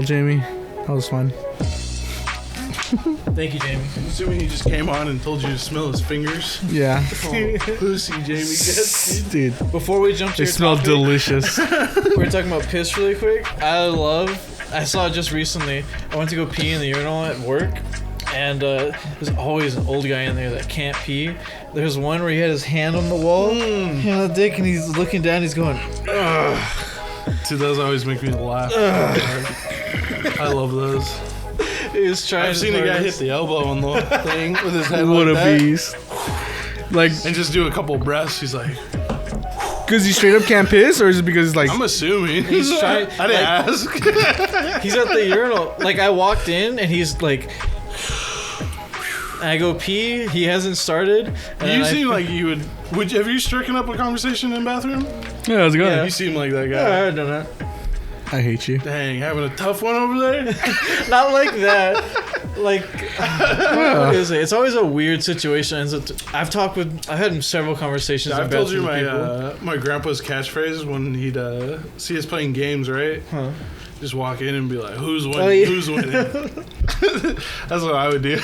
Well, Jamie, that was fun. Thank you, Jamie. I'm assuming he just came on and told you to smell his fingers. Yeah. Oh, pussy Jamie gets. Dude, Before we jump to they your smell topic, delicious. we're talking about piss really quick. I saw it just recently. I went to go pee in the urinal at work, and there's always an old guy in there that can't pee. There's one where he had his hand on the wall, hand on the dick, and he's looking down. He's going, ugh. Dude, those always make me laugh. I love those. He's trying. I've seen a guy hit the elbow on the thing with his head What like a that, beast. Like, and just do a couple breaths. He's like, because he straight up can't piss, or is it because he's like... I'm assuming. He's trying. I didn't ask. He's at the urinal. Like, I walked in and he's like, I go pee. He hasn't started. And You seem like you would. Have you stricken up a conversation in the bathroom? Yeah, how's it going? Yeah. You seem like that Yeah, guy. I've done that. I hate you. Dang, having a tough one over there. Not like that. Like, what is it? It's always a weird situation. I've had several conversations. I've in told you bathrooms with people. my grandpa's catchphrase when he'd see us playing games, right? Huh. Just walk in and be like, "Who's winning? Oh, yeah. Who's winning?" That's what I would do.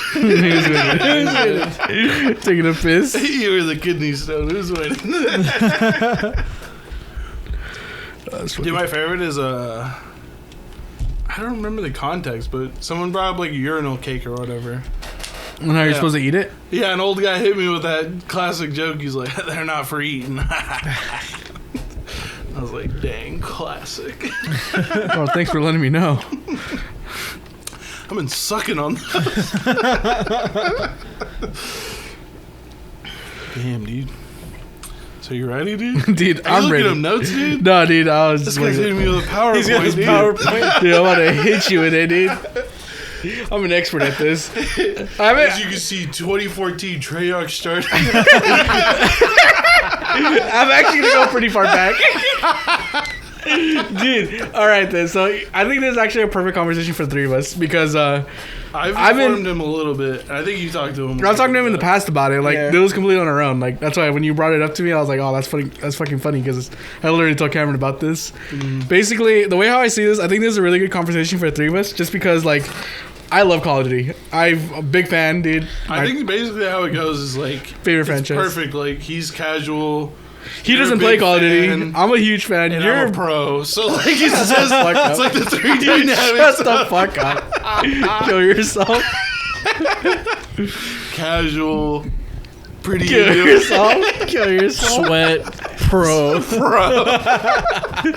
Taking a piss. You were the kidney stone. Who's winning? Dude, my favorite is I don't remember the context, but someone brought up like a urinal cake or whatever. And how you're supposed to eat it? Yeah, an old guy hit me with that classic joke. He's like, "They're not for eating." I was like, "Dang, classic." Oh, thanks for letting me know. I've been sucking on those. Damn, dude. So you ready, dude? Dude, Are you I'm looking ready. up notes, dude? No, dude, I was This just guy's like... hitting me with a PowerPoint, He's got his dude. PowerPoint. Dude, I'm about to hit you with it, dude. I'm an expert at this. As you can see, 2014 Treyarch started. I'm actually going to go pretty far back. Dude, all right then. So I think this is actually a perfect conversation for the three of us because I've informed him a little bit. I think you talked to him. I was talking to him in the past about it. Like, Yeah. it was completely on our own. Like, that's why when you brought it up to me, I was like, oh, that's funny. That's fucking funny because I literally told Cameron about this. Basically, the way how I see this, I think this is a really good conversation for the three of us just because, like, I love Call of Duty. I'm a big fan, dude. I think basically how it goes is like favorite it's franchise. perfect. Like he's casual. He You're doesn't a play big Call of Duty. fan, I'm a huge fan. and You're I'm a pro. So like it's just fuck up. it's like the three dynamics. Shut the fuck up. Kill yourself. Casual, pretty Kill good. yourself. Kill yourself. Sweat pro. Bro. Dude,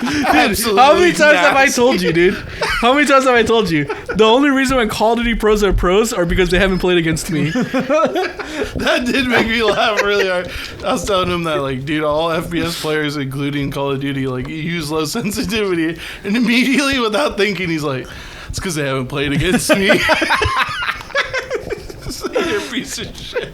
how many times have I told you, dude? How many times have I told you? The only reason when Call of Duty pros are pros are because they haven't played against me. That did make me laugh really hard. I was telling him that, like, dude, all FPS players, including Call of Duty, like, use low sensitivity. And immediately, without thinking, he's like, it's because they haven't played against me. You're a piece of shit.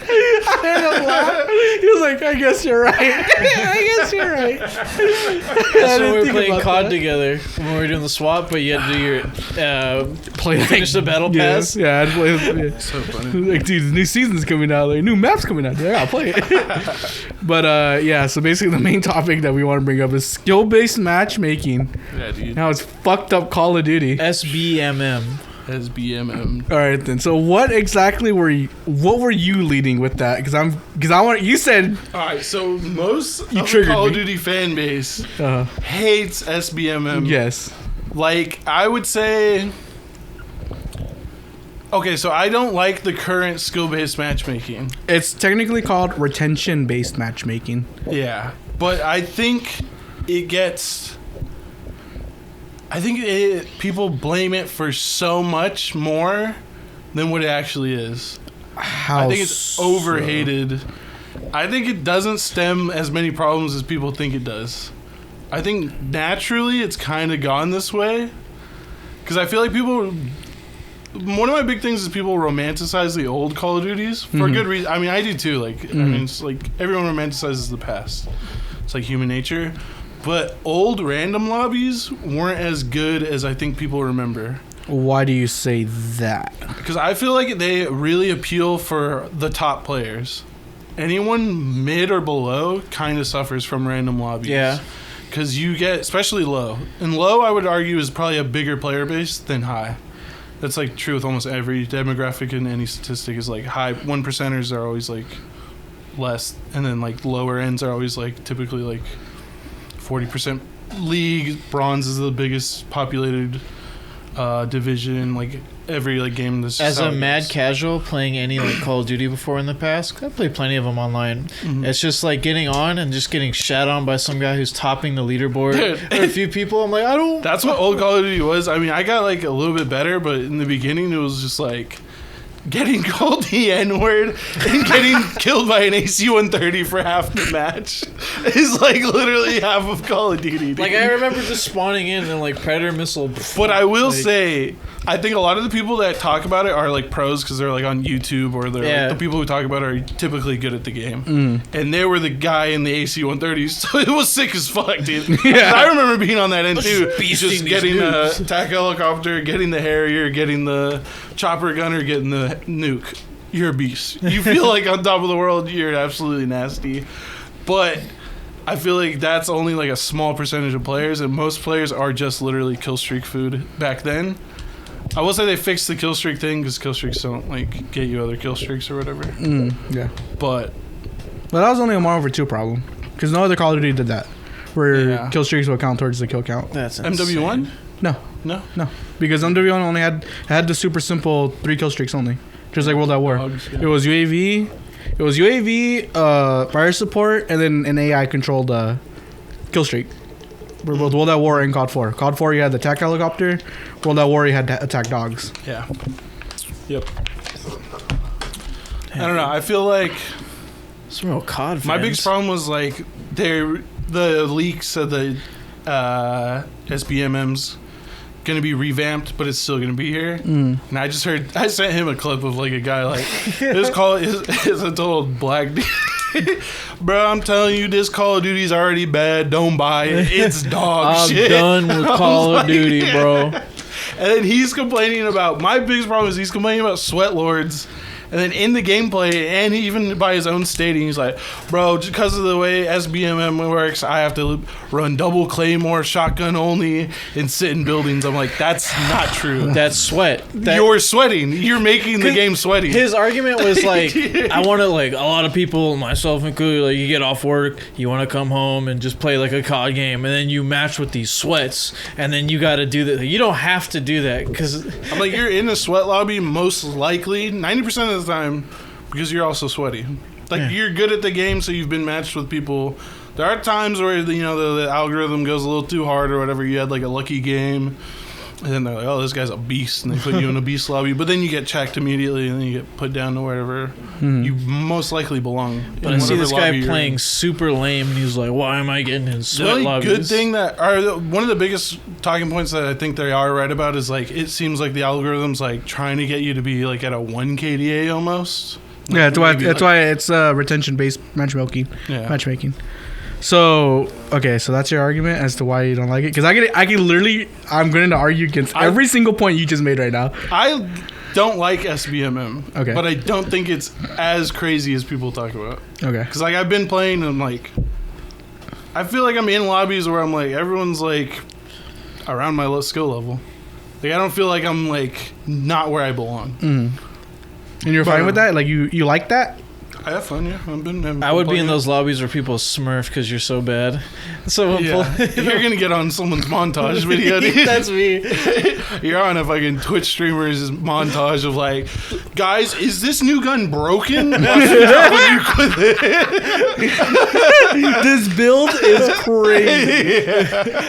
He was like, I guess you're right. I guess you're right. That's when we were playing COD together when we were doing the swap, but you had to do your finish the battle pass. Yeah, I'd play. Yeah. So funny. Like, dude, the new season's coming out. Like, new map's coming out. Yeah, I'll play it. But yeah, so basically the main topic that we want to bring up is skill-based matchmaking. Yeah, dude. Now it's fucked up Call of Duty. SBMM. SBMM. All right then. So what exactly were you leading with that? Because I want. You said All right, so most of the triggered Call of me. Duty fan base hates SBMM. yes. Like, I would say... Okay, so I don't like the current skill-based matchmaking. It's technically called retention-based matchmaking. Yeah, but I think it gets... people blame it for so much more than what it actually is. How I think it's so? overhated. I think it doesn't stem as many problems as people think it does. I think naturally it's kind of gone this way. Because I feel like people... One of my big things is people romanticize the old Call of Duties for a good reason. I mean, I do too. Like, I mean, it's like everyone romanticizes the past. It's like human nature. But old random lobbies weren't as good as I think people remember. Why do you say that? Because I feel like they really appeal for the top players. Anyone mid or below kind of suffers from random lobbies. Yeah. because you get, especially low. And low, I would argue, is probably a bigger player base than high. That's like true with almost every demographic in any statistic. Is like high 1%ers are always like less, and then like lower ends are always like typically like 40% league. Bronze is the biggest populated division. Like every like game. This as a mad casual playing any like Call of Duty before in the past, I played plenty of them online. It's just like getting on and just getting shat on by some guy who's topping the leaderboard. Or a few people, I'm like, I don't. That's what old Call of Duty was. I mean, I got like a little bit better, but in the beginning it was just like getting called the N-word and getting killed by an AC-130 for half the match is like literally half of Call of Duty. Dude. Like I remember just spawning in and like Predator missile. But I will say, I think a lot of the people that talk about it are like pros because they're like on YouTube, or they're like, the people who talk about it are typically good at the game. And they were the guy in the AC-130, so it was sick as fuck, dude. Yeah. I remember being on that end too, just getting the attack helicopter, getting the Harrier, getting the chopper gunner, getting the nuke. You're a beast. You feel like on top of the world. You're absolutely nasty. But I feel like that's only like a small percentage of players, and most players are just literally kill streak food back then. I will say they fixed the kill streak thing because kill streaks don't like get you other kill streaks or whatever. Yeah. But that was only a Modern Warfare 2 problem, because no other Call of Duty did that, where kill streaks will count towards the kill count. That's MW1? No. Because MW1 only had the super simple 3 kill streaks only, just like World at War. It was UAV, fire support, and then an AI controlled kill streak. For both World at War and COD 4. COD 4 you had the attack helicopter. World at War you had attack dogs. Yeah. Yep. I don't know. I feel like some real COD fans. My biggest problem was like the leaks of the SBMM's gonna be revamped, but it's still gonna be here. And I sent him a clip of like a guy like this call is a total black dude. Bro, I'm telling you, this Call of Duty's already bad. Don't buy it. It's dog shit. I'm done with Call of Duty, bro. And then he's complaining about, my biggest problem is he's complaining about sweat lords. And then in the gameplay, and even by his own stating, he's like, bro, just because of the way SBMM works, I have to run double claymore, shotgun only, and sit in buildings. I'm like, that's not true. That's sweat. You're sweating. You're making the game sweaty. His argument was like, I want to, like, a lot of people, myself included, like, you get off work, you want to come home and just play, like, a COD game, and then you match with these sweats, and then you got to do that. You don't have to do that, because... I'm like, you're in a sweat lobby most likely, 90% of the time, because you're also sweaty. Like, you're good at the game, so you've been matched with people. There are times where, you know, the algorithm goes a little too hard or whatever. You had, like, a lucky game, and then they're like, oh, this guy's a beast, and they put you in a beast lobby. But then you get checked immediately, and then you get put down to wherever you most likely belong. But I see this guy playing super lame, and he's like, why am I getting in sweat lobbies? The good thing that, one of the biggest talking points that I think they are right about is, like, it seems like the algorithm's, like, trying to get you to be, like, at a 1 KDA almost. Like, yeah, that's why it's retention-based matchmaking. So, okay, so that's your argument as to why you don't like it? Because I'm going to argue against every single point you just made right now. I don't like SBMM. Okay. But I don't think it's as crazy as people talk about. Okay. Because, like, I've been playing and I'm like, I feel like I'm in lobbies where I'm like, everyone's like around my low skill level. Like, I don't feel like I'm like not where I belong. And you're fine with that? Like, you like that? I have fun, yeah. I would be in those lobbies where people smurf because you're so bad. So you're gonna get on someone's montage video, dude. That's me. You're on a fucking Twitch streamer's montage of like, guys, is this new gun broken? This build is crazy.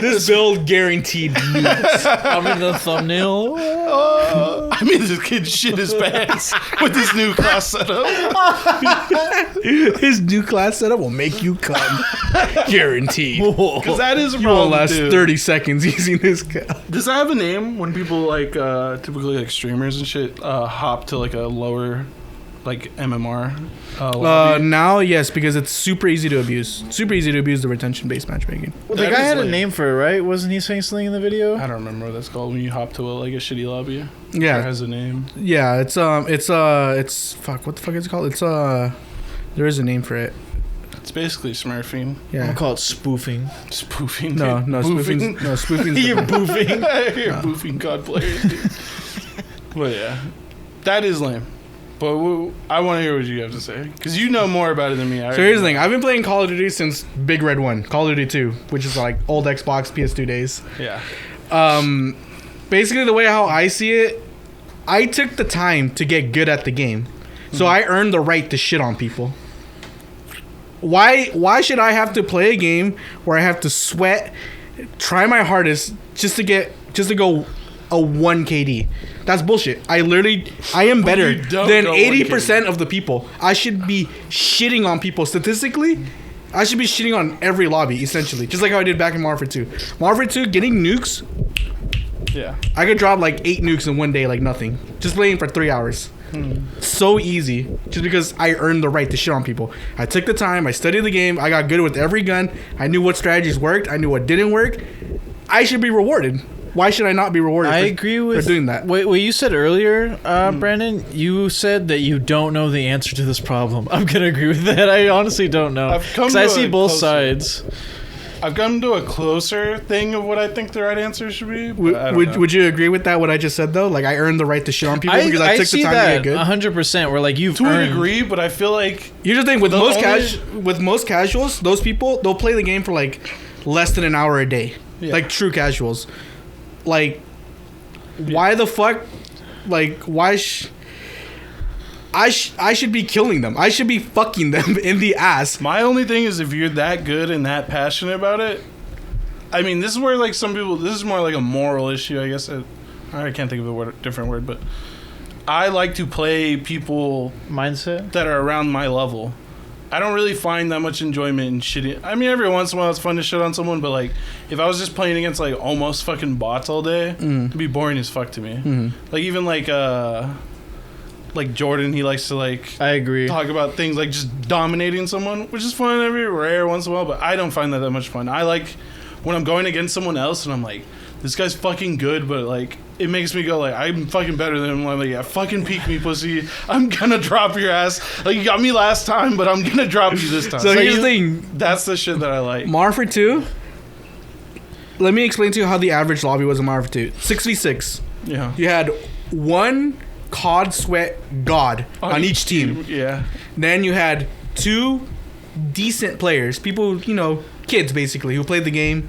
This build guaranteed nukes. I'm in the thumbnail. I mean, this kid shit his pants with this new class setup. His new class setup will make you come. Guaranteed. Because that is a you problem, will last dude. 30 seconds using this guy. Does that have a name when people like typically like streamers and shit hop to like a lower like MMR? Now, yes, because it's super easy to abuse. Super easy to abuse the retention-based matchmaking. Well, the guy had a name for it, right? Wasn't he saying something in the video? I don't remember what that's called when you hop to a shitty lobby. Yeah, it has a name. Yeah, it's fuck. What the fuck is it called? It's there is a name for it. It's basically smurfing. I'm Yeah. gonna call it spoofing. Spoofing. No, dude. no, Boofing. spoofing. No, spoofing. You're boofing. You're boofing COD players, dude. But yeah, that is lame. But I want to hear what you have to say because you know more about it than me. So here's the thing. I've been playing Call of Duty since Big Red 1, Call of Duty 2, which is like old Xbox PS2 days. Yeah. Basically, the way how I see it, I took the time to get good at the game, so I earned the right to shit on people. Why should I have to play a game where I have to sweat, try my hardest just to go a 1 KD? That's bullshit. I am better you don't than go 80% of the people. I should be shitting on people statistically. I should be shitting on every lobby, essentially. Just like how I did back in Modern Warfare 2. Modern Warfare 2, getting nukes, Yeah. I could drop like 8 nukes in one day like nothing. Just playing for 3 hours. So easy. Just because I earned the right to shit on people. I took the time, I studied the game, I got good with every gun, I knew what strategies worked, I knew what didn't work. I should be rewarded. Why should I not be rewarded I agree with for doing that? What you said earlier, Brandon. You said that you don't know the answer to this problem. I'm gonna agree with that. I honestly don't know I've come because I to see a both closer- sides. I've come to a closer thing of what I think the right answer should be. But I don't know. Would you agree with that? What I just said though, like I earned the right to shit on people because I took the see time that to get good. 100%. Where like you've to a earned. degree, but I feel like Here's the thing with The with most casuals, those people they'll play the game for like less than an hour a day, Yeah. like true casuals. Like, why the fuck? Like, why? I should be killing them. I should be fucking them in the ass. my only thing is if you're that good and that passionate about it. I mean, this is where like some people. This is more like a moral issue, I guess. I can't think of a different word, but I like to play people mindset. that are around my level. I don't really find that much enjoyment in shitting. I mean, every once in a while it's fun to shit on someone, but like, if I was just playing against like almost fucking bots all day, it'd be boring as fuck to me. Like even like Jordan, he likes to like I agree. talk about things like just dominating someone, which is fun every rare once in a while, but I don't find that much fun. I like when I'm going against someone else and I'm like, this guy's fucking good, but like it makes me go like, I'm fucking better than him. I'm like, yeah, fucking peek me, pussy. I'm gonna drop your ass. Like you got me last time, but I'm gonna drop you this time. So here's the thing. That's the shit that I like. Modern Warfare 2. Let me explain to you how the average lobby was in Modern Warfare 2. 6v6. Yeah. You had one COD sweat god on each team. Yeah. Then you had 2 decent players, people, kids basically, who played the game.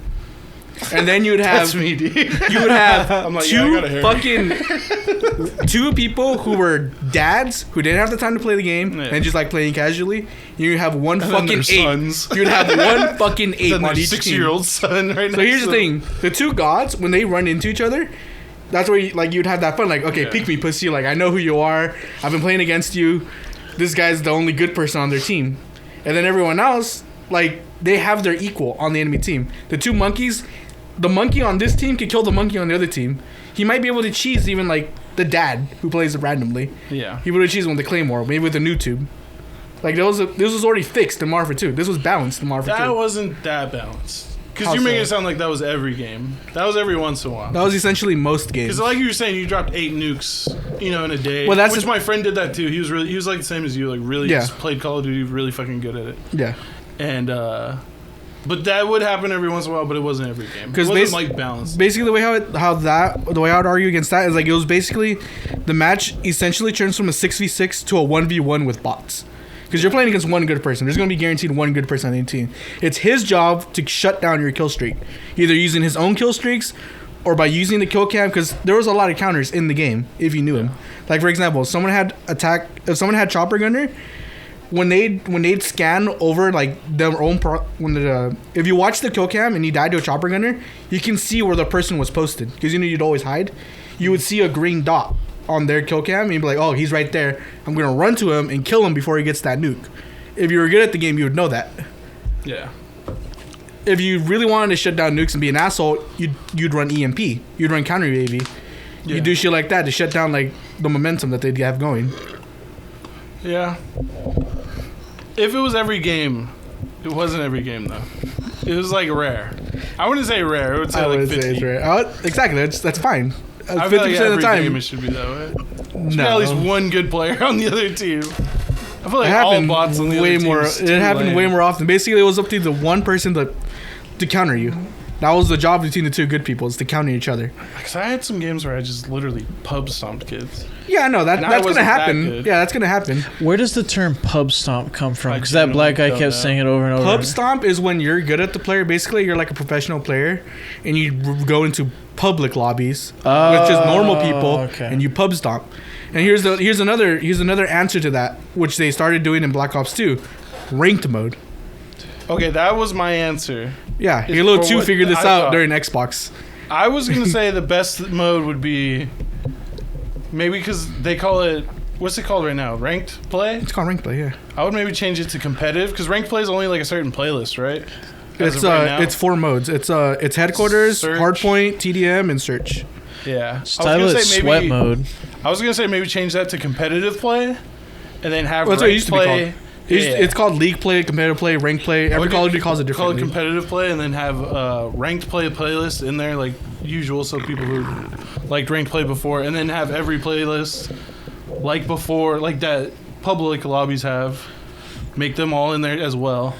And then you would have That's me, dude. you would have I'm like, yeah, I 2 gotta hear fucking 2 people who were dads who didn't have the time to play the game Yeah. and just like playing casually. You have one And then fucking their 8. sons. You'd have one fucking 8 Then on their each team. 6-year-old son right So here's the thing: the 2 gods, when they run into each other, that's where you'd have that fun. Like, okay, Yeah. peek me, pussy. Like, I know who you are. I've been playing against you. This guy's the only good person on their team, and then everyone else, like, they have their equal on the enemy team. The 2 monkeys, the monkey on this team could kill the monkey on the other team. He might be able to cheese even like the dad who plays it randomly. Yeah. He would have cheesed with the claymore, maybe with the new tube. Like, this was already fixed in Modern Warfare 2. This was balanced in Modern Warfare 2. That wasn't that balanced. Because How you're making so? it sound like that was every game. That was every once in a while. That was essentially most games. Because like you were saying, you dropped 8 nukes, in a day. Well, that's which my friend did that too. He was like the same as you, like really Yeah. just played Call of Duty, really fucking good at it. Yeah. And but that would happen every once in a while, but it wasn't every game. It Because wasn't like balanced. basically the way the way I would argue against that is like it was basically the match essentially turns from a 6v6 to a 1v1 with bots. Because you're playing against one good person. There's going to be guaranteed one good person on the team. It's his job to shut down your kill streak. Either using his own kill streaks or by using the kill cam, because there was a lot of counters in the game if you knew him. Like, for example, if someone had chopper gunner, when they'd scan over like their own if you watch the kill cam and you died to a chopper gunner, you can see where the person was posted because you'd always hide. You would see a green dot on their kill cam and you'd be like, oh, he's right there. I'm gonna run to him and kill him before he gets that nuke. If you were good at the game, you would know that. Yeah. If you really wanted to shut down nukes and be an asshole, you'd run EMP. You'd run counter UAV. Yeah. You do shit like that to shut down like the momentum that they'd have going. Yeah. If it was every game, it wasn't every game though. It was like rare. I wouldn't say rare. I would say like 50. it's rare. Exactly. That's fine. I feel 50% like of every the time. game it should be that way. Should be No. at least one good player on the other team. I feel like It all happened bots on the way other more. team's It too happened lame. way more often. Basically, it was up to the one person to counter you. That was the job between the two good people, is to counter each other. Because I had some games where I just literally pub stomped kids. Yeah, I know And I that's gonna wasn't that happen. good. Yeah, that's gonna happen. Where does the term pub stomp come from? I Because that black guy genuinely kept don't saying it over and over. Pub stomp is when you're good at the player. Basically, you're like a professional player, and you go into public lobbies with just normal people, okay. and you pub stomp. And here's another answer to that, which they started doing in Black Ops 2, ranked mode. Okay, that was my answer. Yeah, It's Halo for 2 what figured this I out thought. during Xbox. I was going to say the best mode would be maybe because they call it, what's it called right now? Ranked play? It's called ranked play. Yeah, I would maybe change it to competitive because ranked play is only like a certain playlist, right? As it's of right now. it's 4 modes. It's headquarters, Search. hardpoint, TDM, and search. Yeah. Style it sweat mode. I was going to say maybe change that to competitive play and then have Well, that's what it ranked used to be play. called. It's called league play, competitive play, ranked play. Every Call of Duty calls it Call it differently. competitive play and then have ranked play playlist in there like usual, so people who liked ranked play before, and then have every playlist like before, like that public lobbies have, make them all in there as well,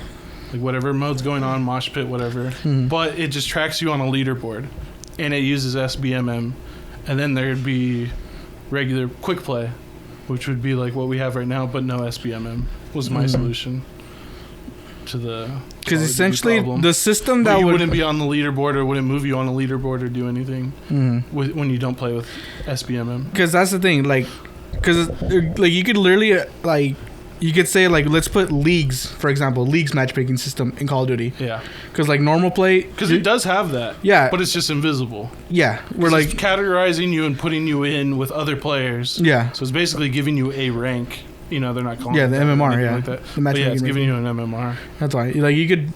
like whatever mode's going on, mosh pit, whatever. But it just tracks you on a leaderboard, and it uses SBMM, and then there'd be regular quick play, which would be like what we have right now, but no SBMM. Was my solution to the Because Call of Duty essentially problem. the system But that you would wouldn't be on the leaderboard or wouldn't move you on the leaderboard or do anything when you don't play with SBMM. because that's the thing, like you could literally you could say like let's put leagues, for example, leagues matchmaking system in Call of Duty, Yeah, because like normal play, because it does have that. Yeah. But it's just invisible. yeah, we're It's like categorizing you and putting you in with other players. yeah, So it's basically giving you a rank. You know, they're not calling Yeah, it the that or MMR, anything yeah. like that. The But yeah, matchmaking it's giving you an MMR. that's why like you could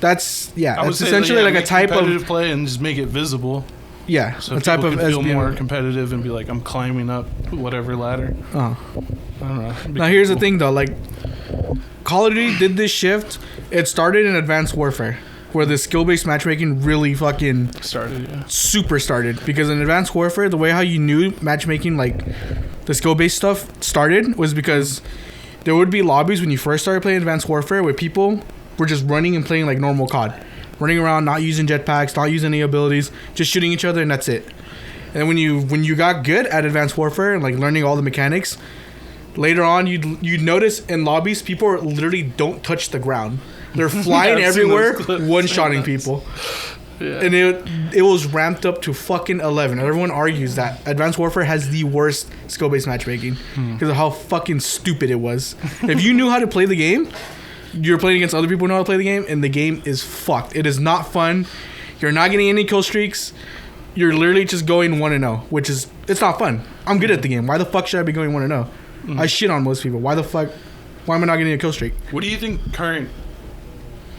that's I would it's say essentially like a make type competitive of play and just make it visible. yeah So a type people of could feel more SBM. competitive and be like, I'm climbing up whatever ladder. Oh. I don't know. It'd be Now here's the cool. thing though, like Call of Duty did this shift. It started in Advanced Warfare, where the skill-based matchmaking really fucking Started, yeah. super started. Because in Advanced Warfare, the way how you knew matchmaking, like the skill-based stuff started, was because there would be lobbies when you first started playing Advanced Warfare where people were just running and playing like normal COD, running around, not using jetpacks, not using any abilities, just shooting each other, and that's it. And when you got good at Advanced Warfare and like learning all the mechanics, later on you'd notice in lobbies people literally don't touch the ground. They're flying I've seen those everywhere, clips. one-shotting people. Yeah. And it was ramped up to fucking 11. Everyone argues that Advanced Warfare has the worst skill-based matchmaking because of how fucking stupid it was. If you knew how to play the game, you're playing against other people who know how to play the game, and the game is fucked. It is not fun. You're not getting any kill streaks. You're literally just going 1-0, which is it's not fun. I'm good at the game. Why the fuck should I be going 1-0? I shit on most people. Why am I not getting a kill streak? What do you think current,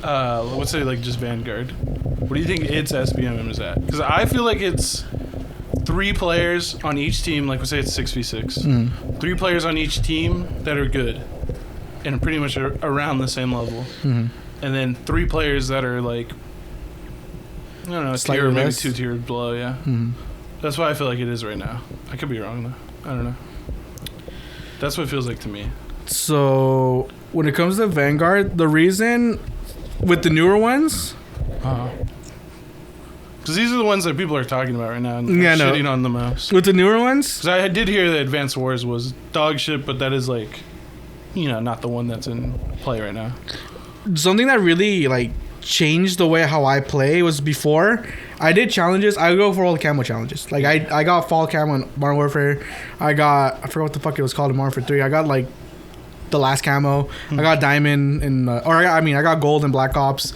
let's say like just Vanguard, what do you think its SBMM is at? Because I feel like it's 3 players on each team, like we say it's 6v6. 3 players on each team that are good and pretty much around the same level. And then 3 players that are like, I don't know, a Slightly tier, maybe less. 2 tiers below, yeah. That's what I feel like it is right now. I could be wrong though. I don't know. That's what it feels like to me. So when it comes to Vanguard, the reason with the newer ones, Because these are the ones that people are talking about right now and Yeah, I know. shitting on the most. with the newer ones, Because I did hear that Advanced Wars was dog shit, but that is like, you know, not the one that's in play right now. something that really like changed the way how I play was before I did challenges. I would go for all the camo challenges. Like I got fall camo in Modern Warfare. I forgot what the fuck it was called in Modern Warfare 3. I got like the last camo. I got diamond in I got gold in Black Ops.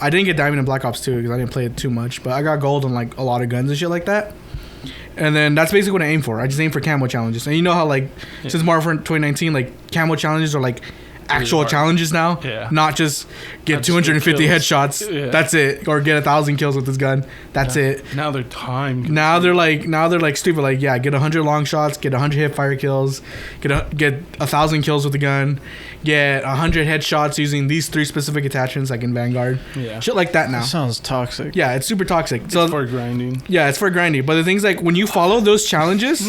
I didn't get diamond in Black Ops 2 because I didn't play it too much, but I got gold in like a lot of guns and shit like that. And then that's basically what I aim for. I just aim for camo challenges. And you know how like since Modern Warfare 2019, like camo challenges are like actual hard. challenges now. Yeah. Not just get Not just 250 kills. headshots. Yeah. That's it. Or get 1,000 kills with this gun. That's it. Now they're time. Now they're like stupid. Like, yeah, get 100 long shots, get 100 hip fire kills, get 1,000 kills with the gun, get 100 headshots using these 3 specific attachments, like in Vanguard. Yeah. Shit like that now. That sounds toxic. Yeah, it's super toxic. So for grinding. yeah, it's for grinding. But the thing's like when you follow those challenges,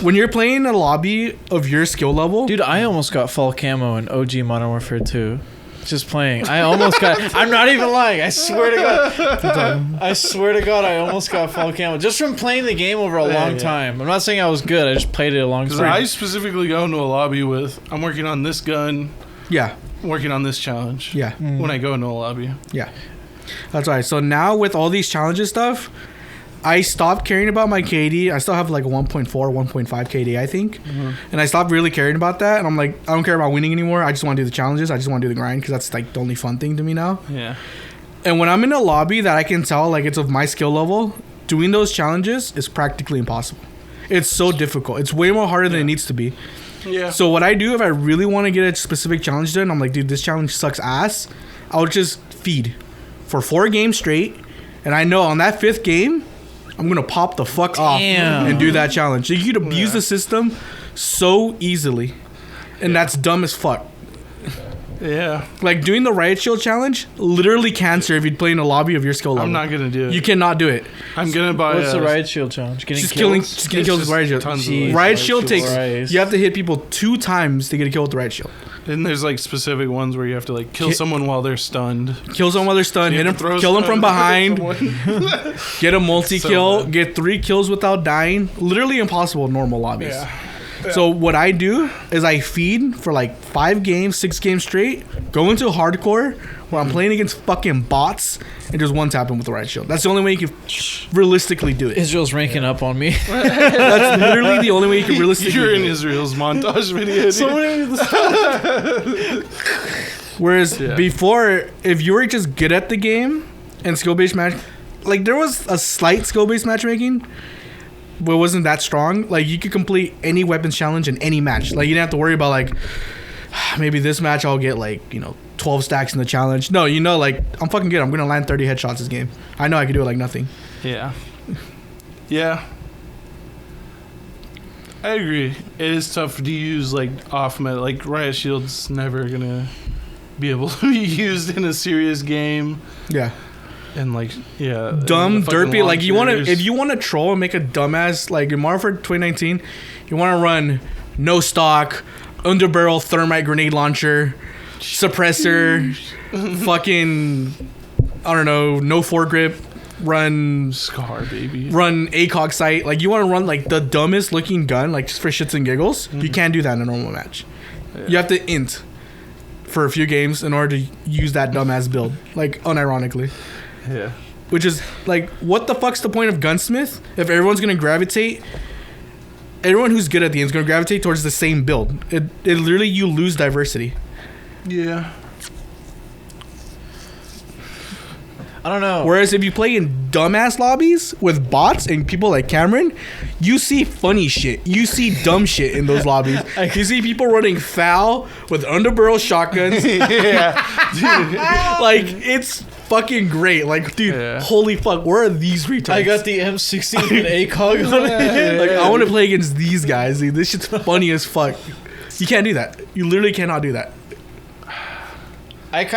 when you're playing a lobby of your skill level, Dude, I almost got fall camo in OG Modern Warfare 2. Just playing. I almost got... I'm not even lying. I swear to God. I swear to God, I almost got fall camo. Just from playing the game over a long time. I'm not saying I was good. I just played it a long Because time. I specifically go into a lobby with, I'm working on this gun, yeah, working on this challenge. yeah, When I go into a lobby. yeah. That's right. So now with all these challenges stuff, I stopped caring about my KD. I still have like a 1.4, 1.5 KD, I think. And I stopped really caring about that. And I'm like, I don't care about winning anymore. I just want to do the challenges. I just want to do the grind because that's like the only fun thing to me now. Yeah. And when I'm in a lobby that I can tell like it's of my skill level, doing those challenges is practically impossible. It's so difficult. It's way more harder than it needs to be. Yeah. So what I do if I really want to get a specific challenge done, I'm like, dude, this challenge sucks ass. I'll just feed for 4 games straight. And I know on that 5th game, I'm going to pop the fuck off and do that challenge. So you could abuse the system so easily. And that's dumb as fuck. Yeah. Like doing the riot shield challenge, literally cancer if you play in a lobby of your skill level. I'm not going to do it. You cannot do it. I'm going to buy What's the riot shield challenge? Getting Just kills? getting kills with riot shield. tons of Jeez. those. Riot shield takes, Christ. you have to hit people 2 times to get a kill with the riot shield. And there's like specific ones where you have to like kill someone while they're stunned. Kill someone while they're stunned, hit him, kill him from behind, get a multi-kill, So get 3 kills without dying. Literally impossible in normal lobbies. Yeah. So what I do is I feed for like 5 games, 6 games straight, go into hardcore where I'm playing against fucking bots and just one-tap them with the riot shield. That's the only way you can realistically do it. Israel's ranking up on me. That's literally the only way you can realistically You're do in it. Israel's montage video. dude. Whereas before, if you were just good at the game and skill-based match, like there was a slight skill-based matchmaking, but it wasn't that strong. Like you could complete any weapons challenge in any match. Like you didn't have to worry about like maybe this match I'll get like 12 stacks in the challenge. No, like I'm fucking good. I'm gonna land 30 headshots this game. I know I can do it like nothing. Yeah. Yeah. I agree. It is tough to use like off meta. Like riot shield's never gonna be able to be used in a serious game. Yeah. And like Dumb, the fucking derpy. Like you want to, launchers. if you want to troll and make a dumbass like in Modern Warfare 2019, you want to run no stock, underbarrel thermite grenade launcher, suppressor, fucking I don't know, no foregrip, run Scar, baby. ACOG sight. Like you want to run like the dumbest looking gun, like just for shits and giggles. You can't do that in a normal match. You have to int for a few games in order to use that dumbass build. Like unironically. Yeah. Which is like, what the fuck's the point of gunsmith if everyone's gonna gravitate? Everyone who's good at the game is gonna gravitate towards the same build. It literally, you lose diversity. Yeah. I don't know. Whereas if you play in dumbass lobbies with bots and people like Cameron, you see funny shit. You see dumb shit in those lobbies. You see people running foul with underbarrel shotguns. Like it's fucking great. Like, dude, holy fuck, where are these retards? I got the M16 and ACOG on it. Like, I want to play against these guys. Dude. This shit's funny as fuck. You can't do that. You literally cannot do that.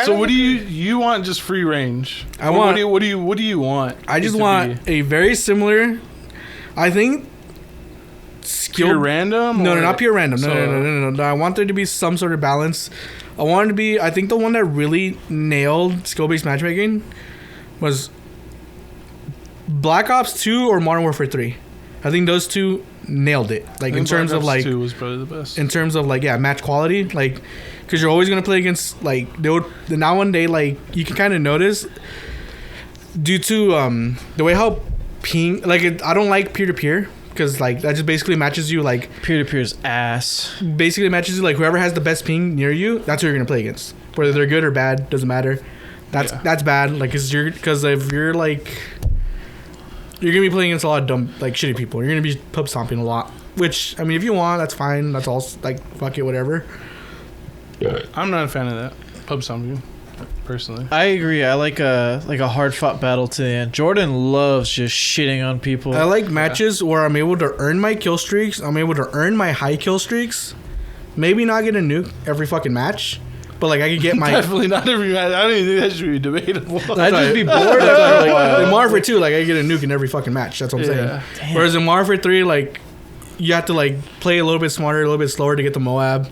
So what do you want? Just free range? I want. What do you want? I just want a very similar. I think. Skill Pure random? No, or- not pure random. No. I want there to be some sort of balance. I want it to be. I think the one that really nailed skill-based matchmaking was Black Ops 2 or Modern Warfare 3. I think those two nailed it. Like in terms of like. 2 was probably the best. In terms of like match quality, like because you're always gonna play against like now one day like you can kind of notice due to the way how ping like I don't like peer to peer because like that just basically matches you like Peer to peer's ass. basically matches you like whoever has the best ping near you, that's who you're gonna play against, whether they're good or bad doesn't matter. That's bad like because if you're like you're gonna be playing against a lot of dumb like shitty people, you're gonna be pub stomping a lot, which I mean if you want that's fine, that's all like fuck it whatever. I'm not a fan of that pub zombie, personally. I agree. I like a hard fought battle to the end. Jordan loves just shitting on people. I like matches where I'm able to earn my kill streaks. I'm able to earn my high kill streaks. Maybe not get a nuke every fucking match, but like I could get my Definitely not every match. I don't even think that should be debatable. I'd just be bored after a while. in Modern Warfare 2, like I get a nuke in every fucking match. That's what I'm saying. Damn. Whereas in Modern Warfare 3, like you have to like play a little bit smarter, a little bit slower to get the Moab.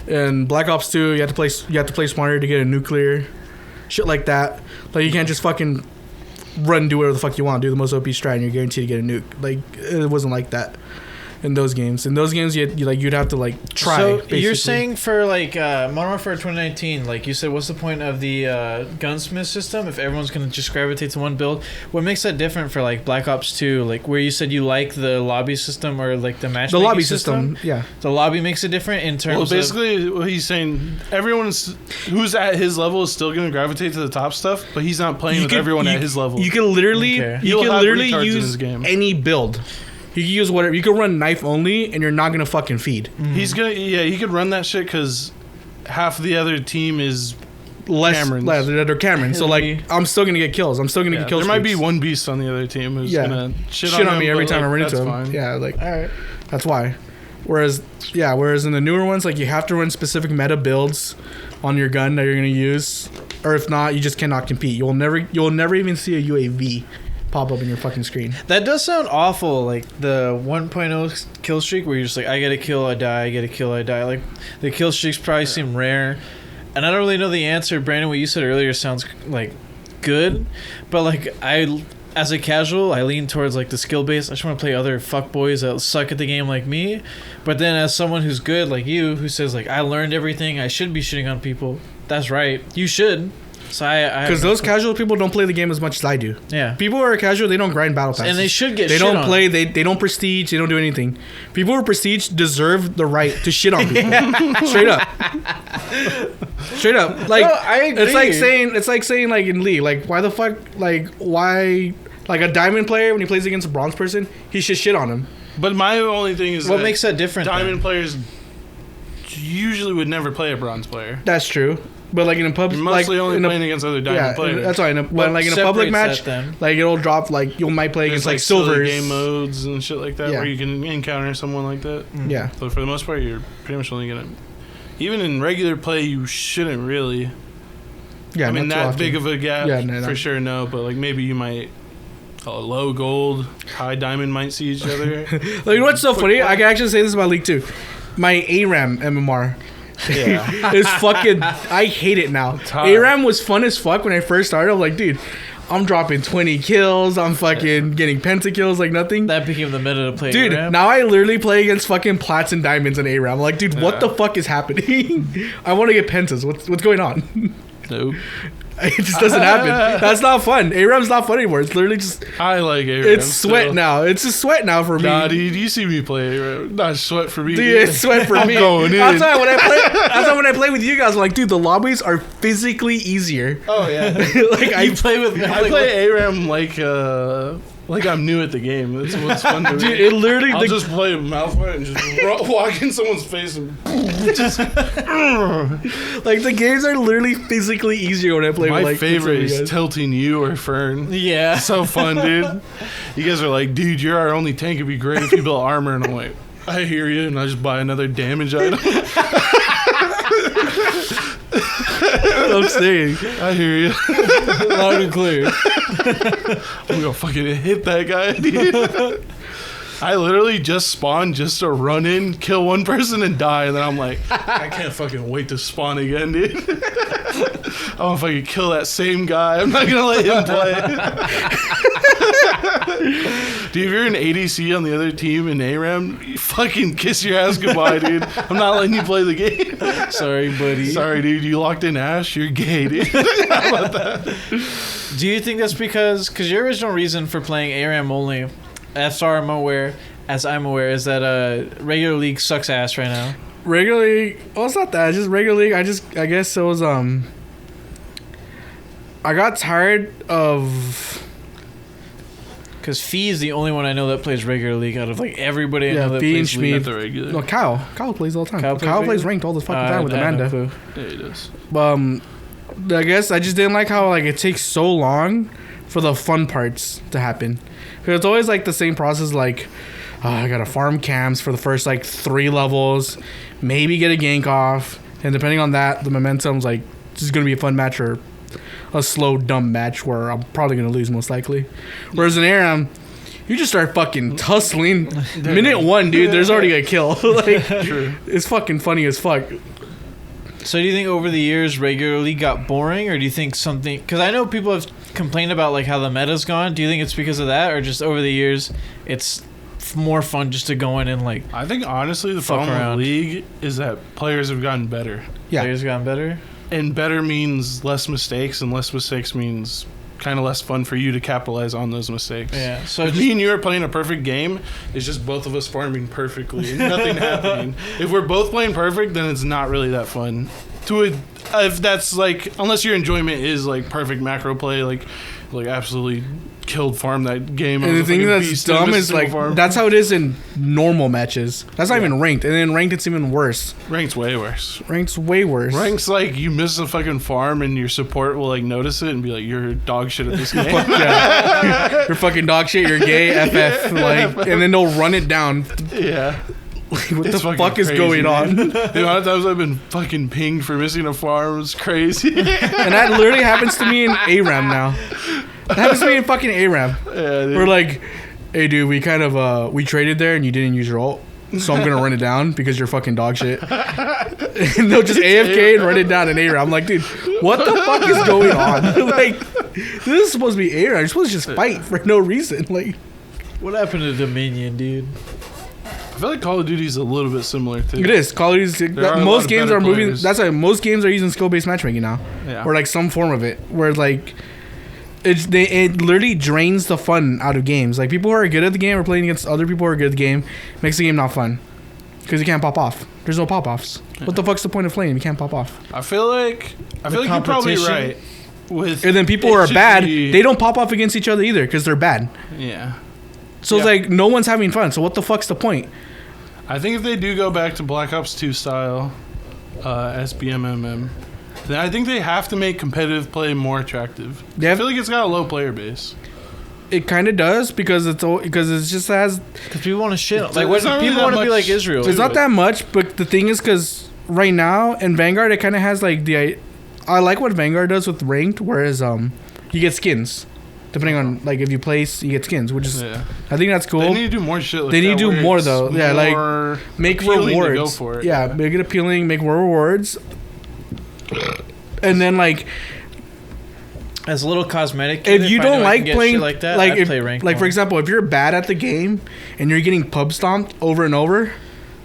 In Black Ops 2, you have to play smarter to get a nuclear. Shit like that. Like you can't just fucking run and do whatever the fuck you want. Do the most OP strat and you're guaranteed to get a nuke. Like it wasn't like that in those games. In those games, you'd have to like try. So basically. you're saying for like Modern Warfare 2019, like you said, what's the point of the gunsmith system if everyone's gonna just gravitate to one build? What makes that different for like Black Ops 2, like where you said you like the lobby system or like the matchmaking the lobby system? Yeah, the lobby makes it different in terms. Well, basically, what he's saying, everyone who's at his level is still going to gravitate to the top stuff, but he's not playing with everyone at his level. You can literally, Okay. you can literally retards in use his game. any build. You can use whatever. You can run knife only, and you're not gonna fucking feed. He's gonna, he could run that shit because half of the other team is Camerons. They're Cameron. So like, I'm still gonna get kills. I'm still gonna get kills. There might be one beast on the other team who's gonna shit on me him, every but, time I like, run into that's him. fine. Yeah, like all right. that's why. Whereas in the newer ones, like you have to run specific meta builds on your gun that you're gonna use, or if not, you just cannot compete. You'll never even see a UAV pop up in your fucking screen. That does sound awful, like the 1.0 kill streak where you're just like, I get a kill, I die, I get a kill, I die. Like the kill streaks probably seem rare, and I don't really know the answer. Brandon, what you said earlier sounds like good, but like as a casual, I lean towards like the skill base. I just want to play other fuckboys that suck at the game like me. But then as someone who's good like you, who says like, I learned everything, I should be shitting on people. That's right, you should. So because those casual people don't play the game as much as I do. Yeah, people who are casual, they don't grind battle passes, and they should get. They shit don't on. play. They don't prestige. They don't do anything. People who are prestige deserve the right to shit on people. Straight up. Straight up. Like No, I agree. It's like saying like in League, like why the fuck, like why, like a diamond player when he plays against a bronze person, he should shit on him. But my only thing is What makes that different? Diamond players usually would never play a bronze player. That's true. But like in a public, You're mostly like only in playing against other diamond players. that's why. But like in a public match, like it'll drop. Like you might play There's against like silly silvers. game modes and shit like that where you can encounter someone like that. Yeah. But for the most part, you're pretty much only gonna. Even in regular play, you shouldn't really. Yeah. I mean, not too that often. big of a gap, Yeah, for sure, no. But like maybe you might. Low gold, high diamond might see each other. Like, you know what's so funny? I can actually say this about League 2. My ARAM MMR. Yeah. It's fucking. I hate it now. ARAM was fun as fuck when I first started. I'm like, dude, I'm dropping 20 kills. I'm fucking getting pentakills like nothing. That became the meta to play. Dude, ARAM. now I literally play against fucking plats and diamonds in ARAM. I'm like, dude, what the fuck is happening? I want to get pentas. What's going on? Nope. It just doesn't happen. That's not fun. ARAM's not fun anymore. It's literally just. I like ARAM. It's sweat still. now. It's just sweat now for me. Nah, dude, you see me play ARAM. Not sweat for me. Dude, it's sweat for I'm me. going in. That's why when I play. That's why when I play with you guys, I'm like, dude, the lobbies are physically easier. Oh yeah. Like I play with. I play ARAM like I'm new at the game. That's what's fun to me. Dude, it literally. I'll just play mouth wide and just walk in someone's face and just. Like the games are literally physically easier when I play My with like favorite with you is guys. tilting you or Fern. Yeah. So fun, dude. You guys are like, dude, you're our only tank. It'd be great if you built armor. And I'm like, I hear you. And I just buy another damage item. I'm saying. I hear you. Loud and clear. I'm gonna fucking hit that guy, dude. I literally just spawned just to run in, kill one person, and die. And then I'm like, I can't fucking wait to spawn again, dude. I want to fucking kill that same guy. I'm not gonna let him play. Dude, if you're an ADC on the other team in ARAM, you fucking kiss your ass goodbye, dude. I'm not letting you play the game. Sorry, buddy. Sorry, dude. You locked in Ash, you're gay, dude. How about that? Do you think that's because your original reason for playing ARAM only, as far I'm aware, is that regular league sucks ass right now? Regular league. Well, it's not that. It's just regular league. I guess it was I got tired of. Because Fee is the only one I know that plays regular league out of like everybody I know that Fee and plays league. Schmid. The regular. No, Kyle plays all the time. Kyle Kyle plays plays ranked all the fucking time with Amanda. Yeah, he does. I guess I just didn't like how like it takes so long for the fun parts to happen. Because it's always like the same process. Like, I gotta farm camps for the first like 3 levels, maybe get a gank off, and depending on that, the momentum's like this is gonna be a fun match or a slow dumb match where I'm probably gonna lose most likely. Whereas in ARAM, you just start fucking tussling. Minute 1, dude, there's already a kill. Like, it's fucking funny as fuck. So do you think over the years regular league got boring, or do you think something? Because I know people have complained about like how the meta's gone. Do you think it's because of that, or just over the years it's more fun just to go in and like? I think honestly the problem with the league is that players have gotten better. Yeah, players have gotten better. And better means less mistakes, and less mistakes means kind of less fun for you to capitalize on those mistakes. Yeah. So if me and you are playing a perfect game, it's just both of us farming perfectly and nothing happening. If we're both playing perfect, then it's not really that fun. If that's like, unless your enjoyment is like perfect macro play, like absolutely killed farm that game. And the thing that's dumb is like that's how it is in normal matches. That's not even ranked, and then ranked it's even worse. Ranked's way worse. Ranked's way worse. Ranked's like you miss a fucking farm and your support will like notice it and be like, you're dog shit at this game. You're fucking dog shit. You're gay. FF. Like, and then they'll run it down. Yeah. What the fuck is going on? The amount of times I've been fucking pinged for missing a farm is crazy. And that literally happens to me in ARAM now. That happens to me in fucking ARAM. Yeah, we're like, hey dude, we kind of we traded there and you didn't use your ult, so I'm gonna run it down because you're fucking dog shit. And they'll just AFK and run it down in ARAM. I'm like, dude, what the fuck is going on? Like, this is supposed to be ARAM. You're supposed to just fight for no reason. Like, what happened to Dominion, dude? I feel like Call of Duty's a little bit similar too. It is. Call of Duty. Most games are moving. That's why most games are using skill-based matchmaking now, or like some form of it, where like it literally drains the fun out of games. Like people who are good at the game are playing against other people who are good at the game, makes the game not fun because you can't pop off. There's no pop-offs. Yeah. What the fuck's the point of playing? You can't pop off. I feel like you're probably right. And then people who are bad, they don't pop off against each other either because they're bad. Yeah. So it's like no one's having fun. So what the fuck's the point? I think if they do go back to Black Ops 2 style SBMMM, then I think they have to make competitive play more attractive. I feel like it's got a low player base. It kind of does because it just has because people want to shit. Like what people want to be like Israel. It's not that much, but the thing is because right now in Vanguard it kind of has like I like what Vanguard does with ranked, whereas you get skins. Depending on like if you place, you get skins, which is I think that's cool. They need to do more shit. Like they need to do more though. Yeah, like make rewards. Go for it. Yeah, make it appealing. Make more rewards, and then like as a little cosmetic. If you don't like playing like that, like I'd play ranked like for example, if you're bad at the game and you're getting pub stomped over and over,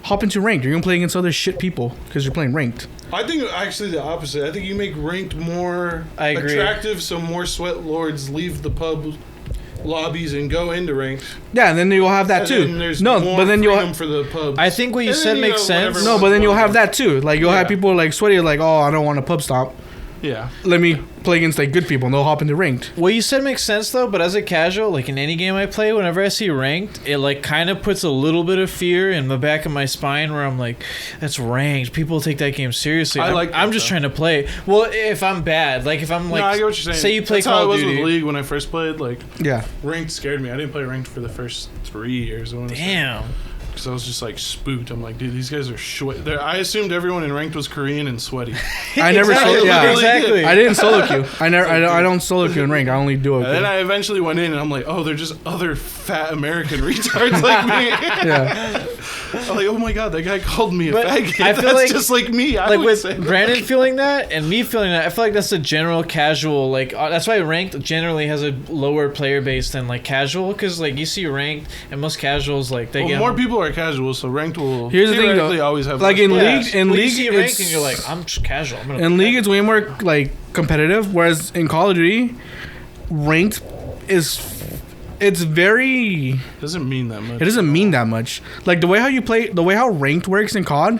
hop into ranked. You're gonna play against other shit people because you're playing ranked. I think actually the opposite. I think you make ranked more attractive, so more sweat lords leave the pub lobbies and go into ranked. Yeah, and then you'll have that too. But then you'll have for the pubs. I think what you said makes sense. No, but then you'll have that too. Like you'll have people like sweaty, like, oh, I don't want a pub stomp. Yeah. Let me play against like good people and they'll hop into ranked. What you said makes sense though, but as a casual, like in any game I play, whenever I see ranked, it like kind of puts a little bit of fear in the back of my spine where I'm like, that's ranked. People take that game seriously. I'm just trying to play. Well, if I'm bad, like if I'm like, no, I get what you're saying. Say you play Call of Duty. That's how it was with League when I first played. Like, yeah, ranked scared me. I didn't play ranked for the first 3 years. Damn. Because I was just like spooked. I'm like, dude, these guys are I assumed everyone in ranked was Korean and sweaty. I never exactly. I didn't solo queue. I don't solo queue in ranked. I only do it. And then I eventually went in and I'm like, oh, they're just other fat American retards like me. Yeah. I'm like, oh my god, that guy called me a faggot. I feel that's like, just like me. Like with Brandon feeling that and me feeling that, I feel like that's a general casual. Like that's why ranked generally has a lower player base than like casual, because like you see ranked and most casuals like they get more people are casual, so ranked will. Here's the thing, though. Always have like in league. In league, you see ranked and you're like, I'm just casual. In league, it's way more like competitive. Whereas in Call of Duty, ranked is. It's very. Doesn't mean that much. It doesn't mean that much. Like the way how ranked works in COD,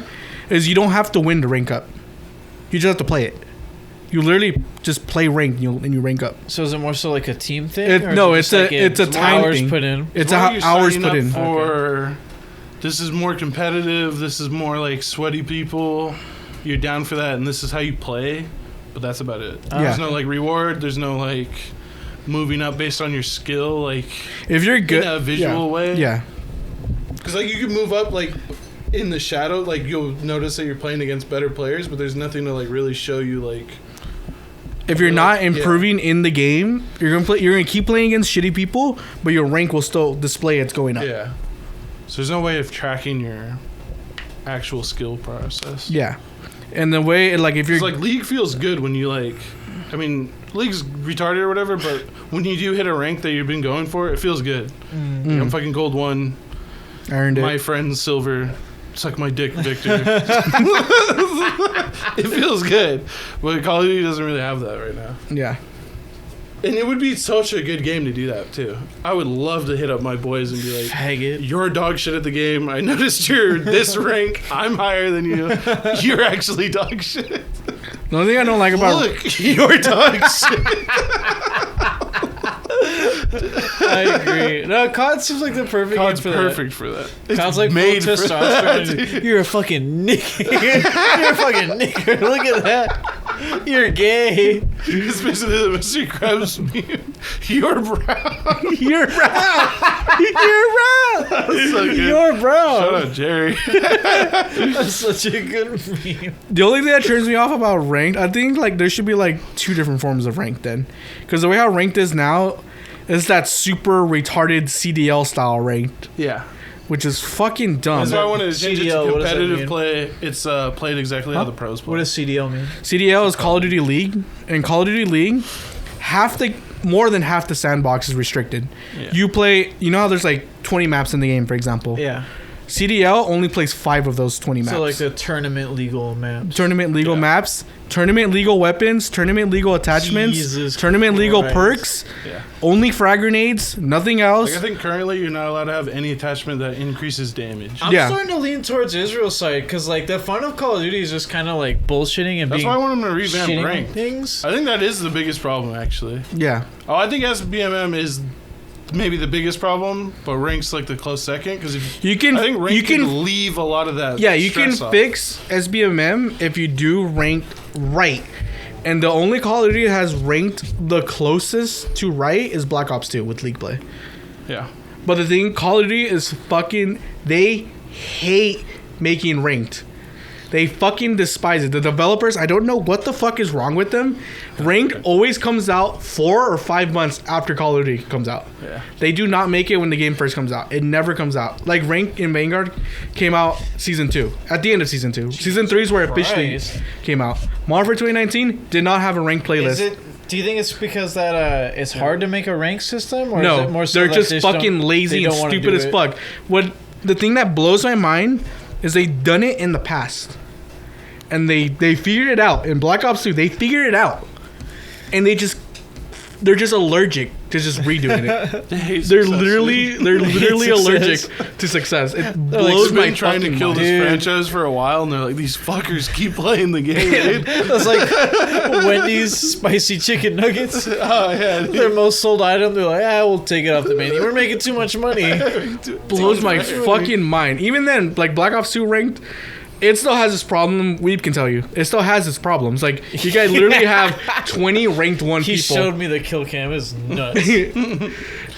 is you don't have to win to rank up. You just have to play it. You literally just play ranked and you rank up. So is it more so like a team thing? It's a time hours thing. put in. It's hours put in. For this is more competitive. This is more like sweaty people. You're down for that, and this is how you play. But that's about it. There's no like reward. There's no like moving up based on your skill. Like if you're good in a visual way. Yeah. Because like you can move up like in the shadow. Like you'll notice that you're playing against better players, but there's nothing to like really show you like. If you're not improving in the game, you're gonna keep playing against shitty people, but your rank will still display it's going up. Yeah. So there's no way of tracking your actual skill process. Yeah. And the way if you're like League feels good when you like, I mean League's retarded or whatever, but when you do hit a rank that you've been going for, it feels good. I'm fucking gold 1. I earned it. My friend silver. Suck my dick, Victor. It feels good. But Call of Duty doesn't really have that right now. Yeah. And it would be such a good game to do that, too. I would love to hit up my boys and be like, faggot, you're dog shit at the game. I noticed you're this rank. I'm higher than you. You're actually dog shit. The only thing I don't like about... Look, you're dog shit. I agree. No, COD seems like the perfect game for perfect for that. COD's like made full for testosterone. You're a fucking nigger. You're a fucking nigger. Look at that. You're gay. It's basically the Mr. Krabs meme. You're brown. You're brown. You're brown. That's so good. You're brown. Shout out Jerry. That's such a good meme. The only thing that turns me off about ranked, I think like there should be like 2 different forms of ranked then, because the way how ranked is now is that super retarded CDL style ranked. Yeah. Which is fucking dumb. That's why I wanted to change it CDL, to what does that competitive mean? play. It's played exactly how the pros play. What does CDL mean? CDL is Call of Duty League. And Call of Duty League, more than half the sandbox is restricted. Yeah. You play, you know how there's like 20 maps in the game, for example. Yeah. CDL only plays 5 of those 20 maps. So like the tournament legal maps. Tournament legal maps, tournament legal weapons, tournament legal attachments, Jesus tournament legal Christ. perks, Yeah. only frag grenades, nothing else. Like I think currently you're not allowed to have any attachment that increases damage. I'm Yeah. starting to lean towards Israel's side because like the fun of Call of Duty is just kind of like bullshitting and That's being why I want them to revamp shitting rank. things. I think that is the biggest problem, actually. Yeah. Oh, I think SBMM is maybe the biggest problem, but rank's like the close second because You can I think rank you can leave a lot of that. yeah, you can stress off. fix SBMM if you do ranked right. And the only Call of Duty that has ranked the closest to right is Black Ops 2 with League play. Yeah. But the thing, Call of Duty is they hate making ranked. They fucking despise it. The developers, I don't know what the fuck is wrong with them. Ranked always comes out 4 or 5 months after Call of Duty comes out. Yeah. They do not make it when the game first comes out. It never comes out. Like Ranked in Vanguard came out season 2. At the end of season 2. Season 3 is where it officially Christ. came out. Modern Warfare 2019 did not have a ranked playlist. Do you think it's because that it's hard to make a rank system, or is No, it more so they're that just they fucking don't- lazy they and don't wanna stupid do as it? fuck. What the thing that blows my mind is they done it in the past, and they figured it out in Black Ops 2. They figured it out, and they're just allergic to just redoing it. They're literally allergic to success. It blows They've my been trying to fucking kill mind. this franchise for a while, and they're like, these fuckers keep playing the game, dude. That's like Wendy's spicy chicken nuggets. Oh, yeah. Their most sold item. They're like, we'll take it off the menu. We're making too much money. Blows my fucking mind. Even then, like Black Ops 2 ranked, it still has this problem. Weeb can tell you, it still has its problems. Like you guys literally have 20 ranked 1 He people. showed me the kill cam. It's nuts.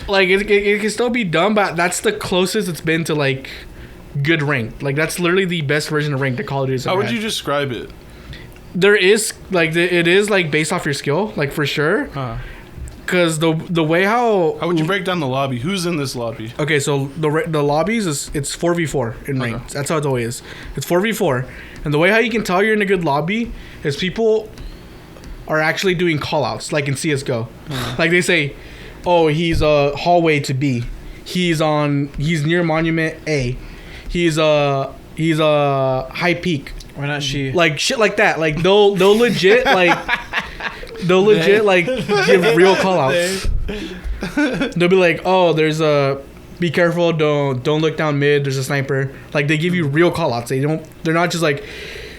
Like it can still be done, but that's the closest it's been to like good ranked. Like that's literally the best version of ranked that Call of Duty has How ever would had. you describe it? There is like it is like based off your skill, like for sure. Huh. Because the way how How would you break down the lobby? Who's in this lobby? okay, so the lobbies it's 4v4 in ranked. Okay. That's how it always is. It's 4v4, and the way how you can tell you're in a good lobby is people are actually doing callouts, like in CS:GO. Like they say, "Oh, he's a hallway to B. He's near monument A. He's a high peak." Why not she? Like shit like that. Like they'll legit like give real call outs. They'll be like, "Oh, there's a be careful, don't look down mid, there's a sniper." Like they give you real call outs. They're not just like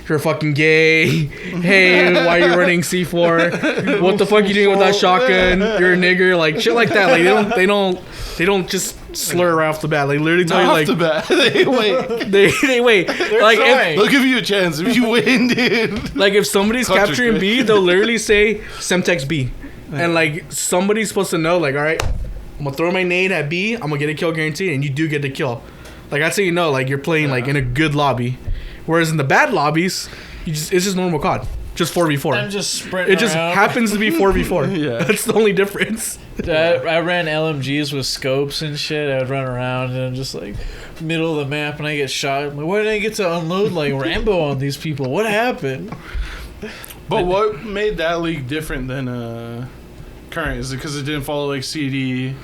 you're fucking gay. Hey, why are you running C4? What the fuck you doing with that shotgun? You're a nigger. Like shit like that. Like they don't just slur right off the bat. They literally tell you like off the bat. They wait. they wait. Like They'll give you a chance if you win, dude. Like if somebody's capturing B, they'll literally say Semtex B, and like somebody's supposed to know. Like, all right, I'm gonna throw my nade at B. I'm gonna get a kill guaranteed, and you do get the kill. Like that's how you know, like you're playing like in a good lobby. Whereas in the bad lobbies, it's just normal COD, just 4v4. I'm just sprinting. It just happens to be 4v4. Yeah, that's the only difference. I ran LMGs with scopes and shit. I'd run around and I'm just like middle of the map and I get shot. I'm like, why did I get to unload like Rambo on these people? What happened? But what made that league different than current? Is it because it didn't follow like CD?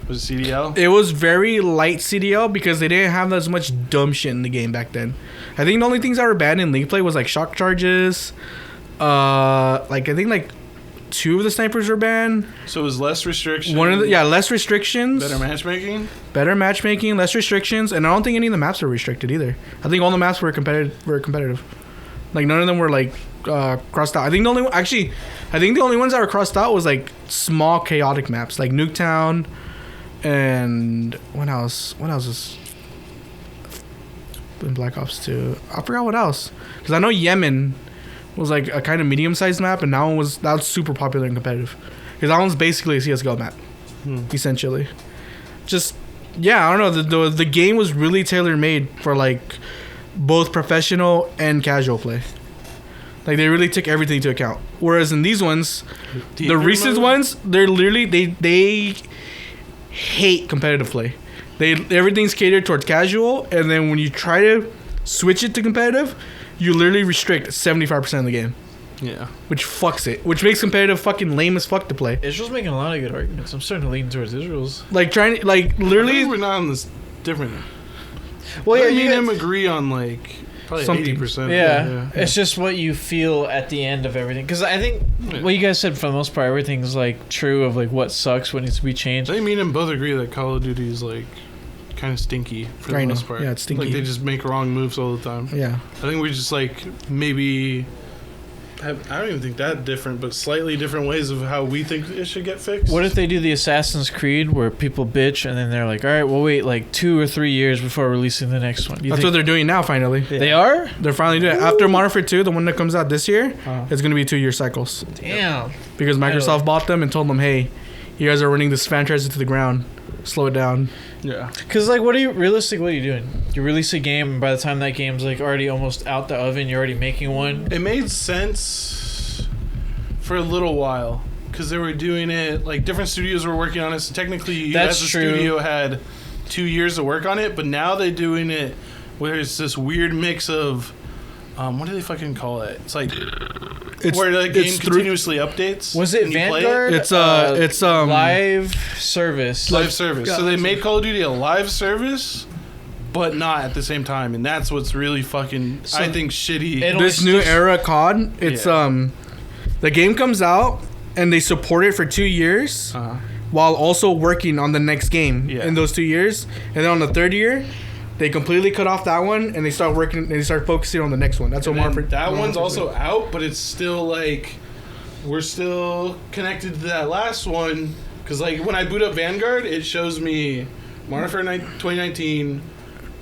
Was it CDL? It was very light CDL because they didn't have as much dumb shit in the game back then. I think the only things that were banned in league play was like shock charges. Like I think like 2 of the snipers were banned. So it was less restrictions. Less restrictions. Better matchmaking, less restrictions, and I don't think any of the maps were restricted either. I think all the maps were competitive. Like none of them were like crossed out. I think the only ones that were crossed out was like small chaotic maps like Nuketown. And what else is in Black Ops 2? I forgot what else. Because I know Yemen was like a kind of medium-sized map, and that was super popular and competitive. Because that one's basically a CSGO map, essentially. Just, yeah, I don't know. The game was really tailor-made for like both professional and casual play. Like they really took everything into account. Whereas in these ones, the recent ones, they're literally they hate competitive play. Everything's catered towards casual, and then when you try to switch it to competitive, you literally restrict 75% of the game. Yeah. Which fucks it. Which makes competitive fucking lame as fuck to play. Israel's making a lot of good arguments. I'm starting to lean towards Israel's. Like literally we're not on this different. Well, yeah, me and him agree on like probably 80%. Yeah. It's just what you feel at the end of everything. Because I think what you guys said for the most part, everything's like true of like what sucks, what needs to be changed. I think me and him both agree that Call of Duty is like kind of stinky for the most part. Yeah, it's stinky. Like they just make wrong moves all the time. Yeah. I think we just like maybe I don't even think that different, but slightly different ways of how we think it should get fixed. What if they do the Assassin's Creed where people bitch and then they're like, all right, we'll wait like 2 or 3 years before releasing the next one? That's what they're doing now, finally. Yeah. They are? They're finally doing it. After Modern Warfare 2, the one that comes out this year, it's going to be 2-year cycles. Damn. Because Microsoft bought them and told them, hey, you guys are running this franchise into the ground. Slow it down. Yeah. Because, like, what are you doing? You release a game, and by the time that game's, like, already almost out the oven, you're already making one. It made sense for a little while because they were doing it, like, different studios were working on it. So technically, you as a studio had 2 years to work on it, but now they're doing it where it's this weird mix of, what do they fucking call it? It's like... where the game continuously updates. Was it Vanguard? It's live service. Live service. So they made Call of Duty a live service, but not at the same time, and that's what's really fucking I think shitty. This new era COD, it's the game comes out and they support it for 2 years while also working on the next game in those 2 years, and then on the third year they completely cut off that one and they start working and they start focusing on the next one. That's what Marford. That one's also out, but it's still like we're still connected to that last one because like when I boot up Vanguard, it shows me Modern Warfare 2019,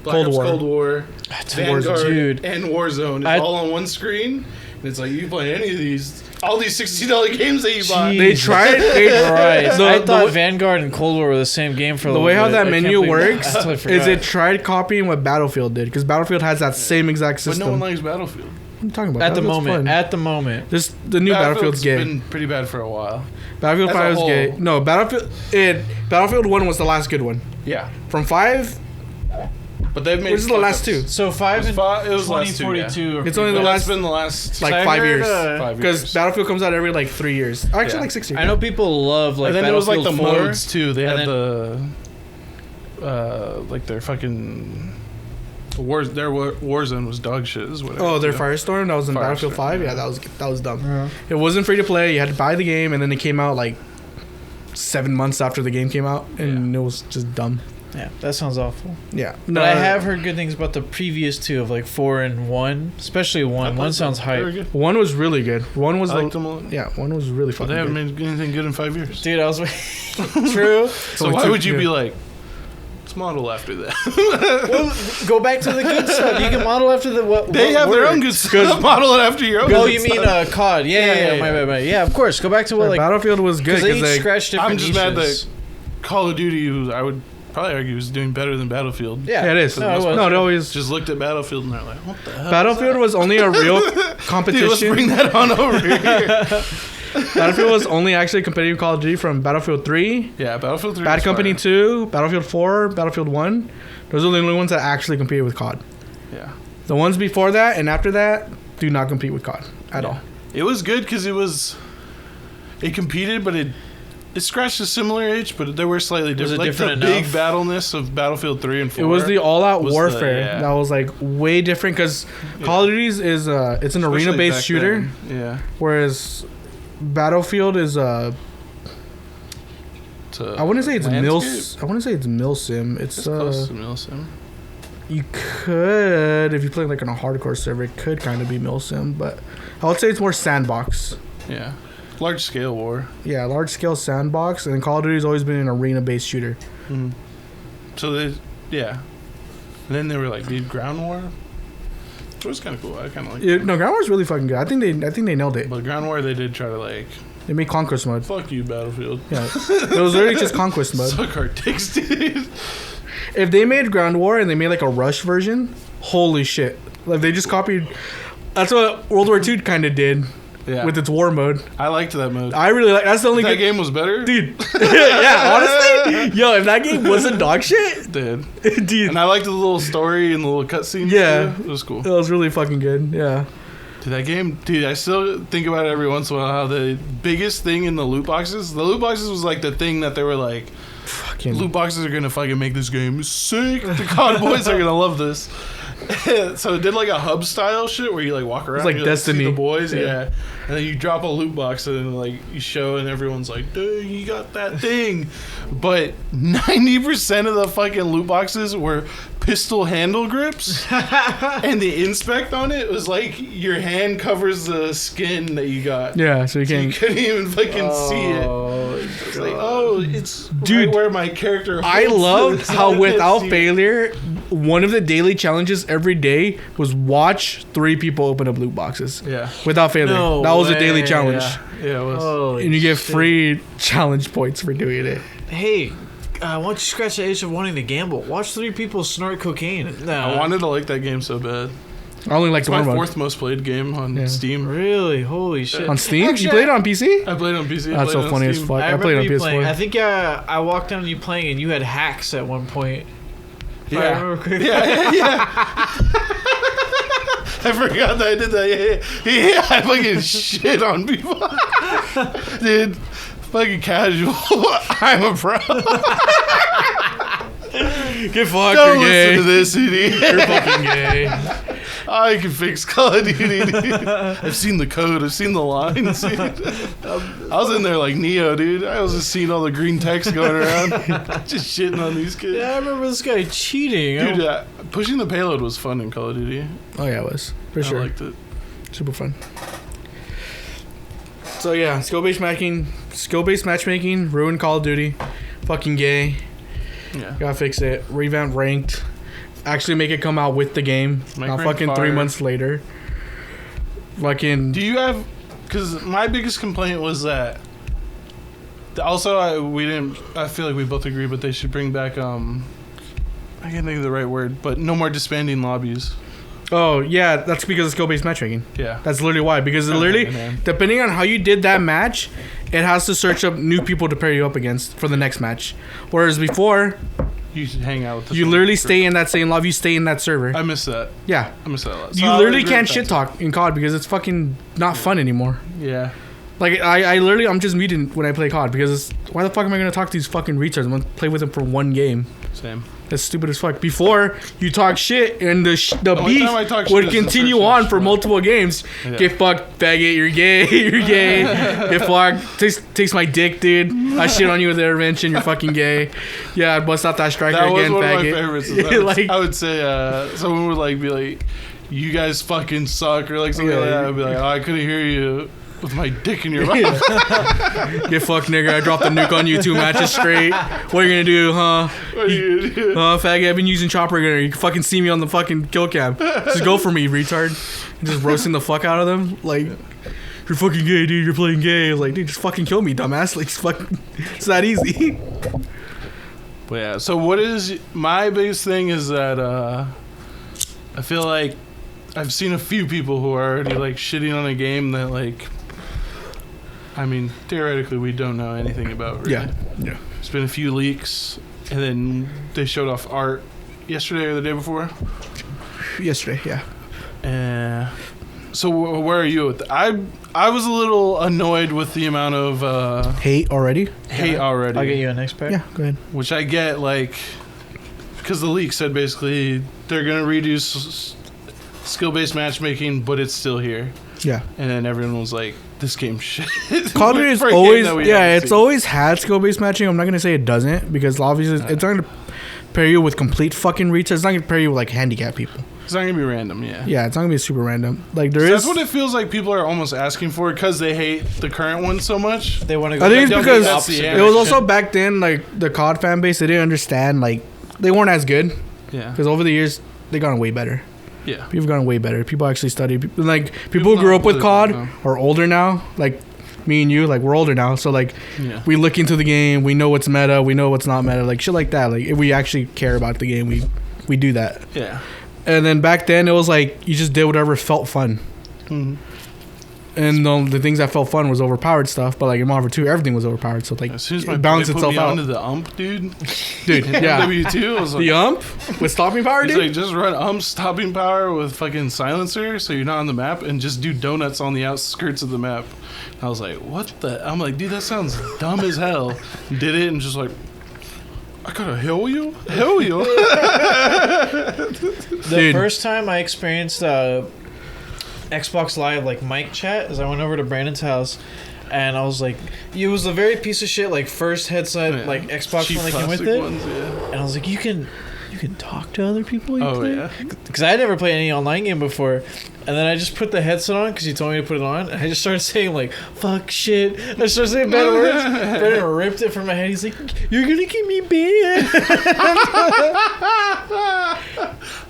Black Ops Cold War, Vanguard, and Warzone. It's all on one screen, and it's like you play any of these. All these $60 games that you bought. They tried. I thought Vanguard and Cold War were the same game for a little bit. The way how that menu works is it tried copying what Battlefield did because Battlefield has that same exact system. But no one likes Battlefield. What are you talking about? At the moment. The new Battlefield's gay. Been pretty bad for a while. Battlefield 5 was gay. No, Battlefield 1 was the last good one. Yeah. From 5... But they've made. Which is the last two? So 5 and 2042. It's only the last. It's been the last like 5 years. Because Battlefield comes out every like 3 years. Actually, like 6 years. I know people love like. And then it was like the 4. modes too. They had like their fucking. Their Warzone was dog shit. Is what. Oh, their Firestorm that was in Battlefield 5. Yeah, that was dumb. Yeah. It wasn't free to play. You had to buy the game, and then it came out like 7 months after the game came out, and it was just dumb. Yeah, that sounds awful. Yeah. But I have heard good things about the previous two of like 4 and 1, especially 1. 1 sounds hype. 1 was really good. 1 was I liked them a lot. Yeah, 1 was really fucking They haven't good. made anything good in 5 years. Dude, I was true. So why would you be like, let's model after that? Well, go back to the good stuff. You can model after the what They what have their own worked. good stuff. Model it after your own. Oh, good you mean stuff. COD? Yeah. My bad. Yeah, of course. Go back to what like Battlefield was good because they because each scratch different I'm just mad niches. that Call of Duty, who I would probably argue is doing better than Battlefield. Yeah, it is. No, it was. No, it always. Just looked at Battlefield and they're like, what the hell? Battlefield was only a real competition. Dude, let's bring that on over here. Battlefield was only actually competitive Call of Duty from Battlefield 3, Yeah, Battlefield 3. Bad was Company fire. 2, Battlefield 4, Battlefield 1. Those are the only ones that actually competed with COD. Yeah. The ones before that and after that do not compete with COD at all. It was good because it competed, but it scratched a similar itch, but they were slightly Was different. it Like the different big enough? battleness of Battlefield 3 and 4. It was the all-out was the- warfare yeah. that was like way different because Call of Duty's is it's an Especially arena-based back shooter, then. Yeah. whereas Battlefield is I wouldn't say it's landscape? I wouldn't say it's milsim. It's close to milsim. you could if you play like on a hardcore server, it could kind of be milsim, but I would say it's more sandbox. Yeah. Large scale war. Yeah, large scale sandbox, and Call of Duty's always been an arena-based shooter. Mm-hmm. So yeah. And then they were like, dude, ground war. It was kind of cool. I kind of like. No, Ground War's really fucking good. I think they nailed it. But ground war, they did try to like, They made conquest mode. fuck you, Battlefield. Yeah, it was literally just conquest mode. Suck our dicks, dude. If they made Ground War and they made like a Rush version, holy shit! Like they just copied. That's what World War II kind of did Yeah. with its war mode. I liked that mode. I really like. That's the only that good game was better, dude. Yeah, honestly, yo, if that game wasn't dog shit, dude. dude, And I liked the little story and the little cutscenes. Yeah. too. It was cool. it was really fucking good. Yeah. Dude, that game, dude, I still think about it every once in a while. How the biggest thing in the loot boxes was like the thing that they were like, Fucking loot boxes are gonna fucking make this game sick. The COD boys are gonna love this. So it did like a hub style shit where you like walk around, like you, Destiny. see the boys, Yeah. yeah. And then you drop a loot box and like you show and everyone's like, dude, you got that thing. But 90% of the fucking loot boxes were pistol handle grips, and the inspect on it was like your hand covers the skin that you got. yeah. So you You can't. couldn't even fucking see it. It's like, oh, it's Dude, right where my character. I holds love the- how I can't without see it. failure, one of the daily challenges every day was watch 3 people open up loot boxes. Yeah. Without failure. No that was a daily way. challenge. Yeah, it was. Holy And you get shit. free challenge points for doing it. Hey, why don't you scratch the itch of wanting to gamble? Watch 3 people snort cocaine. No, I wanted to like that game so bad. I only like It's the my one 4th most played game on Yeah. Steam. Really? Holy shit! on Steam. Actually, You played it on PC? I played on PC. I That's played so on funny as Steam. fuck. I I played on remember you playing. I PS4. think I walked down to you playing, and you had hacks at one point. If I Yeah. remember correctly. Yeah. I forgot that I did that. Yeah. I fucking shit on people. Dude, fucking casual. I'm a pro. Get fucked, Don't you're listen to gay. this, idiot. You're fucking gay. I can fix Call of Duty. Dude. I've seen the code. I've seen the lines. Dude. I was in there like Neo, dude. I was just seeing all the green text going around, just shitting on these kids. Yeah, I remember this guy cheating. Dude, pushing the payload was fun in Call of Duty. Oh yeah, it was for sure. I liked it. Super fun. So yeah, skill-based matchmaking ruined Call of Duty. Fucking gay. Yeah. Gotta fix it. Revamp ranked. Actually make it come out with the game. Make Not ranked fucking 3 fire. months later. Fucking. Do you have? Because my biggest complaint was that. Also, I feel like we both agree, but they should bring back. I can't think of the right word, but no more disbanding lobbies. Oh yeah, that's because of skill-based matchmaking. Yeah. That's literally why. Because it Okay, literally, man. depending on how you did that match, it has to search up new people to pair you up against for the next match. Whereas before, You should hang out with. This you one literally group. stay in that same lobby. You stay in that server. I miss that. Yeah. I miss that a lot. You literally can't shit talk in COD because it's fucking not fun anymore. Yeah. Like I literally I'm just muted when I play COD because why the fuck am I gonna talk to these fucking retards? I'm gonna play with them for one game. Same. That's stupid as fuck. Before you talk shit and the only beef time I talk shit would is the continue first on match, for bro. multiple games. Yeah. Get fucked, faggot. You're gay. You're gay. Get fucked. Takes my dick, dude. I shit on you with intervention. You're fucking gay. Yeah, I'd bust out that striker That was again, one faggot. of my favorites. Is Like- I would say someone would like be like, "You guys fucking suck," or like something like that. I'd be like, "Oh, I couldn't hear you with my dick in your mouth." Get fucked, nigga. I dropped the nuke on you 2 matches straight. What are you gonna do, huh? What are you gonna do? Faggot, I've been using chopper gunner. You can fucking see me on the fucking kill cam. Just go for me, retard. Just roasting the fuck out of them. Like, you're fucking gay, dude. You're playing gay. Like, dude, just fucking kill me, dumbass. Like, it's that easy. But yeah, so what is my biggest thing is that I feel like I've seen a few people who are already like shitting on a game that like, I mean, theoretically we don't know anything about. Really. Yeah. There's been a few leaks, and then they showed off art yesterday or the day before. Yesterday, yeah. So where are you with that? I was a little annoyed with the amount of Hate already? hate already. I'll get you a next pack. Yeah, go ahead. Which I get, like, because the leak said basically they're gonna redo skill-based matchmaking, but it's still here. Yeah. And then everyone was like, "This game's shit." Call of Duty is For a game always, that we yeah, haven't it's seen. always had skill-based matching. I'm not going to say it doesn't, because obviously it's not going to pair you with complete fucking retards. It's not going to pair you with, like, handicapped people. It's not gonna be random, yeah. Yeah, it's not going to be super random. Like, there So is... that's what it feels like people are almost asking for because they hate the current one so much. They want to go. I think it's don't because think that's the it was action. also back then, like, the COD fan base, they didn't understand, like, they weren't as good. Yeah. Because over the years, they've gotten way better. Yeah. People have gotten way better. People actually study. Like, people People who grew up with not COD really know. are older now. Like, me and you, like, we're older now. So, like, Yeah. we look into the game. We know what's meta. We know what's not meta. Like, shit like that. Like, if we actually care about the game, we do that. Yeah. And then back then, it was like, you just did whatever felt fun. Mm-hmm. And the things that felt fun was overpowered stuff. But, like, in Modern Warfare 2, everything was overpowered. So, like, As soon as my it balanced boy put itself me out. onto the ump, dude. Dude, yeah. MW2 was like, The ump with stopping power, he's dude? like, just run ump stopping power with fucking silencer so you're not on the map and just do donuts on the outskirts of the map. I was like, what the? I'm like, dude, that sounds dumb as hell. Did it and just like, I gotta heal you? Heal you? The Dude. first time I experienced Xbox Live like mic chat is I went over to Brandon's house, and I was like, it was a very piece of shit like first headset Yeah. like Xbox Cheap one that came with plastic it, ones, yeah. and I was like, you can talk to other people. You Oh, play? yeah. Because I had never played any online game before, and then I just put the headset on because he told me to put it on, and I just started saying like fuck shit. I started saying bad words. Brandon ripped it from my head. He's like, you're gonna get me banned.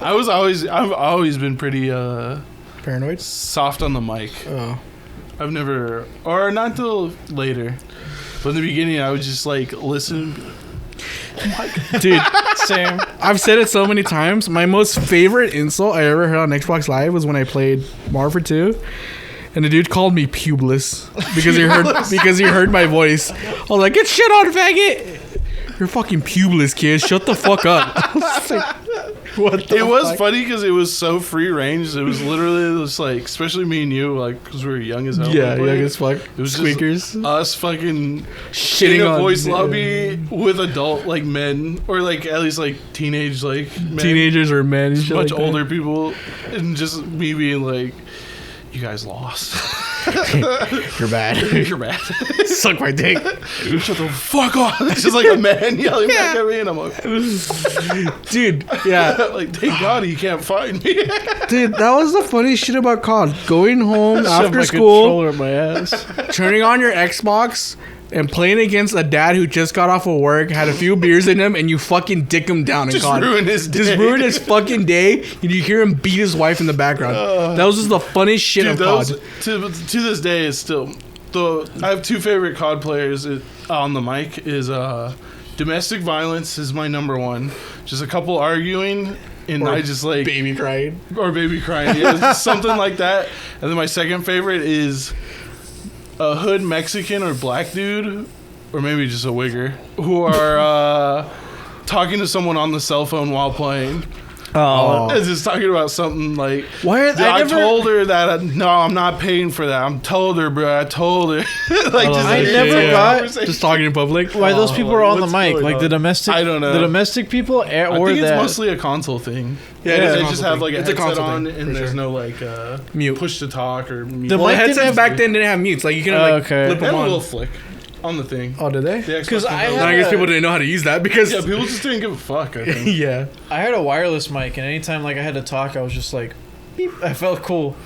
I've always been pretty Paranoid? soft on the mic. Oh. I've never, or not till later. But in the beginning, I would just like listen. Dude, Same. I've said it so many times. My most favorite insult I ever heard on Xbox Live was when I played Marvel 2, and the dude called me pubeless because he heard my voice. I was like, "Get shit on, faggot! You're fucking pubeless, kid. Shut the fuck up." I was like, what the It was fuck? funny because it was so free range. It was literally just like, especially me and you, like, because we were young as hell. Yeah, when we young played. as fuck. It was Squeakers. just us fucking Shitting in a on voice lobby with adult like men, or like at least like teenage like men, teenagers or men. And shit much like that. older people, and just me being like, "You guys lost. You're bad. You're bad. Suck my dick. Shut the fuck off!" It's just like a man yelling back at me, and I'm like, Dude, yeah. like, thank God he can't find me. Dude, that was the funniest shit about COD. Going home Shove after my school, controller up my ass. turning on your Xbox and playing against a dad who just got off of work, had a few beers in him, and you fucking dick him down in Just COD. ruin his day. Just ruin his fucking day, and you hear him beat his wife in the background. That was just the funniest shit Dude, of those COD. to this day is still. I have two favorite COD players on the mic. Is domestic violence is my number one. Just a couple arguing, and Or I just like Baby crying. or baby crying. Yeah, it's just something like that. And then my second favorite is a hood Mexican or black dude, or maybe just a wigger, who are talking to someone on the cell phone while playing. Oh. It's just talking about something like, Why are I told her that, no, I'm not paying for that. I'm told her, bro. I told her. Like, just I like, never yeah, got- conversation. Just talking in public. Why those people are on the what's mic? going Like the on? domestic. I don't know. The domestic people, I or think it's that. mostly a console thing. Yeah, it is a They console just have thing. like a It's a headset console on, thing, and for there's sure. no like Mute. push to talk or mute. The Well, the mic didn't headsets have- back then didn't have mutes. Like you couldn't like Okay. flip They had them a little on. flick on the thing. Oh, did they? The Xbox 'Cause I One No, I had- guess people didn't know how to use that because yeah, people just didn't give a fuck. I think. yeah. I had a wireless mic, and anytime like I had to talk, I was just like, beep. I felt cool.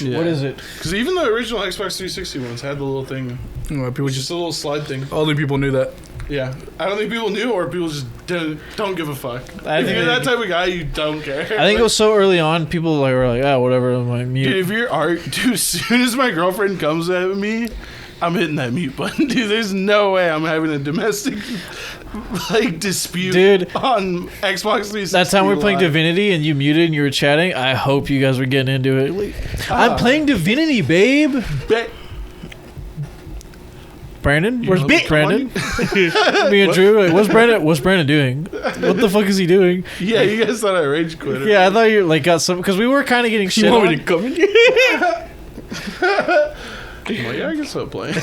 Yeah. What is it? Because even the original Xbox 360 ones had the little thing, Well, people just just a little slide thing. only people knew that. Yeah, I don't think people knew, or people just don't give a fuck. I If think you're it- that type of guy, you don't care. I think it was so early on. People like were like, oh, whatever. I'm like, mute. Dude, if you're dude, as soon as my girlfriend comes at me, I'm hitting that mute button. Dude, there's no way I'm having a domestic like dispute, Dude, on Xbox 360. that time we were playing Live. Divinity and you muted and you were chatting. I hope you guys were getting into it. Like, I'm playing Divinity, babe. Bet- Brandon, You where's love it, Brandon? Me and Drew, like, what's Brandon doing? What the fuck is he doing? Yeah, you guys thought I rage quit. Yeah, I thought you like got some because we were kind of getting shit You want on. me to come in? I'm like, yeah, I can stop playing.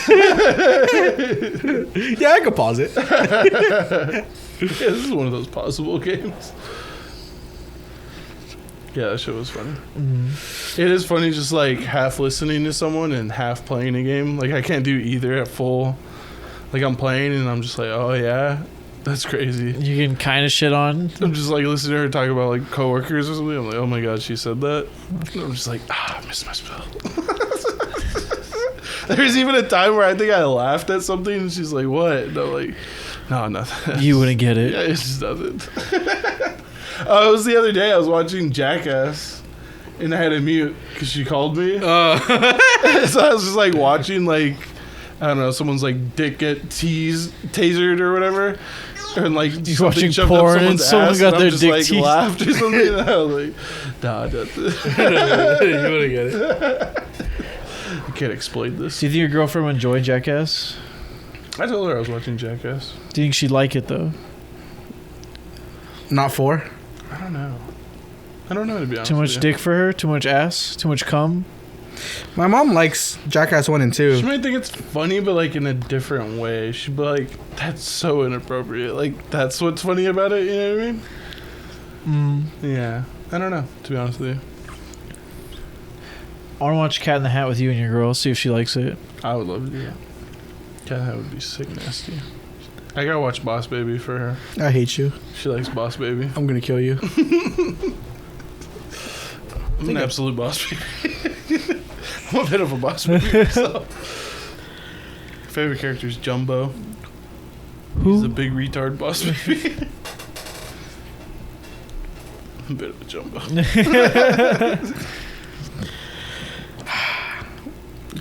Yeah, I could pause it. Yeah, this is one of those possible games. Yeah, that shit was funny. It is funny just like half listening to someone and half playing a game. Like I can't do either at full. Like I'm playing and I'm just like, oh yeah, that's crazy. You can kind of shit on. I'm just like listening to her talk about like coworkers or something. I'm like, oh my god, she said that. And I'm just like, I missed my spell. There's even a time where I think I laughed at something and she's like, what? And I'm like, no, nothing. You wouldn't get it. Yeah, it's just nothing. It was the other day. I was watching Jackass, and I had to mute because she called me. So I was just like watching, like I don't know, someone's like dick get tasered or whatever, and like You're something watching shoved up porn someone's and someone ass, got and their I'm just dick like teased. laughed or something. And I was like, nah, that's it. You wouldn't get it. I can't explain this. Do you think your girlfriend would enjoy Jackass? I told her I was watching Jackass. Do you think she'd like it though? Not four. I don't know. I don't know, to be honest. Too much with you. dick for her? Too much ass? Too much cum? My mom likes Jackass 1 and She 2. might think it's funny, but like in a different way. She'd be like, "That's so inappropriate." Like that's what's funny about it. You know what I mean? Yeah. I don't know. To be honest with you, I want to watch Cat in the Hat with you and your girl. See if she likes it. I would love to do that. God, that would be sick nasty. I gotta watch Boss Baby for her. I hate you. She likes Boss Baby. I'm gonna kill you. I'm an absolute boss baby. I'm a bit of a boss baby myself. Favorite character is Jumbo. He's a big retard boss baby. I'm a bit of a Jumbo.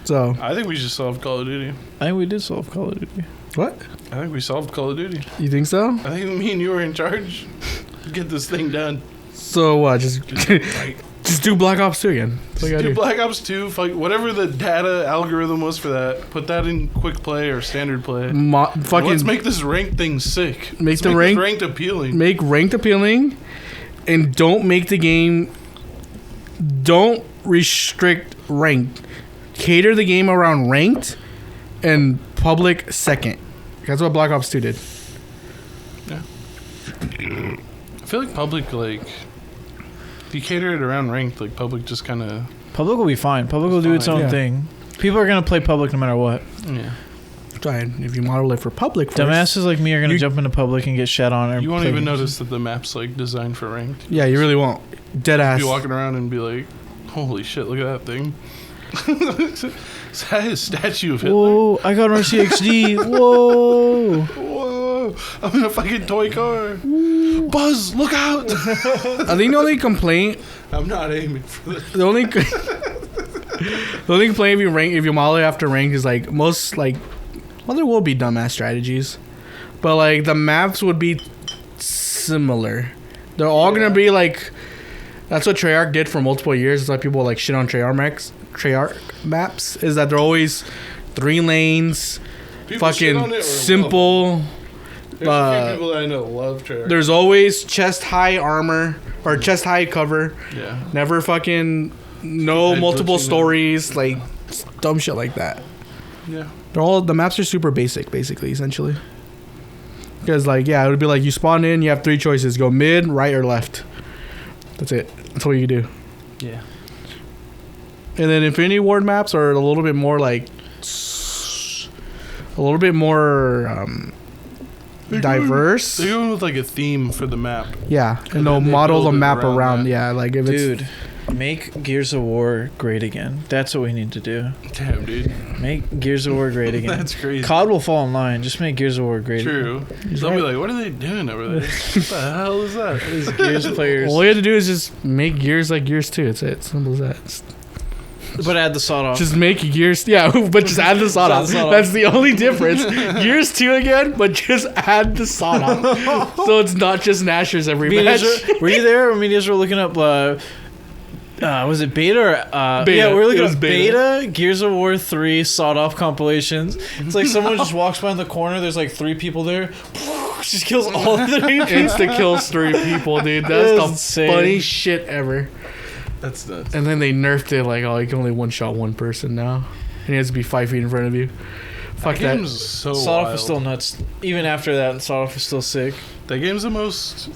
So I think we just solved Call of Duty. I think we did solve Call of Duty. what? I think we solved Call of Duty. You think so? I think me and you were in charge. Get this thing done. So what? Just Right. just do Black Ops 2 again. That's all you gotta Do do. Black Ops 2, fuck, whatever the data algorithm was for that, put that in quick play or standard play. Fucking Let's make this ranked thing sick. Make Let's the this rank- ranked appealing. make ranked appealing, and don't make the game. Don't restrict ranked. Cater the game around ranked, and public second. That's what Black Ops 2 did. I feel like public, like, if you cater it around ranked, like, public just kind of, Public will be fine. Public will do its Fine. own Yeah. thing. People are gonna play public no matter what. yeah. Fine. If you model it for public, first, Dumbasses like me are gonna You- jump into public and get shat on. Or You won't play even games. notice that the map's, like, designed for ranked. Yeah, you really won't. Dead ass. Be walking around and be like, holy shit, look at that thing. Is that his statue of Hitler? Whoa! I got an RCXD. Whoa! Whoa, I'm in a fucking toy car. Buzz, look out. I think the only complaint, I'm not aiming for this. the only complaint if you model it after rank is like most like, well, there will be dumbass strategies, but like the maps would be similar. They're all gonna be like. That's what Treyarch did for multiple years. It's like people like shit on Treyarch maps. Is that they're always 3 lanes, People shit on fucking it or simple. There's a few people that I know love Treyarch. There's always chest high armor or chest high cover. Yeah. Never fucking no Head multiple glitching stories, like dumb shit like that. Yeah. The maps are super basic, basically, essentially. Because like it would be like you spawn in, you have 3 choices: go mid, right, or left. That's it. That's all you do. Yeah. And then Infinity Ward maps are a little bit more like diverse. They're going with like a theme for the map. Yeah, and then they'll they model the build it map around around. that. Yeah, like if Dude, make Gears of War great again. That's what we need to do. Damn, dude. Make Gears of War great again. That's crazy. COD will fall in line. Just make Gears of War great. True. They'll be like, what are they doing over there? What the hell is that? These Gears players. all you have to do is just make Gears like Gears 2. It's it. Simple as that. But add the sawed off. Just make Gears, but just add the sawed off. That's the only difference. Gears 2 again, but just add the sawed off. So it's not just Nashers every Me and match. Israel, were you there? I mean, Israel looking up. Was it beta or Beta. Yeah, we were looking It was up beta. Gears of War 3 sawed off compilations. It's like someone just walks by in the corner. There's like 3 people there. Just kills all 3 people. Insta kills 3 people, dude. That's the insane. funniest shit ever. That's nuts. And then they nerfed it like, you can only one-shot one person now. And he has to be 5 feet in front of you. Fuck that. game's so Sawed off wild. is still nuts. Even after that, sawed off is still sick. That game's the most...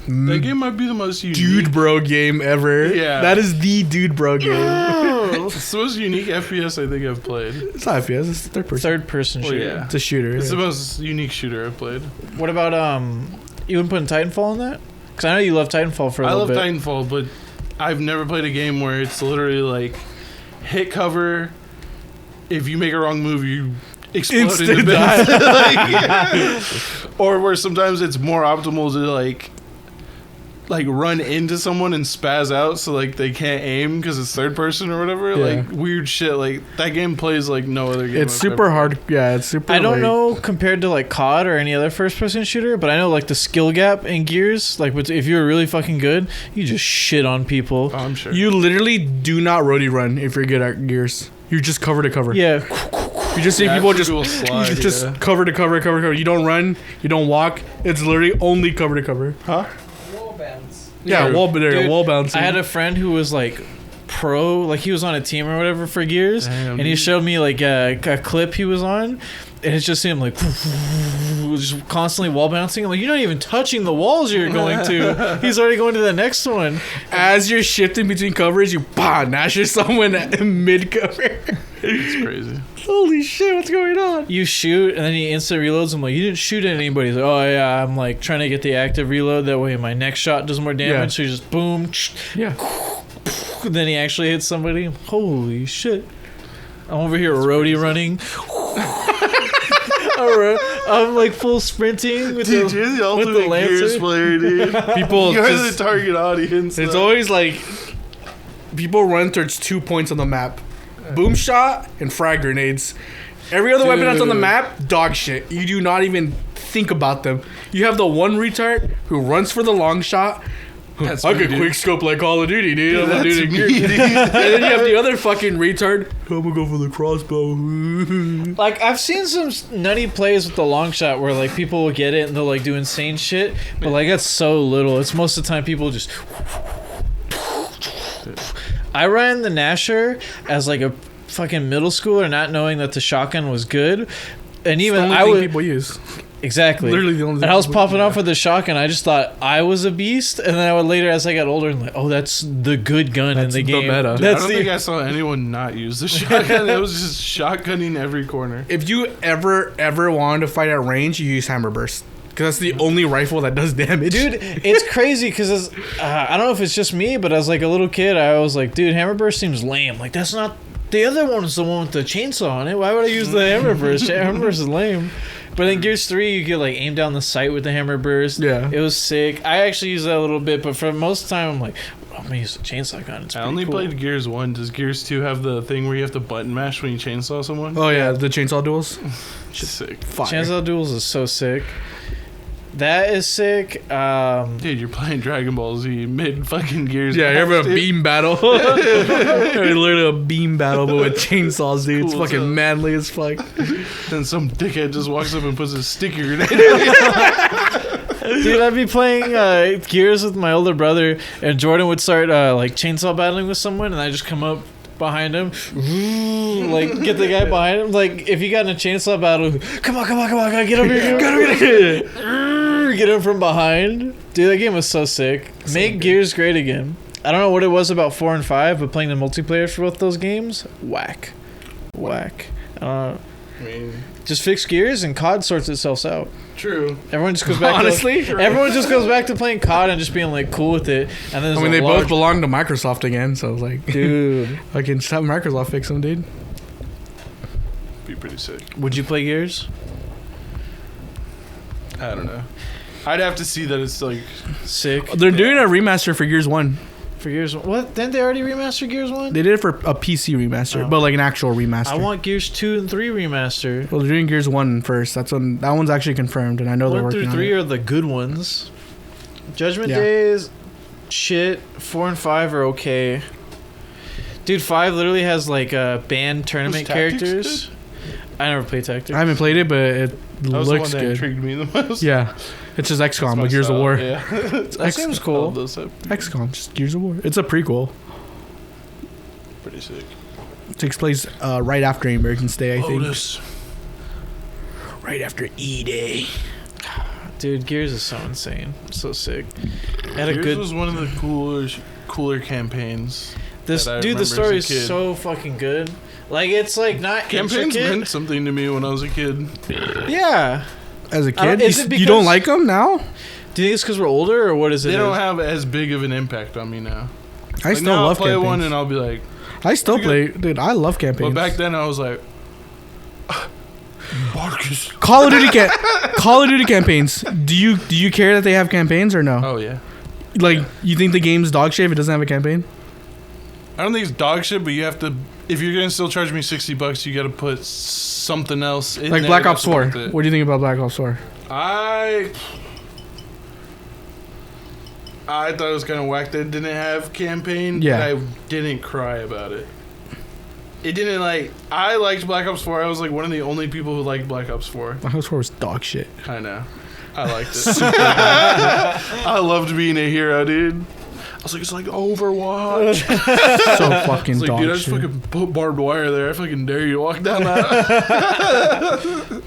That game might be the most unique. Dude bro game ever. Yeah. That is the dude bro game. It's the most unique FPS I think I've played. It's not FPS, it's third person. Third person Well, shooter. yeah. It's a shooter. It's yeah. the most unique shooter I've played. What about you wouldn't put Titanfall in that? Because I know you love Titanfall for a I little love bit. Titanfall, but I've never played a game where it's literally like hit cover. If you make a wrong move, you explode Instant into bits. die. Or where sometimes it's more optimal to like run into someone and spaz out so like they can't aim because it's third person or whatever. Yeah. Like weird shit. Like that game plays like no other game. It's I've super ever hard. Yeah, it's super I don't like- know compared to like COD or any other first person shooter, but I know like the skill gap in Gears, like if you were really fucking good, you just shit on people. Oh, I'm sure. You literally do not roadie run if you're good at Gears. You're just cover to cover. Yeah. You just see Yeah, people just will slide, just yeah. cover to cover, cover to cover. You don't run, you don't walk. It's literally only cover to cover. Huh? Wall bounce. Yeah, True. wall wall bouncing. I had a friend who was like pro, like he was on a team or whatever for Gears, Damn, and he dude. showed me like a clip he was on, and it's just him like just constantly wall bouncing. I'm like, you're not even touching the walls you're going to. He's already going to the next one. As you're shifting between covers, you nash someone at mid cover. It's crazy. Holy shit, what's going on? You shoot, and then he instant reloads. I'm like, you didn't shoot at anybody. He's like, oh yeah, I'm like trying to get the active reload. That way my next shot does more damage. Yeah. So you just boom. Yeah. Then he actually hits somebody. Holy shit. I'm over here roadie running. I'm like full sprinting with Dude, the, you're the with the ultimate Gears Lancer. player, dude. People You're just, the target audience. it's though. always like people run towards 2 points on the map. Boom shot and frag grenades. Every other weapon that's on the Dude. map, dog shit. You do not even think about them. You have the one retard who runs for the long shot. That's I me, could dude. quick scope like Call of Duty, dude. I'm gonna do it That's in me, Gears. dude. And then you have the other fucking retard. I'm gonna go for the crossbow. Like I've seen some nutty plays with the long shot where like people will get it and they'll like do insane shit, but like that's so little. It's most of the time people just. I ran the Nasher as like a fucking middle schooler, not knowing that the shotgun was good, and even I would people use. exactly Literally the only thing And I was people- popping off with the shotgun. I just thought I was a beast, and then I would later, as I got older, I'm like, oh, that's the good gun That's in the the game. meta. Dude, I That's don't the think I saw anyone not use the shotgun. It was just shotgunning every corner. If you ever wanted to fight at range, you use hammer burst. Because that's the only rifle that does damage. Dude, it's crazy because I don't know if it's just me, but as like a little kid, I was like, dude, hammer burst seems lame. Like that's not the other one is the one with the chainsaw on it. Why would I use the hammer burst? Hammer burst is lame. But in Gears 3, you could like aim down the sight with the hammer burst. Yeah. It was sick. I actually used that a little bit, but for most of the time, I'm like, I'm gonna use the chainsaw gun. It's I pretty only cool. played Gears 1. Does Gears 2 have the thing where you have to button mash when you chainsaw someone? Oh yeah, the chainsaw duels. Sick. Fire. Chainsaw Duels is so sick. That is sick. Dude, you're playing Dragon Ball Z mid fucking Gears. Yeah, you ever a dude. beam battle? Literally a beam battle, but with chainsaws, dude. It's Cool fucking stuff. manly as fuck. Then some dickhead just walks up and puts a sticky grenade. Dude, I'd be playing Gears with my older brother, and Jordan would start like chainsaw battling with someone, and I just come up behind him, like get the guy behind him. Like if you got in a chainsaw battle, come on, get over here, get him from behind. Dude, that game was so sick. Make Gears great again. I don't know what it was about 4 and 5, but playing the multiplayer for both those games, whack. I mean, Just fix Gears and COD sorts itself out. true. Everyone just goes back. Honestly? Everyone just goes back to playing COD and just being like cool with it. And then I mean, they both belong to Microsoft again, so it's like, dude. I can just have Microsoft fix them, dude. Be pretty sick. Would you play Gears? I don't know. I'd have to see that it's like Sick. They're doing a remaster for Gears 1. For Gears 1. What? Didn't they already remaster Gears 1? They did it for a PC remaster, Oh. but like an actual remaster. I want Gears 2 and 3 remaster. Well, they're doing Gears 1 first. That one's actually confirmed, and I know they're 1 working through on 3 it. are the good ones. Judgment Yeah. Day is shit. 4 and 5 are okay. Dude, 5 literally has like band tournament Was Tactics characters. I never played Tactics. I haven't played it, but it that was the looks one that good. intrigued me the most. Yeah, it's just That's XCOM, my like Gears of style, War. Yeah. That seems I cool. love those type. XCOM, just Gears of War. It's a prequel. Pretty sick. It takes place right after Americans Day, I think. Lotus. Right after E-Day. Dude, Gears is so insane. So sick. It had a Gears good. was one of the cooler campaigns. This that I dude, the remember as story a is kid. so fucking good. Like it's like not Campaigns intricate. meant something to me when I was a kid. Yeah. As a I don't- kid, is it you don't because- like them now? Do you think it's because we're older, or what is it? They don't have as big of an impact on me now. I Like, still now love I'll play campaigns. one and I'll be like, I still play, pretty dude. I love campaigns. but back then I was like, Marcus. Call of Duty campaigns. Do you care that they have campaigns or no? Oh yeah. Like, you think the game's dog shit if it doesn't have a campaign? I don't think it's dog shit, but you have to. If you're gonna still charge me $60, you got to put something else in Like there Black that's Ops 4. worth it. What do you think about Black Ops 4? I thought it was kind of whack that it didn't have campaign. Yeah. But I didn't cry about it. It didn't like. I liked Black Ops 4. I was like one of the only people who liked Black Ops 4. Black Ops 4 was dog shit. I know. I liked it. I loved being a hero, dude. I was like, it's like Overwatch. So fucking It's like, dog dude, I just shit. fucking put barbed wire there. I fucking dare you to walk down that.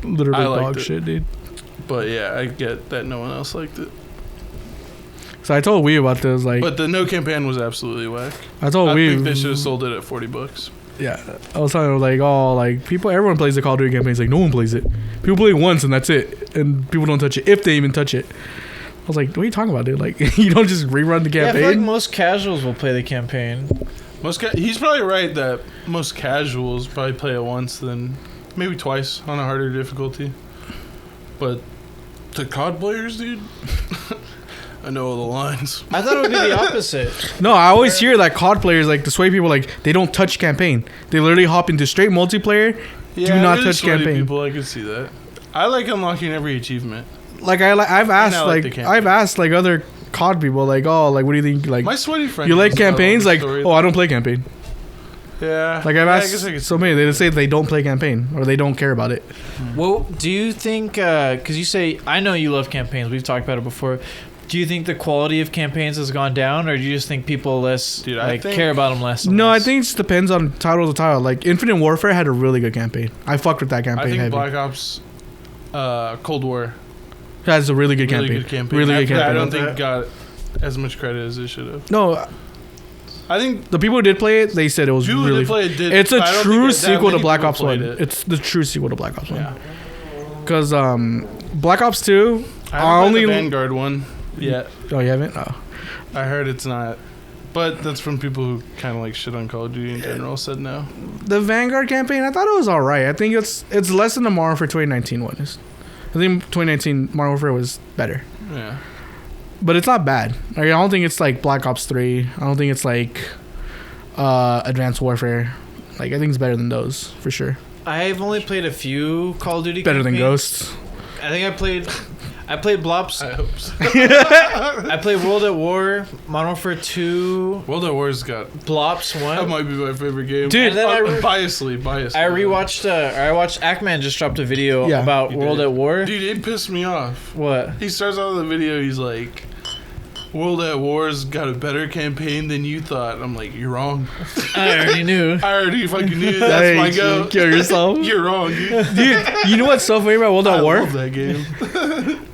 Literally I liked dog it. shit, dude. But yeah, I get that no one else liked it. So I told Wee about this. Like, But the no campaign was absolutely whack. I told I Wee. think they should have sold it at $40. Yeah, I was telling him like, oh, like everyone plays the Call of Duty campaigns. Like, no one plays it. People play it once and that's it, and people don't touch it if they even touch it. I was like, what are you talking about, dude? Like, you don't just rerun the Yeah, I campaign. feel like most casuals will play the campaign. He's probably right that most casuals probably play it once, then maybe twice on a harder difficulty. But the COD players, dude, I know all the lines. I thought it would be the opposite. No, I always hear that COD players, like the sway people, like they don't touch campaign. They literally hop into straight multiplayer. Yeah, not really touch sweaty campaign. People, I could see that. I like unlocking every achievement. Like I've asked I like the campaign. I've asked like other COD people, like, oh, like what do you think? Like, My sweaty friend. you like knows about all campaigns? the Like, stories. oh, I don't play campaign. Yeah. Like I've Yeah, I asked guess I could so many. They just say they don't play campaign or they don't care about it. Well, do you think? Because you say I know you love campaigns. We've talked about it before. Do you think the quality of campaigns has gone down, or do you just think people less Dude, I like think- care about them less? and No, I less? think it just depends on title to title. Like Infinite Warfare had a really good campaign. I fucked with that I campaign think heavy. Black Ops Cold War. Has a really good Really campaign. good campaign. Really good After that, campaign. I don't think it got as much credit as it should have. No, I think the people who did play it, they said it was people who really. did play it did. It's a I don't true think that sequel to many Black people Ops played 1. it. It's the true sequel to Black Ops 1. Yeah. Because Black Ops 2, I haven't only. played the Vanguard one yet. Oh, you haven't? Oh. I heard it's not. But that's from people who kind of like shit on Call of Duty in general. Said no. The Vanguard campaign, I thought it was alright. I think it's less than the Modern Warfare 2019 one is. I think 2019 Modern Warfare was better. Yeah. But it's not bad. Like, I don't think it's like Black Ops 3. I don't think it's like Advanced Warfare. Like, I think it's better than those, for sure. I've only played a few Call of Duty. Better than campaigns. Ghosts. I think I I played Blops. I hope so. I played World at War, Modern Warfare 2, World at War's got... Blops 1. That might be my favorite game. Dude, and then biasly. I rewatched. I watched. Ackman just dropped a video about He World did. at War. Dude, it pissed me off. What? He starts out the video, he's like, World at War's got a better campaign than you thought. I'm like, you're wrong. I already knew. I already fucking knew. That's my go. Kill yourself. You're wrong, dude. Dude, you know what's so funny about World I at War? love that game.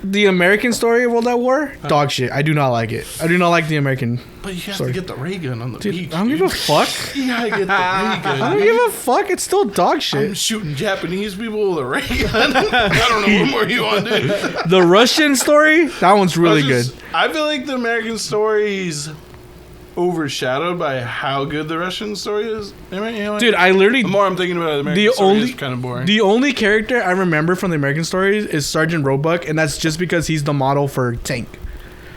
The American story of World at War? Dog shit. I do not like it. I do not like the American. But you have Sorry. to get the ray gun on the Dude, beach. I don't give a fuck. You gotta get the ray gun. I don't give a fuck. It's still dog I'm shit. shooting Japanese people with a ray gun. I don't know what more you want to do. The Russian story? That one's really good. I feel like the American story's overshadowed by how good the Russian story is. You know what? Dude, I literally... The more I'm thinking about it, the American story is kind of boring. The only character I remember from the American stories is Sergeant Roebuck, and that's just because he's the model for Tank.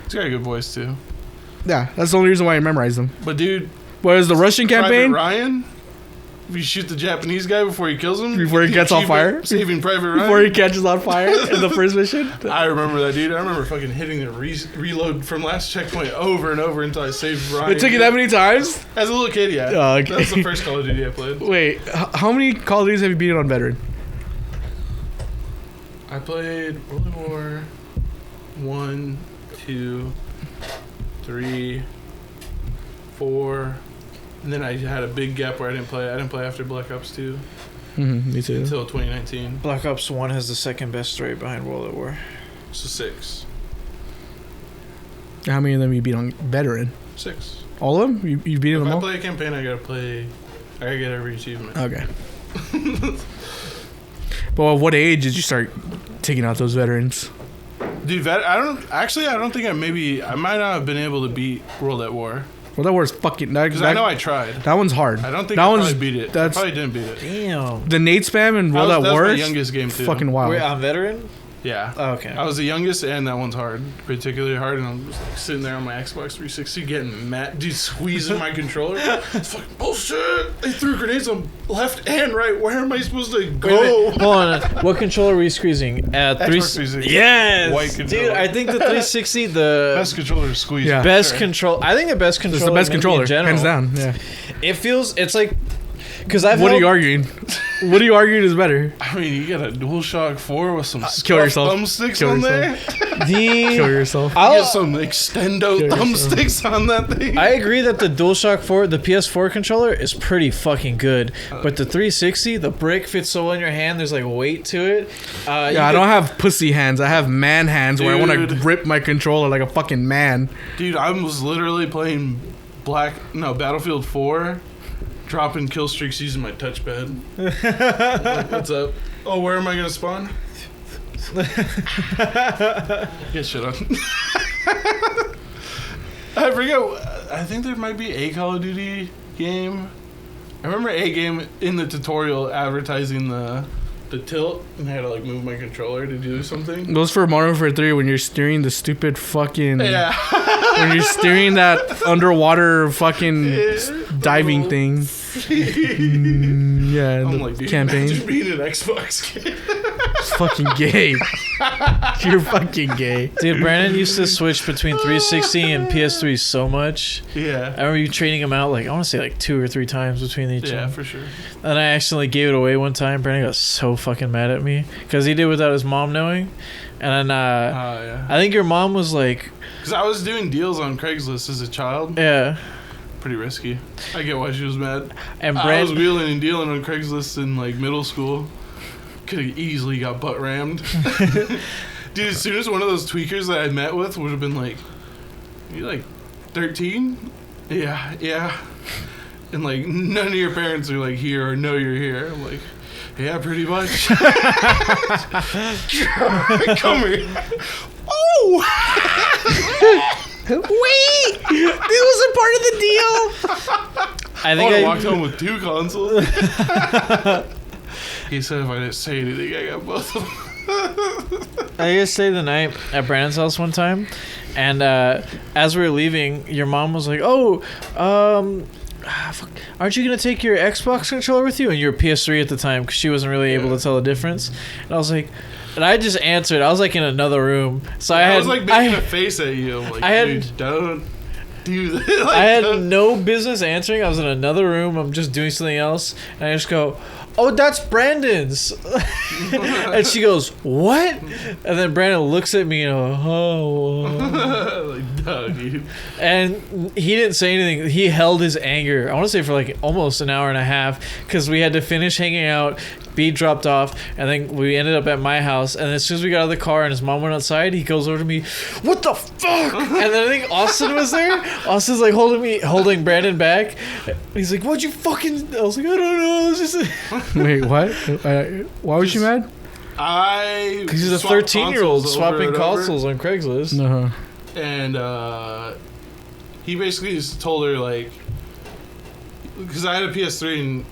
He's got a good voice too. Yeah, that's the only reason why I memorized them. But dude, Whereas the Russian campaign... Private Ryan, if you shoot the Japanese guy before he kills him, Before he the gets on achievement, fire? Saving Private Ryan. Before he catches on fire in the first mission. I remember that, dude. I remember fucking hitting the reload from last checkpoint over and over until I saved Ryan. It took you that many times? As a little kid, yeah. Oh, okay. That's the first Call of Duty I played. Wait, how many Call of Duties have you beaten on Veteran? I played World of War 1, 2, 3, 4, and then I had a big gap where I didn't play. I didn't play after Black Ops 2 Me too. until 2019. Black Ops 1 has the second best story behind World at War. So 6. How many of them you beat on Veteran? 6. All of them? You beat If them I all? play a campaign, I gotta get every achievement. Okay. But at what age did you start taking out those veterans? Dude, I don't think I might not have been able to beat World at War. Well, that was fucking... Because I know I tried. That one's hard. I don't think that I one's, probably beat it. That's, I probably didn't beat it. Damn. the Nate spam and World at That War was my is youngest game, too. fucking wild. Wait, on Veteran? Yeah. Oh, okay. I was the youngest, and that one's hard. Particularly hard, and I'm just like sitting there on my Xbox 360 getting mad. Dude, squeezing my controller. It's fucking bullshit. They threw grenades on left and right. Where am I supposed to go? Wait a minute. Hold on. What controller were you squeezing? Xbox 360. Yes. White controller. Dude, I think the 360, the Best controller to squeeze. Yeah. best Sure. control. I think the best controller. It's the best maybe controller, in general. hands down. Yeah. It feels. It's like. Because I've. What are held- you arguing? What are you arguing is better? I mean, you got a DualShock 4 with some kill yourself. thumbsticks Kill on yourself. there. Kill yourself. You get some extendo Kill yourself. thumbsticks on that thing. I agree that the DualShock 4, the PS4 controller, is pretty fucking good. But the 360, the brick fits so well in your hand. There's like weight to it. Yeah, I don't have pussy hands. I have man hands where I want to Dude. grip my controller like a fucking man. Dude, I was literally playing Battlefield 4, dropping kill streaks using my touchpad. Like, what's up? Oh, where am I gonna spawn? Get shit on. I forget. I think there might be a Call of Duty game. I remember a game in the tutorial advertising the tilt, and I had to like move my controller to do something. Goes for Modern Warfare 3 when you're steering the stupid fucking... Yeah. When you're steering that underwater fucking diving thing. Yeah, I'm the like, dude, campaign. imagine being an Xbox kid. It's fucking gay. You're fucking gay. Dude, Brandon used to switch between 360 and PS3 so much. Yeah. I remember you trading them out, like, I want to say like 2 or 3 times between each Yeah, one. for sure. And I accidentally gave it away one time. Brandon got so fucking mad at me because he did without his mom knowing. And then Yeah. I think your mom was like, Because I was doing deals on Craigslist as a child. yeah. Pretty risky. I get why she was mad. And I was Brandon, wheeling and dealing on Craigslist in like middle school. Could have easily got butt rammed. Dude, as soon as one of those tweakers that I met with would have been like, you like 13? Yeah. And like none of your parents are like here or know you're here. I'm like, yeah, pretty much. Come here. Oh! Wait! It was a part of the deal! I I think walked home with 2 consoles. He said if I didn't say anything, I got both of them. I just stayed the night at Brandon's house one time, and as we were leaving, your mom was like, "Oh, fuck, aren't you gonna take your Xbox controller with you?" And you were PS3 at the time because she wasn't really able to tell the difference. And I was like, And I just answered. I was like in another room, so I was like making a face at you. I'm like, dude, don't do that. Like, I had no business answering. I was in another room. I'm just doing something else, and I just go, "Oh, that's Brandon's." And she goes, "What?" And then Brandon looks at me and like, no, dude. And he didn't say anything. He held his anger, I want to say, for like almost an hour and a half, because we had to finish hanging out. B dropped off, and then we ended up at my house. And as soon as we got out of the car and his mom went outside, he goes over to me, "What the fuck?" And then I think Austin was there. Austin's like holding Brandon back. He's like, "What'd you fucking?" I was like, "I don't know." It's just Wait, what? Why was you mad? Because he's a 13-year-old swapping consoles on Craigslist. Uh-huh. And he basically just told her, like, because I had a PS3 and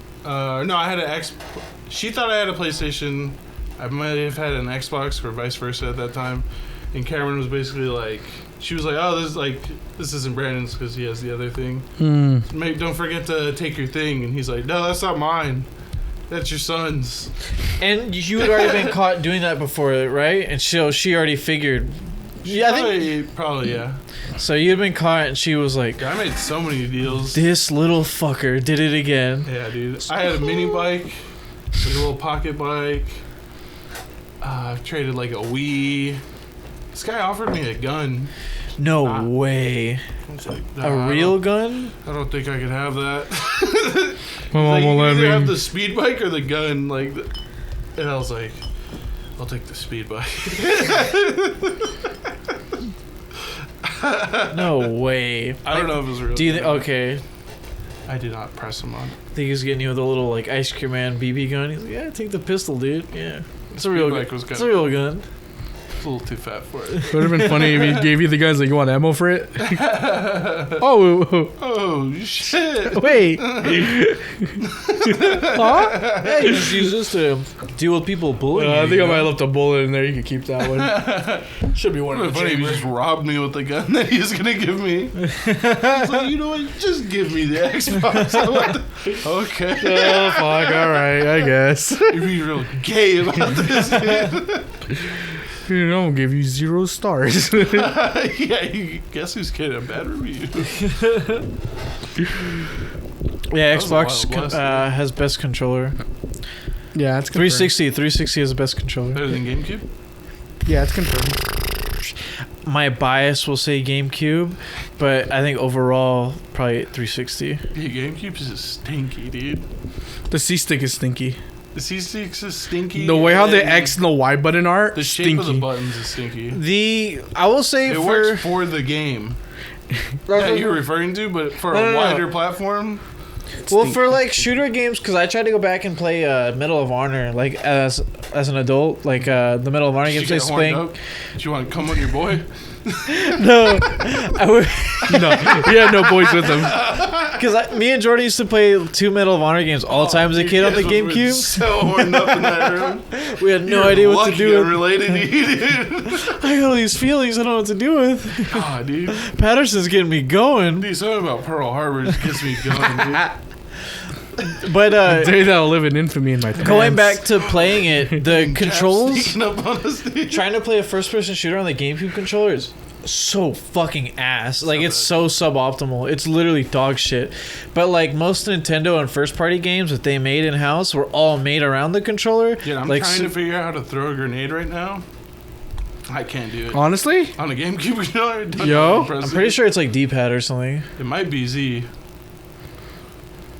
no, I had an X. She thought I had a PlayStation. I might have had an Xbox or vice versa at that time. And Cameron was basically like, she was like, "Oh, this isn't Brandon's because he has the other thing. Mate, don't forget to take your thing." And he's like, "No, that's not mine. That's your son's." And you had already been caught doing that before, right? And she already figured. Yeah, I think probably, yeah. So you had been caught, and she was like, I made so many deals. "This little fucker did it again." Yeah, dude. I had a mini bike, like a little pocket bike. I've traded like a Wii. This guy offered me a gun. No way. I was like, A real gun? I don't think I could have that. My mom like, won't you let either me. have the speed bike or the gun. Like, and I was like, I'll take the speed bike. No way. I don't know if it was real. Do you okay? I did not press him on. I think he was getting you with a little like Ice Cream Man BB gun. He's like, "Yeah, take the pistol, dude. Yeah, it's a real gun. It's a real gun." It's a little too fat for it. It would have been funny if he gave you the guns like, "You want ammo for it?" Oh shit! Wait. Huh? Yeah, you just use this to deal with people bullying you. I think I might have left a bullet in there. You can keep that one. Should be one It of would the funny if he just robbed me with the gun that he was gonna give me. He's like, "You know what? Just give me the Xbox." I'm like, okay. Oh fuck! All right, I guess. You're being real gay about this, dude. You know, I'll give you 0 stars. Yeah, you guess who's getting a bad review? Yeah, That was a Xbox wild blast, has best controller. Yeah, it's confirmed. 360 is the best controller. Better than GameCube? Yeah, it's confirmed. My bias will say GameCube, but I think overall probably 360. Yeah, GameCube is just stinky, dude. The C stick is stinky. The C-Sticks is stinky. The way how the and X and the Y button are, the shape stinky. of the buttons is stinky. I will say It works for the game that you're referring to, but for a wider platform. Well, for like shooter games, because I tried to go back and play Medal of Honor, like as an adult, like the Medal of Honor games I was playing. Do you want to come on your boy? No, No, he had no boys with him. because me and Jordan used to play 2 Medal of Honor games all the time as a kid on the GameCube. So horned up in that room. We had no idea what to do with. Related to you, dude. I got all these feelings I don't know what to do with. Ah, dude. Patterson's getting me going. Dude, something about Pearl Harbor just gets me going, dude. But The day that I'll live in infamy in my pants. going back to playing it, the controls. Sneaking up on us, dude. Trying to play a first-person shooter on the GameCube controller is so fucking ass. Like, it's so suboptimal. It's literally dog shit. But like most Nintendo and first-party games that they made in-house were all made around the controller. Dude, I'm like, trying to figure out how to throw a grenade right now. I can't do it. Honestly? On a GameCube controller? it doesn't Yo, impress I'm me. pretty sure it's like D-pad or something. It might be Z.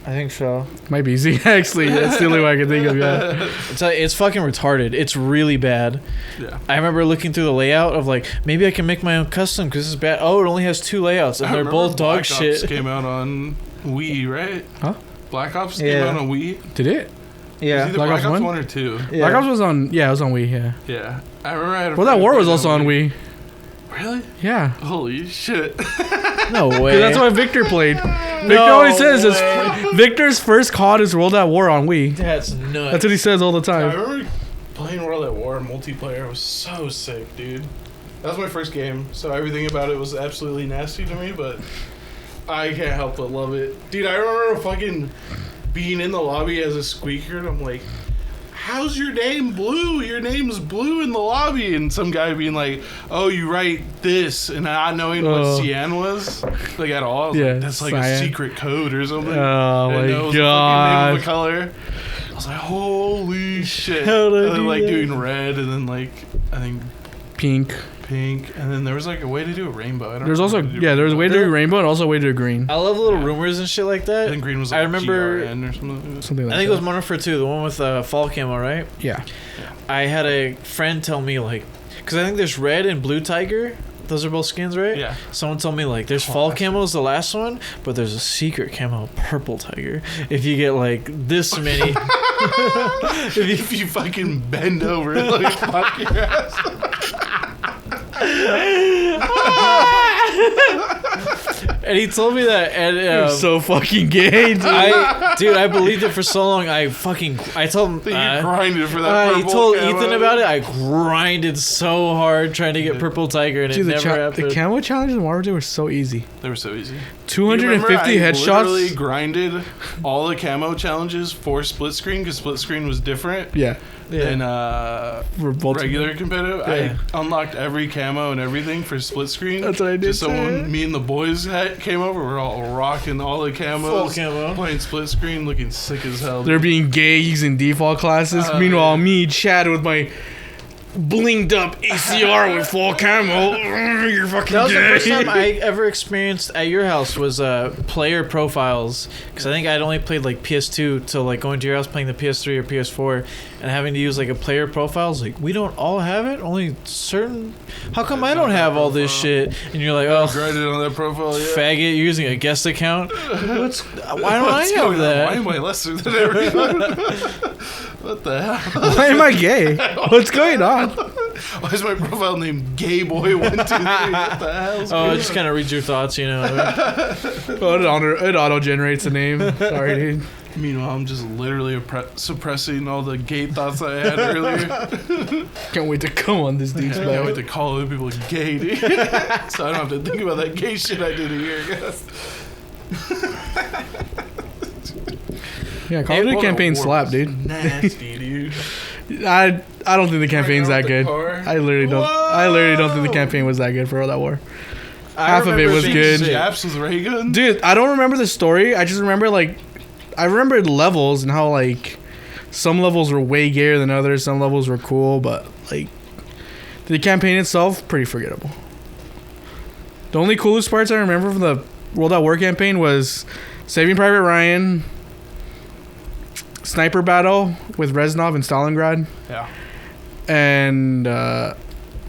I think so. Might be easy, actually. That's the only way I can think of, yeah. It's fucking retarded. It's really bad. Yeah. I remember looking through the layout of like, maybe I can make my own custom because this is bad. Oh, it only has 2 layouts and I they're remember both dog Black shit. Ops came out on Wii, right? Huh? Black Ops came out on Wii. Did it? It was Yeah. either Black Black Ops Ops 1? 1 or 2. Black Ops was on, yeah, it was on Wii, yeah. Yeah. I remember I had a Well, that friend war who was played also on Wii. Really? Yeah. Holy shit. No way. 'Cause that's what Victor played. Victor No always says his way. Victor's first COD is World at War on Wii. That's nuts. That's what he says all the I time. remember playing World at War multiplayer. It was so sick, dude. That was my first game, so everything about it was absolutely nasty to me, but I can't help but love it. Dude, I remember fucking being in the lobby as a squeaker, and I'm like, how's your name Blue? Your name's Blue in the lobby. And some guy being like, oh, you write this. And not knowing what cyan was, like, at all. I was like, that's like cyan. A secret code or something. Oh, my God. The name of a color. I was like, holy shit. And then, like, doing red, and then, like, I think... Pink, and then there was like a way to do a rainbow. There's also there's a way to do a rainbow and also a way to do a green. I love little rumors and shit like that. I think green was like, I remember GRN or something like I think it was Modern Warfare 2, the one with fall camo, right? Yeah. I had a friend tell me, like, because I think there's red and blue tiger. Those are both skins, right? Yeah. Someone told me, like, there's fall camo is the last one, but there's a secret camo, purple tiger. If you get, like, this many... if you fucking bend over and, like, fuck your ass. And he told me that, and you're so fucking gay, dude. I believed it for so long. I told him. You grinded for that. He told Ethan about it. I grinded so hard trying to get purple tiger, and dude, it never happened. The camo challenges in Modern Warfare were so easy. They were so easy. 250 headshots. I literally grinded all the camo challenges for split screen because split screen was different. Yeah. Than regular competitive. Yeah. I unlocked every camo and everything for split screen. That's what I did. Just so when me and the boys came over, we're all rocking all the camos, full camo, playing split screen, looking sick as hell. They're being gays in default classes. Meanwhile, me, Chad, with my blinged up ACR with full camo. You're fucking That was gay. the first time I ever experienced at your house was player profiles, because I think I'd only played like PS2 till like going to your house playing the PS3 or PS4 and having to use like a player profile. It's like, we don't all have it, only certain. How come I don't have all this shit? And you're like, oh, grinded on that profile, yeah. Faggot, you're using a guest account. Why don't I have that? Why am I lesser than everyone? What the hell? Why am I gay? What's going on? Why is my profile named Gayboy123? What the hell? Oh, it just kind of reads your thoughts, you know. It auto generates a name. Sorry, dude. Meanwhile, I'm just literally suppressing all the gay thoughts I had earlier. Can't wait to come on this dude's back. Can't wait to call other people gay, dude. So I don't have to think about that gay shit I did a year ago. Yeah, Call of Duty campaign slap, dude. Nasty, dude. I don't think the campaign's that good. I literally don't think the campaign was that good for all that war. Half of it was good. Japs with ray gun? Dude, I don't remember the story. I just remember I remember levels and how like some levels were way gayer than others. Some levels were cool, but like the campaign itself, pretty forgettable. The only coolest parts I remember from the World at War campaign was Saving Private Ryan, sniper battle with Reznov in Stalingrad. Yeah. And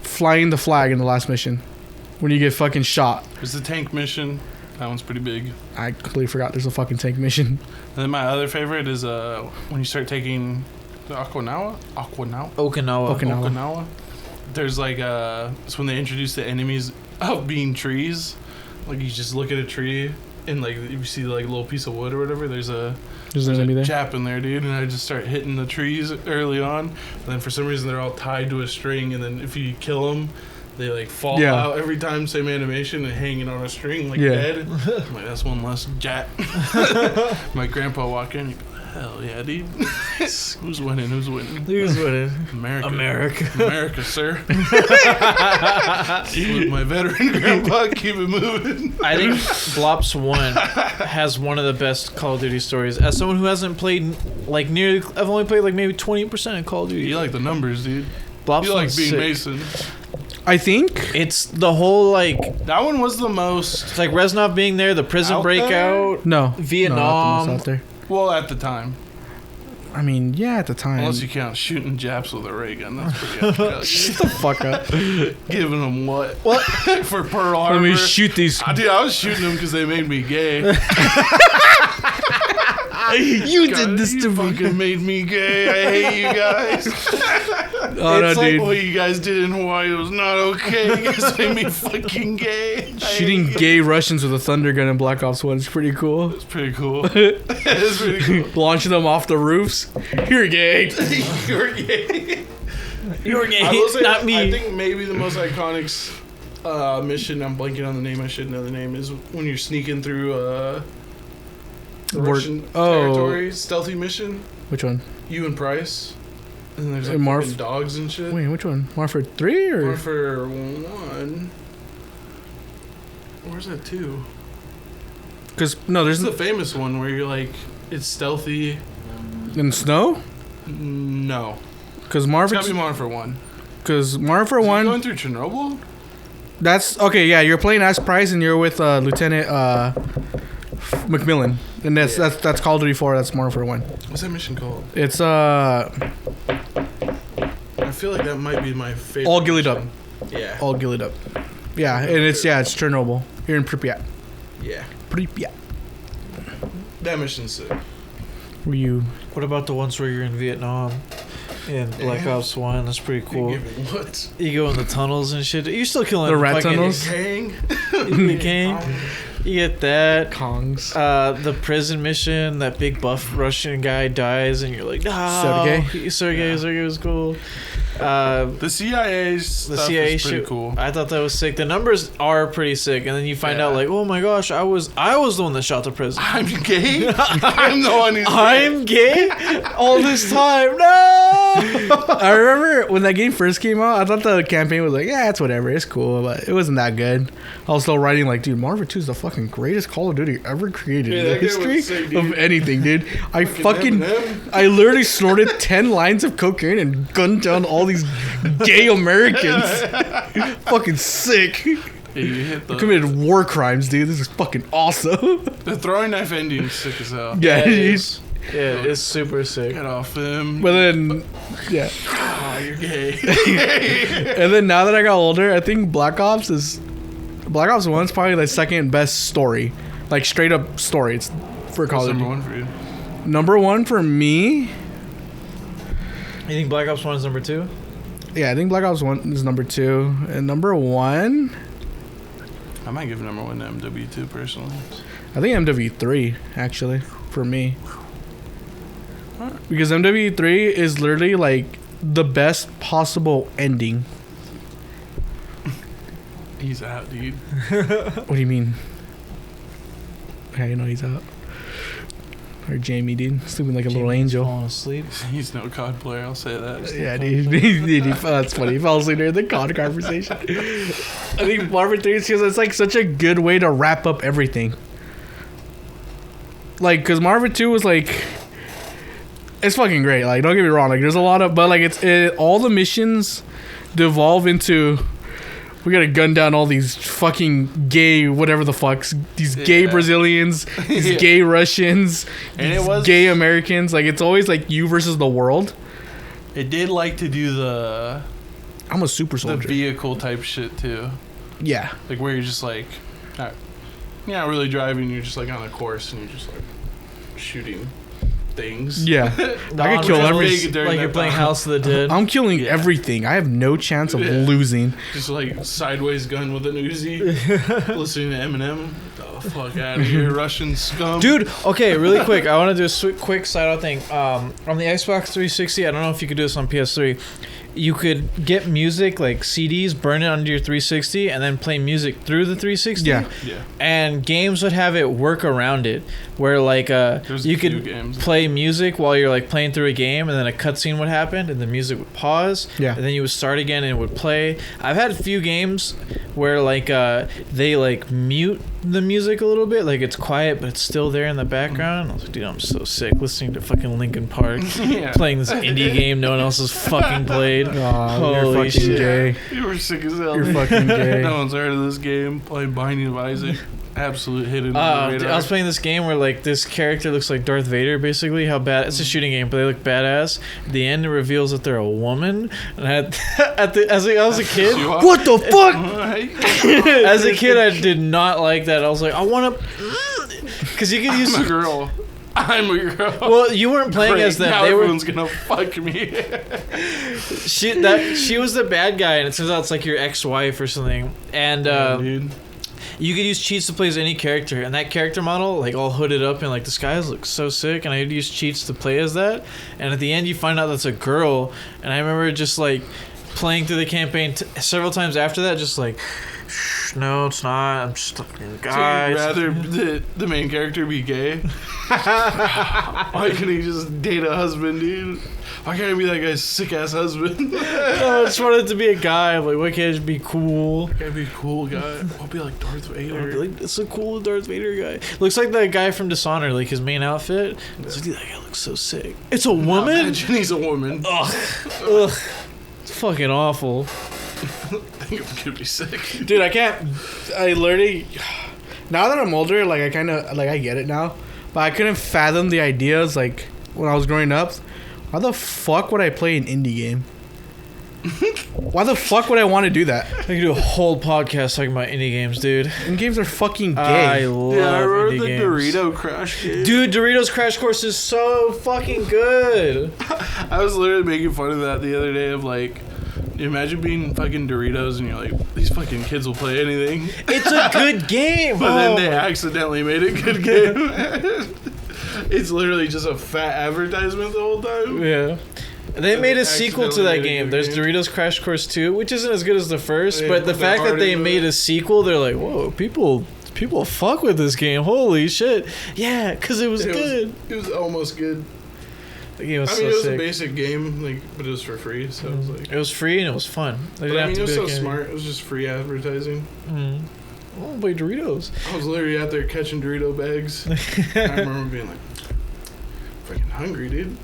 flying the flag in the last mission when you get fucking shot. There's the tank mission. That one's pretty big. I completely forgot there's a fucking tank mission. And then my other favorite is when you start taking the Okinawa. There's like it's when they introduce the enemies of being trees. Like you just look at a tree and like you see like a little piece of wood or whatever. There's an enemy there. Chap in there, dude, and I just start hitting the trees early on. And then for some reason they're all tied to a string, and then if you kill them, they like fall out every time, same animation, and hanging on a string like dead. I'm like, that's one less Jap. My grandpa walked in. Hell yeah, dude. Who's winning? Who's winning? America, sir. With my veteran grandpa, keep it moving. I think Blops 1 has one of the best Call of Duty stories. As someone who hasn't played, like, nearly... I've only played, like, maybe 20% of Call of Duty. You like the numbers, dude. Blops you like being sick. Mason. I think... It's the whole, like... That one was the most... It's like Reznov being there, the prison breakout. No. Vietnam. No, not the most out there. Well, at the time. I mean, yeah, at the time. Unless you count shooting Japs with a ray gun. That's pretty epic. Shut the fuck up. Giving them what? For Pearl Harbor. Let me shoot these. Dude, I was shooting them because they made me gay. You did this to me. Fucking made me gay. I hate you guys. It's like dude. What you guys did in Hawaii was not okay. You guys made me fucking gay. Shooting gay Russians with a thunder gun in Black Ops 1 is pretty cool. It's pretty cool. It's pretty cool. Launching them off the roofs. You're gay. You're gay. You're gay, not me. I think maybe the most iconic mission, I'm blanking on the name, I should know the name, is when you're sneaking through Russian territory, stealthy mission. Which one? You and Price. And there's And like fucking dogs and shit. Wait, which one? Marford 3 or? Marford 1. Where's that 2? Because no, There's there's the famous one where you're like, it's stealthy. in snow. No. Because It's Marford. gotta be Marford 1. Because Marford Is he 1. going through Chernobyl? That's okay. Yeah, you're playing as Price, and you're with Lieutenant McMillan, and that's Call of Duty 4. That's Marford 1. What's that mission called? It's I feel like that might be my favorite. all gillied up. Yeah. All gillied up. Yeah, and it's Chernobyl. You're in Pripyat. Yeah. Pripyat. That mission's sick. Were you? What about the ones where you're in Vietnam? In Black Ops 1, that's pretty cool. What? You go in the tunnels and shit. You're still killing The rat fucking tunnels? Kang? the king. You get that. Kongs. The prison mission, that big buff Russian guy dies, and you're like, no. Sergey was cool. The CIA stuff is pretty cool. I thought that was sick. The numbers are pretty sick, and then you find out like, oh my gosh, I was the one that shot the president. I'm gay? I'm the one who's I'm gay all this time. No. I remember when that game first came out, I thought the campaign was like, yeah, it's whatever, it's cool, but it wasn't that good. I was still writing like, dude, Marvel 2 is the fucking greatest Call of Duty ever created in the history of anything, dude. I literally snorted 10 lines of cocaine and gunned down all these gay Americans. Fucking sick. Yeah, you hit the, Committed war crimes, dude. This is fucking awesome. the throwing knife ending is sick as hell. Yeah, dude. Yeah, it's super sick. Get off him. But then, yeah. You're gay. And then now that I got older, I think Black Ops 1 is probably the second best story. Like straight up story. It's for Call of Duty. Number 1 for you? Number 1 for me. You think Black Ops 1 is number 2? Yeah, I think Black Ops 1 is number 2. And number 1, I might give number 1 to MW2 personally. I think MW3 actually for me. Because MW3 is literally like the best possible ending. He's out, dude. What do you mean? How you know he's out? Or Jamie, dude, sleeping like a little angel. Falling asleep. He's no COD player, I'll say that. Yeah, dude. That's funny. He fell asleep during the COD conversation. I think Marvel 3 is because it's like such a good way to wrap up everything. Like, because Marvel 2 was like, it's fucking great. Like, don't get me wrong. Like, there's a lot of, but like, all the missions devolve into, we gotta gun down all these fucking gay, whatever the fucks, these gay Brazilians, these gay Russians, and these it was gay Americans. Like, it's always like you versus the world. It did like to do I'm a super the soldier. vehicle type shit too. Yeah. Like where you're just like, you're not really driving. You're just like on a course and you're just like shooting things. Yeah. I could kill everything. Like you're playing House of the Dead. I'm killing everything. I have no chance of losing. Just like sideways gun with an Uzi, listening to Eminem. The fuck out of here, Russian scum. Dude, okay, really quick. I want to do a quick side out thing. On the Xbox 360, I don't know if you could do this on PS3. You could get music like CDs, burn it onto your 360, and then play music through the 360. Yeah. And games would have it work around it, where like you could play music while you're like playing through a game, and then a cutscene would happen, and the music would pause. Yeah. And then you would start again, and it would play. I've had a few games where like they like mute the music a little bit, like it's quiet but it's still there in the background. I was like, dude, I'm so sick listening to fucking Linkin Park, playing this indie game no one else has fucking played. You're fucking shit. gay. You were sick as hell. You're fucking gay. No one's heard of this game. Playing Binding of Isaac. Absolute hidden. Dude, I was playing this game where like this character looks like Darth Vader, basically. How bad it's a shooting game, but they look badass. At the end, it reveals that they're a woman. And as a kid, what the fuck? As a kid, I did not like that. I was like, I want to, because you could use a girl. I'm a girl. Well, you weren't playing as them. Now they everyone's gonna fuck me. She was the bad guy, and it turns out it's like your ex-wife or something. And dude. You could use cheats to play as any character, and that character model, like all hooded up in like disguise, looks so sick. And I had to use cheats to play as that. And at the end, you find out that's a girl. And I remember just like playing through the campaign several times after that, just like no, it's not. I'm just a fucking So guy. you'd rather the main character be gay? Why can't he just date a husband, dude? Why can't he be that guy's sick ass husband? I just wanted to be a guy. I'm like, why can't it be cool? Gotta be a cool guy. I'll be like Darth Vader. I'll be like, it's a cool Darth Vader guy. Looks like that guy from Dishonored, like his main outfit. It's like, dude, that guy looks so sick. It's a woman? Imagine he's a woman. Ugh. Ugh. It's fucking awful. I think I'm gonna be sick. Dude, I literally, now that I'm older, like I kind of, like I get it now, but I couldn't fathom the ideas, like when I was growing up. Why the fuck would I play an indie game? Why the fuck would I want to do that? I could do a whole podcast talking about indie games, dude. Indie games are fucking gay. I love Yeah, I remember indie the games. Dorito Crash game. Dude, Doritos Crash Course is so fucking good. I was literally making fun of that the other day of like, imagine being fucking Doritos and you're like, these fucking kids will play anything. It's a good game. But then they accidentally made a good game. It's literally just a fat advertisement the whole time. Yeah. They made a They sequel to that accidentally made a game. good There's game. Doritos Crash Course 2, which isn't as good as the first, Yeah, but the put their fact that heart they into made it. a sequel, they're like, whoa, people fuck with this game. Holy shit. Yeah, because it was good. It was almost good. The game was I so mean, it was sick. a basic game, like, but it was for free, so it was like. It was free and it was fun. They But didn't I have mean, to it was be so like, smart. It was just free advertising. Mm. Oh, boy, Doritos. I was literally out there catching Dorito bags. I remember being like, freaking hungry, dude.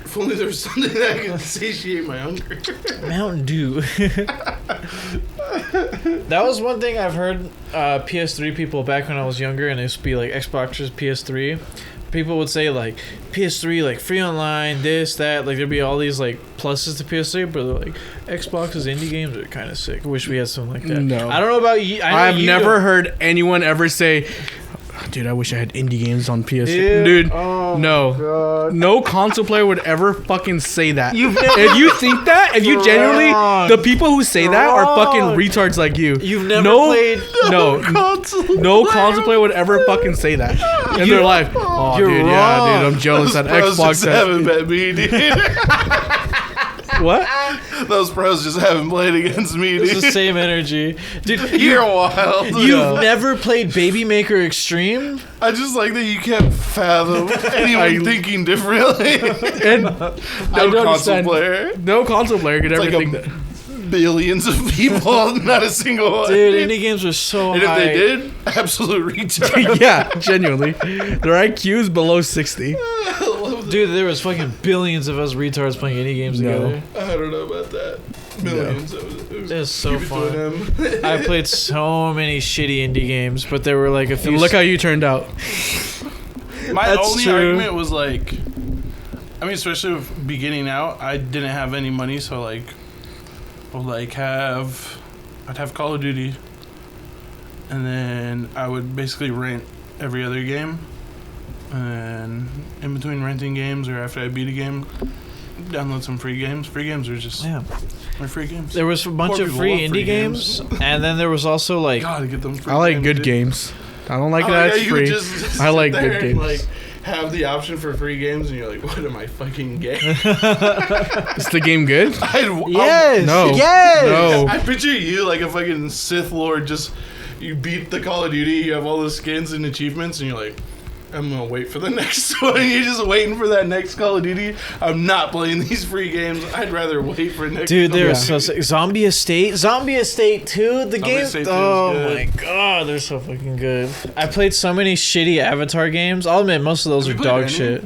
If only there was something that could satiate my hunger. Mountain Dew. That was one thing I've heard PS3 people back when I was younger, and it used to be like Xboxers, PS3. People would say like PS3, like free online, this, that. Like there'd be all these like pluses to PS3, but they're like Xbox's indie games are kind of sick. I wish we had something like that. No. I don't know about you. I've never heard anyone ever say, dude, I wish I had indie games on PS. Dude, oh no. God. No console player would ever fucking say that. You've never- If you think that, if you genuinely, Wrong. the people who say that are fucking Wrong. retards like you. You've never no, played. No, console. no console player would ever fucking say that in their life. Oh, You're dude, yeah, wrong. dude, I'm jealous that Those pros Xbox just haven't has. bet me, dude. What? Those pros just haven't played against me, It's the dude. same energy, dude. You're wild. You've never played Baby Maker Extreme? I just like that you can't fathom anyone thinking differently. And No don't console understand. player. No console player could It's ever like think that. billions of people, not a single one. Dude, indie games were so and if high. they did, absolute retard. Yeah, genuinely. Their IQ is below 60. Dude, there was fucking billions of us retards playing indie games No. together. I don't know about that. Millions. It was so keep it to fun. an M. I played so many shitty indie games, but there were like a few. And look how you turned out. My That's only true. argument was like, I mean, especially with beginning out, I didn't have any money, so like, I'd have Call of Duty, and then I would basically rent every other game, and in between renting games or after I beat a game, download some free games. Free games are just Yeah. my free games. There was a bunch Poor of people free love indie free games, and then there was also like Gotta get them. Free I like good dude. games. I don't like Oh, that yeah, it's you would free. just I like sit good there games. and, like, have the option for free games, and you're like, "What am I fucking gay?" Is the game good? yes, No. yes. No. I picture you like a fucking Sith Lord. Just you beat the Call of Duty, you have all the skins and achievements, and you're like, "I'm gonna wait for the next one." You're just waiting for that next Call of Duty. I'm not playing these free games. I'd rather wait for next. Dude, Call they were of so Duty. sick. Zombie Estate 2, the game. Estate 2 is Oh good. my god, they're so fucking good. I played so many shitty Avatar games. I'll admit, most of those Have are you played dog any? shit.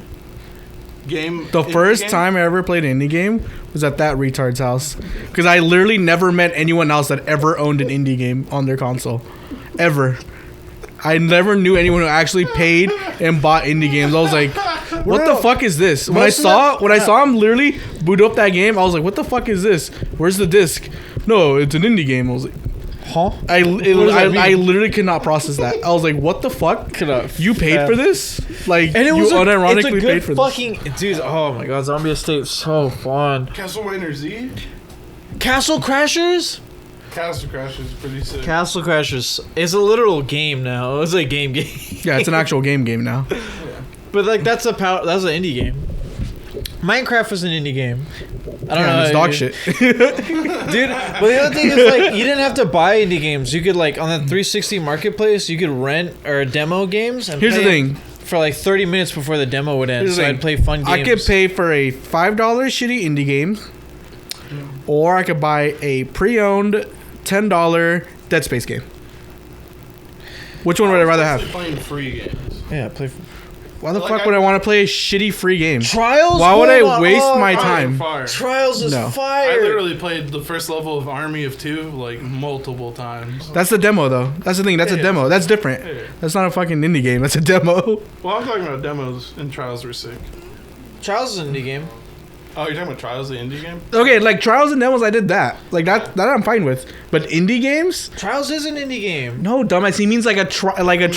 Game. The indie first game? time I ever played an indie game was at that retard's house. Because I literally never met anyone else that ever owned an indie game on their console. Ever. I never knew anyone who actually paid and bought indie games. I was like, what the fuck is this? When I saw him literally boot up that game, I was like, what the fuck is this? Where's the disc? No, it's an indie game. I was like, Huh? I does that I mean? literally could not process that. I was like, what the fuck? Could've- You paid yeah. for this? Like, And it you was unironically it's a good paid for this. fucking dude. Oh my god, Zombie Estate is so fun. Castlevania Z. Castle Crashers. Castle Crash is pretty sick. Castle Crashers is a literal game now. It's a game. Yeah, it's an actual game now. But like that's an indie game. Minecraft was an indie game. I don't Yeah, know. it's dog shit. Dude, but the other thing is, like, you didn't have to buy indie games. You could, like, on the 360 marketplace, you could rent or demo games. And Here's the thing. For like 30 minutes before the demo would end, so I'd play fun games. I could pay for a $5 shitty indie game, or I could buy a pre-owned $10 Dead Space game. Which one would I rather have? Playing free games. Yeah, play. Why the fuck would I want to play a shitty free game? Trials? Why would I Hold on. waste my Fire, time? fire. Trials is No. fire. I literally played the first level of Army of Two like multiple times. That's the demo, though. That's the thing. That's a Yeah. demo. That's different. Yeah. That's not a fucking indie game. That's a demo. Well, I'm talking about demos, and Trials were sick. Trials is an indie game. Oh, you're talking about Trials, the indie game? Okay, like Trials and demos, I did that. Like that I'm fine with. But indie games? Trials is an indie game. No, dumbass. He means like a trial. Like you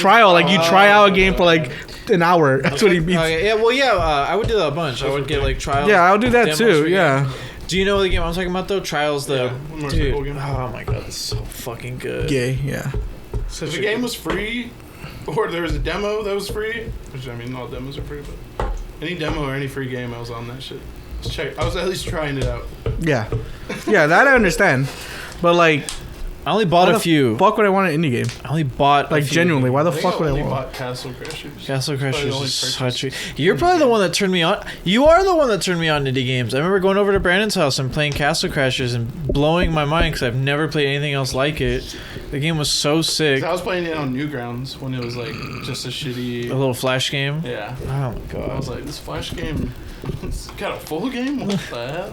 try out a game for like an hour. That's what he means. Okay, yeah, well, yeah, I would do that a bunch. I would get like Trials. Yeah, I'll do that demos too. for Yeah. games. Do you know the game I'm talking about though? Trials, the Yeah, motorcycle dude. game. Oh my god, it's so fucking good. Gay. Yeah. If the game was free, or there was a demo that was free, which I mean, all demos are free, but any demo or any free game, I was on that shit. Let's check. I was at least trying it out. Yeah. Yeah, that I understand. But like, I only bought why a few. the fuck would I want an indie game? I only bought Like a few. genuinely, why the I think fuck would I only want? bought Castle Crashers. Castle Probably Crashers the only is purchase. such a... You're probably the one that turned me on. You are the one that turned me on indie games. I remember going over to Brandon's house and playing Castle Crashers and blowing my mind because I've never played anything else like it. The game was so sick. 'Cause I was playing it on Newgrounds when it was like just a shitty. A little flash game. Yeah. Oh my I god. was like, this Flash game, it's got a full game? What the hell?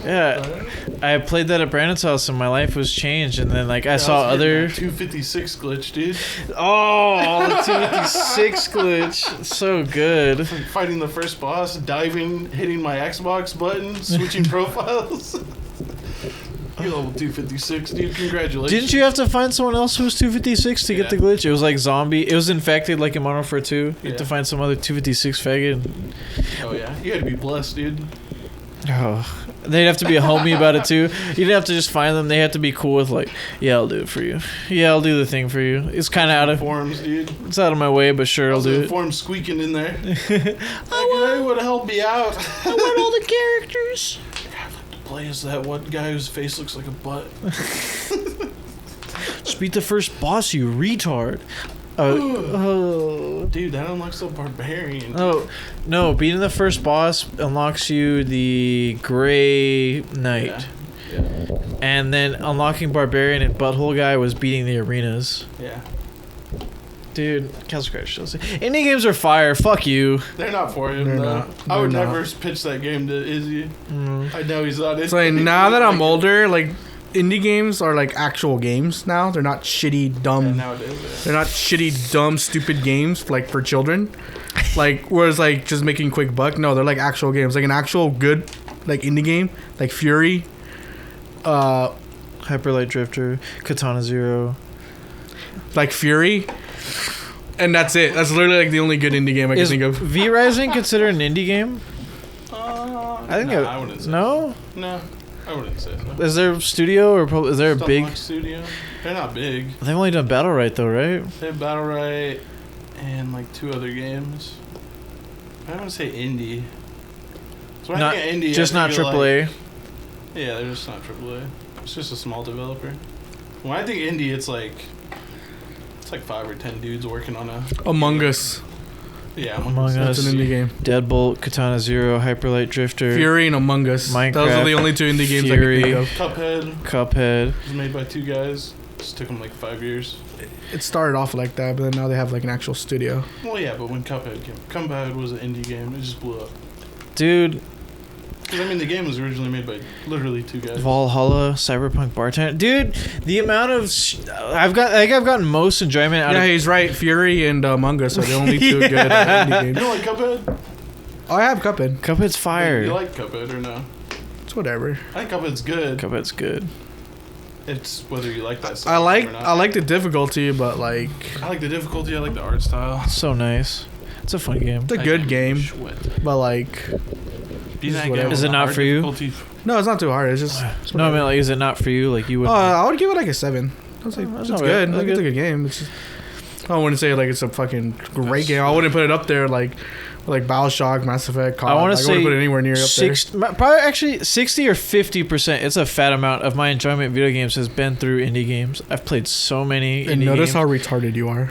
Yeah. I played that at Brandon's house and my life was changed. And then like I saw was getting other... that 256 glitch, dude. Oh, the 256 glitch. So good. Like fighting the first boss, diving, hitting my Xbox button, switching profiles. You level 256, dude. Congratulations. Didn't you have to find someone else who was 256 to get the Yeah. glitch? It was like zombie. It was infected like in Modern Warfare 2. You have to Yeah. find some other 256 faggot. Oh, yeah. You had to be blessed, dude. Oh, they'd have to be a homie about it too. You didn't have to just find them. They had to be cool with like, yeah, I'll do it for you. Yeah, I'll do the thing for you. It's kind of out of Forums, dude. it's out of my way, but sure, I'll do it. Forums squeaking in there. I would help me out. I want all the characters. Play as that one guy whose face looks like a butt. Just beat the first boss, you retard. Oh. Dude, that unlocks the barbarian. Oh, no, beating the first boss unlocks you the Grey Knight. Yeah. And then unlocking Barbarian and Butthole Guy was beating the arenas. Yeah. Dude, Castle Crash. Indie games are fire. Fuck you. They're not for him, They're though. not. I would They're never not. pitch that game to Izzy. Mm. I know he's not. It's like now that I'm older, like indie games are like actual games now. They're not shitty, dumb. Nowadays, They're not shitty, dumb, stupid games like for children. Like whereas like just making quick buck. No, they're like actual games. Like an actual good like indie game, like Fury. Hyper Light Drifter, Katana Zero. Like Fury. And that's it. That's literally like the only good indie game I can Is think of. V Rising considered an indie game? I think I wouldn't say no. No, I wouldn't say so. Is there a studio or is there a big? Stunlock Studio. They're not big. They've only done Battle Right though, right? They have Battlerite and like 2 other games. I don't want to say indie. So when I Not think of indie, just I not think of, AAA. Like, yeah, they're just not AAA. It's just a small developer. When I think indie, it's like 5 or 10 dudes working on a. Among Us. Yeah, Among That's Us. an indie game. Deadbolt, Katana Zero, Hyper Light Drifter, Fury and Among Us. Those are Minecraft, the only 2 indie games Fury. I can think of. Cuphead Cuphead. was made by 2 guys. Just took them like 5 years. It started off like that, but then now they have like an actual studio. Well, yeah, but when Cuphead came, Cuphead was an indie game. It just blew up. Dude, Because I mean, the game was originally made by literally 2 guys. Valhalla, Cyberpunk Bartender. Dude, the amount of I've gotten most enjoyment out Yeah, of he's right. Fury and Among Us are the only 2 good indie You games. don't like Cuphead? Oh, I have Cuphead. Cuphead's fire. You like Cuphead or no? It's whatever. I think Cuphead's good. Cuphead's good. It's whether you like that stuff I or not. like the difficulty, but like I like the difficulty. I like the art style. So nice. It's a fun game. it's a That good game game, is sweat. but like Beating that whatever. game Is with it a not hard for you? difficulty- no, it's not too hard. It's just it's No, I mean, whatever. like, is it not for you? Like, you would. I would give it like a 7. I was like, That's it's not good. bad. Like, That's it's a good. good game. It's just, I wouldn't say like it's a fucking great game. I wouldn't put it up there like BioShock, Mass Effect, COD. I want to wouldn't say put it anywhere near up there. probably actually 60 or 50%. It's a fat amount of my enjoyment of video games has been through indie games. I've played so many And indie notice games. how retarded you are.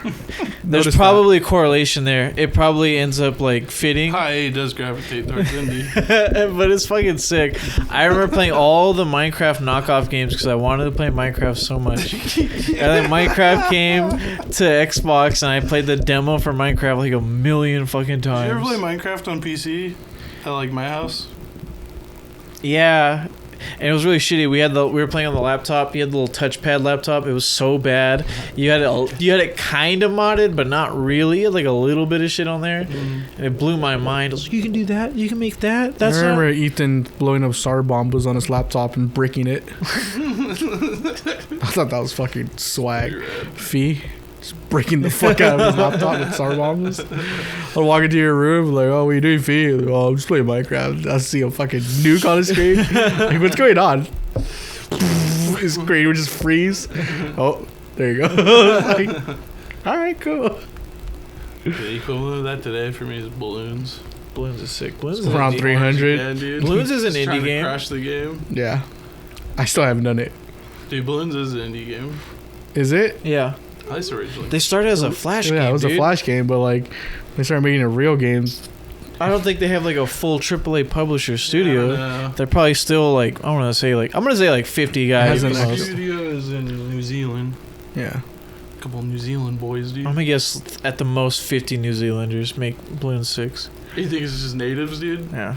There's Notice probably a correlation there. It probably ends up like fitting. High A does gravitate towards indie. But it's fucking sick. I remember playing all the Minecraft knockoff games because I wanted to play Minecraft so much. And then Minecraft came to Xbox and I played the demo for Minecraft like a million fucking Did you ever times. play Minecraft on PC at like my house? Yeah. And it was really shitty. We were playing on the laptop. You had the little touchpad laptop. It was so bad. You had it kind of modded, but not really. You had like a little bit of shit on there, and it blew my mind. I was like, "You can do that. You can make that." That's I remember Ethan blowing up Star bombs on his laptop and breaking it. I thought that was fucking swag. Fee. Just breaking the fuck out of his laptop with Star bombs. I'd walk into your room like, "Oh, what are you doing, Fee?" Like, "Oh, I'm just playing Minecraft." I see a fucking nuke on the screen. Like, what's going on? His screen would just freeze. Oh, there you go. Like, all right, cool. The equivalent of that today for me is balloons. Balloons is sick. Balloons is Around indie. 300. Yeah, dude. Balloons is an Just indie trying to game. Crash the game. Yeah, I still haven't done it. Dude, balloons is an indie game. Is it? Yeah, At least originally. they started as a Flash game. Yeah, it was dude. a Flash game, but like they started making it real games. I don't think they have like a full AAA publisher studio. Yeah, They're probably still like I'm gonna say like 50 guys. Hasn't at an most. studio is in New Zealand. Yeah. A couple New Zealand boys, dude. I'm gonna guess at the most 50 New Zealanders make Balloon 6. You think it's just natives, dude? Yeah,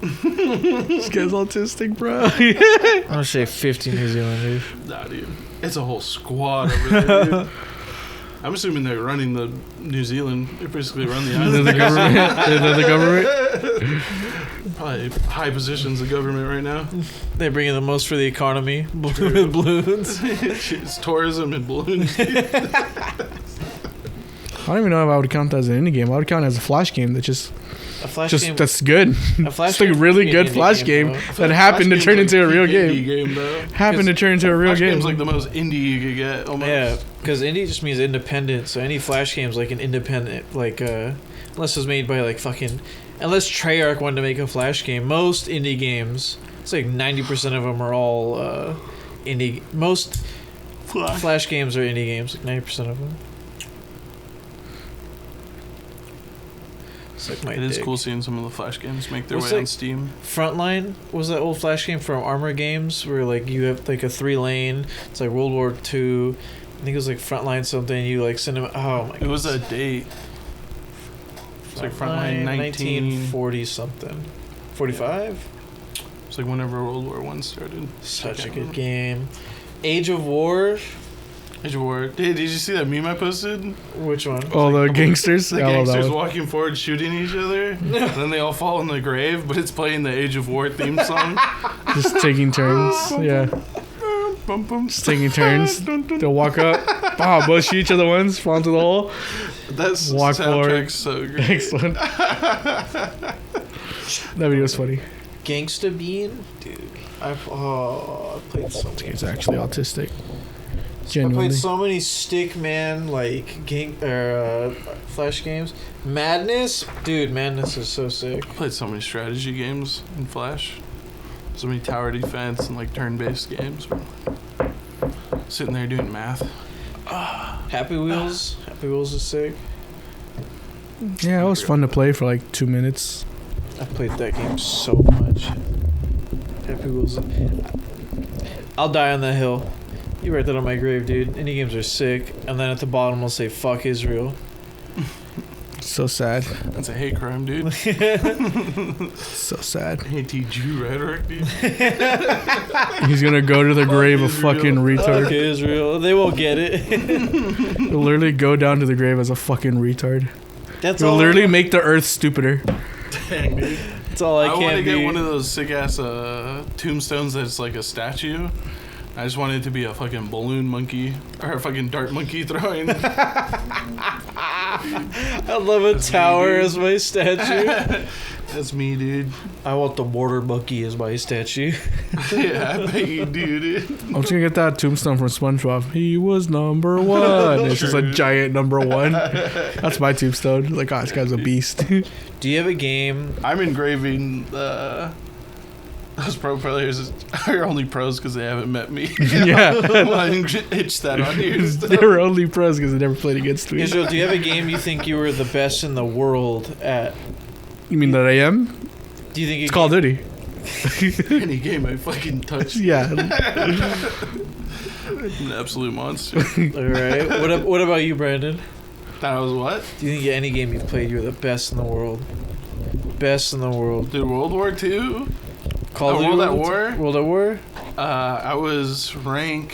This guy's autistic, bro. I'm gonna say 50 New Zealanders. Nah, dude. It's a whole squad over there, dude. I'm assuming they're running the New Zealand. They basically run the They're island. the government. They're the government. Probably high positions of government right now. They bring in the most for the economy. Balloons. It's tourism and balloons. I don't even know if I would count that as an indie game. I would count it as a Flash game that just A Flash game. that's good. A Flash It's like a game really would be an good indie Flash game though. that happened to turn into a real Indie game. game though. Happened to turn into a real Flash game. game's like the most indie you could get. Almost. Yeah, because indie just means independent. So any Flash game's like an independent, like unless it's made by like fucking, unless Treyarch wanted to make a Flash game. Most indie games, it's like 90% of them are all indie. Most Flash games are indie games, like 90% of them. It's like my It is dick. cool seeing some of the Flash games make their What's way on like- Steam. Frontline was that old Flash game from Armor Games where like you have like a 3-lane. It's like World War II. I think it was like Frontline something. You like send them. Oh my god. It was a date. It's like Frontline 1940 something. 45. It's like whenever World War One started. Such a can't good remember. game. Age of War. Age of War. Did you see that meme I posted? Which one? All the Like, gangsters. The Yeah, I love that gangsters one. walking forward shooting each other. And then they all fall in the grave, but it's playing the Age of War theme song. Just taking turns. Yeah, Bum, bum. just taking turns. They'll walk up. Wow, both shoot each other once, fall into the hole. That's Walk forward. soundtrack's so great. Excellent. That video was funny. Gangsta Bean, dude. I played so many. He's actually autistic. I Genuinely. played so many Stickman like Flash games. Madness, dude. Madness is so sick. I played so many strategy games in Flash. So many tower defense and like turn-based games. Sitting there doing math. Happy Wheels. Happy Wheels is sick. Yeah, it was fun to play for like 2 minutes. I played that game so much. Happy Wheels. I'll die on that hill. You write that on my grave, dude. Indie games are sick. And then at the bottom, we'll say, fuck Israel. So sad. That's a hate crime, dude. So sad. Anti-Jew rhetoric, dude. He's gonna go to the grave a Israel. fucking Fuck retard. Israel. They won't get it. He'll literally go down to the grave as a fucking retard. That's He'll all. literally make the earth stupider. Dang, dude. That's all I I want to can get be. one of those sick-ass tombstones that's like a statue. I just want it to be a fucking balloon monkey or a fucking dart monkey throwing. I love a tower dude. as my statue. That's me, dude. I want the water bucky as my statue. Yeah, I bet you do, dude. I'm just gonna get that tombstone from SpongeBob. He was number one. It's just a giant number one. That's my tombstone. Like, oh, this guy's a beast. Do you have a game? I'm engraving those pro players are only pros because they haven't met me. Yeah. Well, I itch that on here. They were only pros because they never played against me. Israel, do you have a game you think you were the best in the world at? You mean that I am? Do you think It's Call of Duty. Any game I fucking touch. Yeah. An absolute monster. All right. What about you, Brandon? That was what? Do you think any game you've played, you're the best in the world? Best in the world. Dude, World War II? Call of Duty World at War? World at War? I was rank.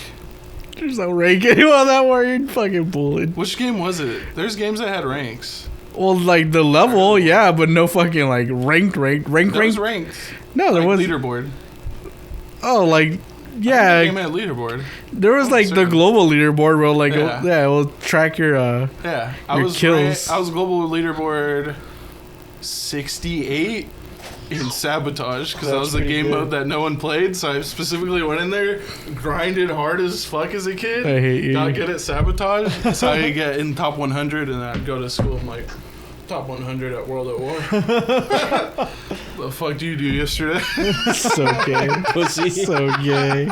There's no rank anyone that war. You're fucking bullied. Which game was it? There's games that had ranks. Well, like the level, yeah, but no fucking like ranked. There was ranked. No, there Like was. leaderboard. Oh, like The yeah. game had leaderboard. There was like the certain. global leaderboard where like Yeah. it will track your Yeah, Your kills. I was global leaderboard 68 in Sabotage because that That's was the pretty game good. mode that no one played. So I specifically went in there, grinded hard as fuck as a kid. I hate you. Got good at Sabotage, so I get in top 100, and I'd go to school. I'm like top 100 at World at War. The fuck do you do yesterday? so gay. Pussy. So gay.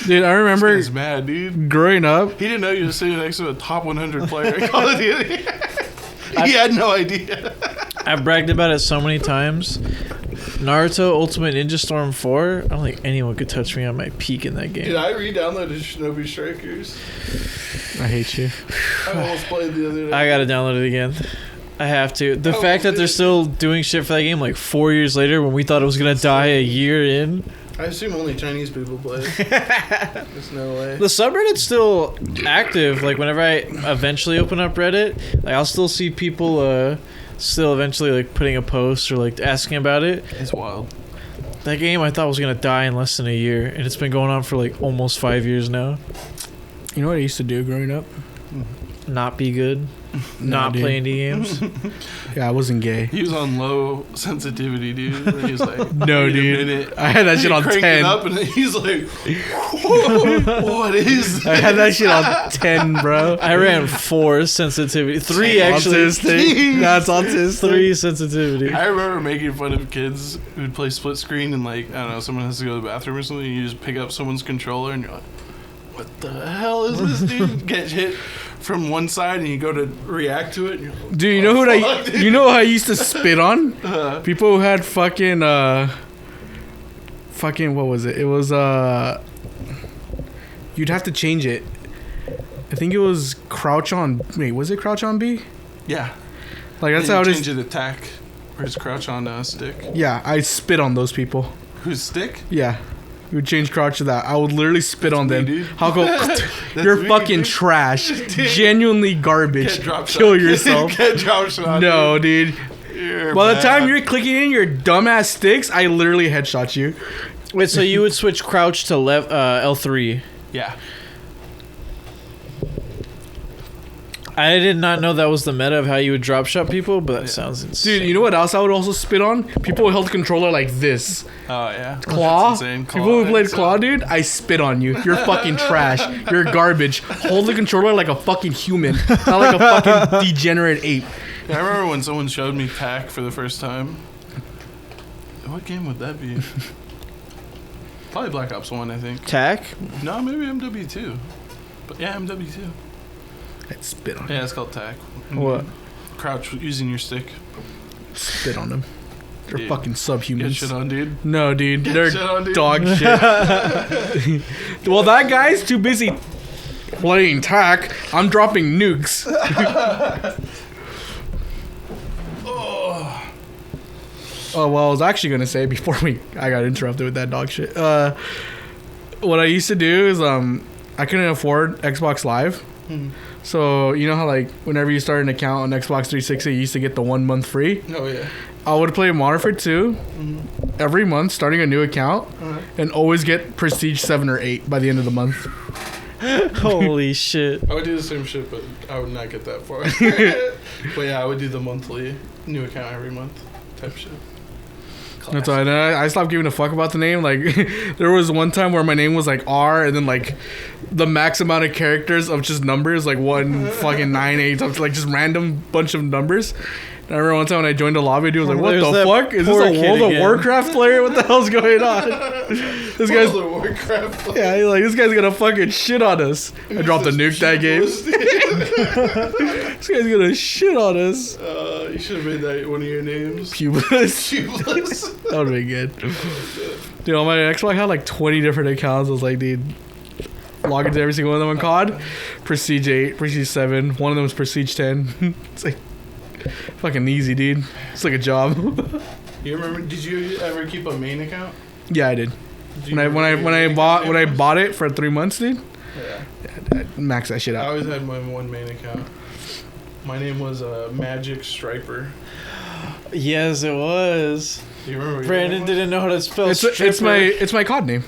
Dude, I remember He's mad, dude. growing up. He didn't know you were sitting next to a top 100 player in Call of Duty. He had no idea. I've bragged about it so many times. Naruto Ultimate Ninja Storm 4. I don't think anyone could touch me on my peak in that Did game. I re-downloaded Shinobi Strikers? I hate you. I almost played the other day. I gotta download it again. I have to. The Oh, fact that they're dude. still doing shit for that game like 4 years later when we thought it was gonna die a year in. I assume only Chinese people play it. There's no way. The subreddit's still active. Like whenever I eventually open up Reddit, like I'll still see people still eventually like putting a post or like asking about it. It's wild. That game I thought was gonna die in less than a year, and it's been going on for like almost 5 years now. You know what I used to do growing up? Not be good. Not dude. play indie games. Yeah, I wasn't gay. He was on low sensitivity, dude. When he was like, No, "Wait a dude. minute." I had that shit on Cranked 10. it up, and then he's like, "Whoa, what is I that?" had that shit on 10, bro. I ran 4 sensitivity. 3 actually. Autistic. That's autistic. 3 sensitivity. I remember making fun of kids who'd play split screen and like, I don't know, someone has to go to the bathroom or something, and you just pick up someone's controller and you're like, what the hell is this, dude? Get hit from one side and you go to react to it. And you're like, Dude, you know who fuck, dude. you know who I used to spit on? Uh, People who had fucking what was it? It was you'd have to change it. I think it was crouch on. Wait, was it crouch on B? yeah. Like that's And how you it change is. it attack or his crouch on stick. Yeah, I spit on those people. Whose stick? Yeah. You would change crouch to that. I would literally spit on me, them. dude. I'll go, you're me, fucking dude. trash. Genuinely garbage. Get drop shot. Kill yourself. Get drop shot. No, dude. You're By the bad. time you're clicking in your dumbass sticks, I literally headshot you. Wait, so you would switch crouch to L3? Yeah. I did not know that was the meta of how you would drop shot people, but that sounds insane. Dude, you know what else I would also spit on? People who held the controller like this. Oh, yeah. Claw. That's insane. People who played It's, Claw, dude, I spit on you. You're fucking trash. You're garbage. Hold the controller like a fucking human, not like a fucking degenerate ape. Yeah, I remember when someone showed me TAC for the first time. What game would that be? Probably Black Ops 1, I think. Tac? No, maybe MW2. But yeah, MW2. I'd spit on him. Yeah, it's called TAC. What? Crouch using your stick. Spit on them. They're Dude, fucking Get subhumans. shit on, dude. No, dude. Get They're shit on, dude. dog shit. Well, that guy's too busy playing tack. I'm dropping nukes. Oh, well, I was actually going to say before I got interrupted with that dog shit. What I used to do is I couldn't afford Xbox Live. So, you know how, like, whenever you start an account on Xbox 360, you used to get the 1 month free? Oh, yeah. I would play Modern Warfare 2 every month, starting a new account, and always get Prestige 7 or 8 by the end of the month. Holy shit. I would do the same shit, but I would not get that far. But yeah, I would do the monthly new account every month type shit. That's why I stopped giving a fuck about the name. Like, there was one time where my name was like R, and then like the max amount of characters of just numbers, like 1 fucking 9 8, up to like just random bunch of numbers. And I remember one time when I joined a lobby, dude was like, "What the fuck? Is this a World of Warcraft player? What the hell's going on?" This guy's World of Warcraft player. yeah, he's like, this guy's gonna fucking shit on us. I dropped a nuke that game. This guy's gonna shit on us. You should have made that one of your names. Pubis. Pubis. That would've been good. Dude, on my Xbox I had like 20 different accounts. I was like, dude, log into every single one of them on COD. Prestige 8, Prestige 7. One of them was Prestige 10. It's like fucking easy, dude. It's like a job. You remember? Did you ever keep a main account? Yeah, I did. When I bought it for 3 months, dude. Yeah. I maxed that shit I out. always had my one main account. My name was Magic Striper. Yes, it was. Do you remember? Brandon didn't know how to spell stripper. It's my COD name.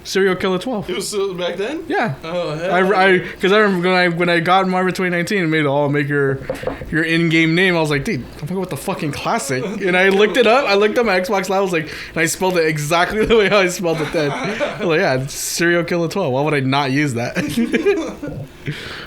Serial Killer 12. It was still back then. Yeah. Oh hell. Because I remember when I got Marvel 2019 and made it make your in-game name. I was like, dude, I'm fucking with the fucking classic. And I looked it up. I looked up my Xbox Live. I was like, and I spelled it exactly the way how I spelled it then. I was like, yeah, it's Serial Killer 12. Why would I not use that?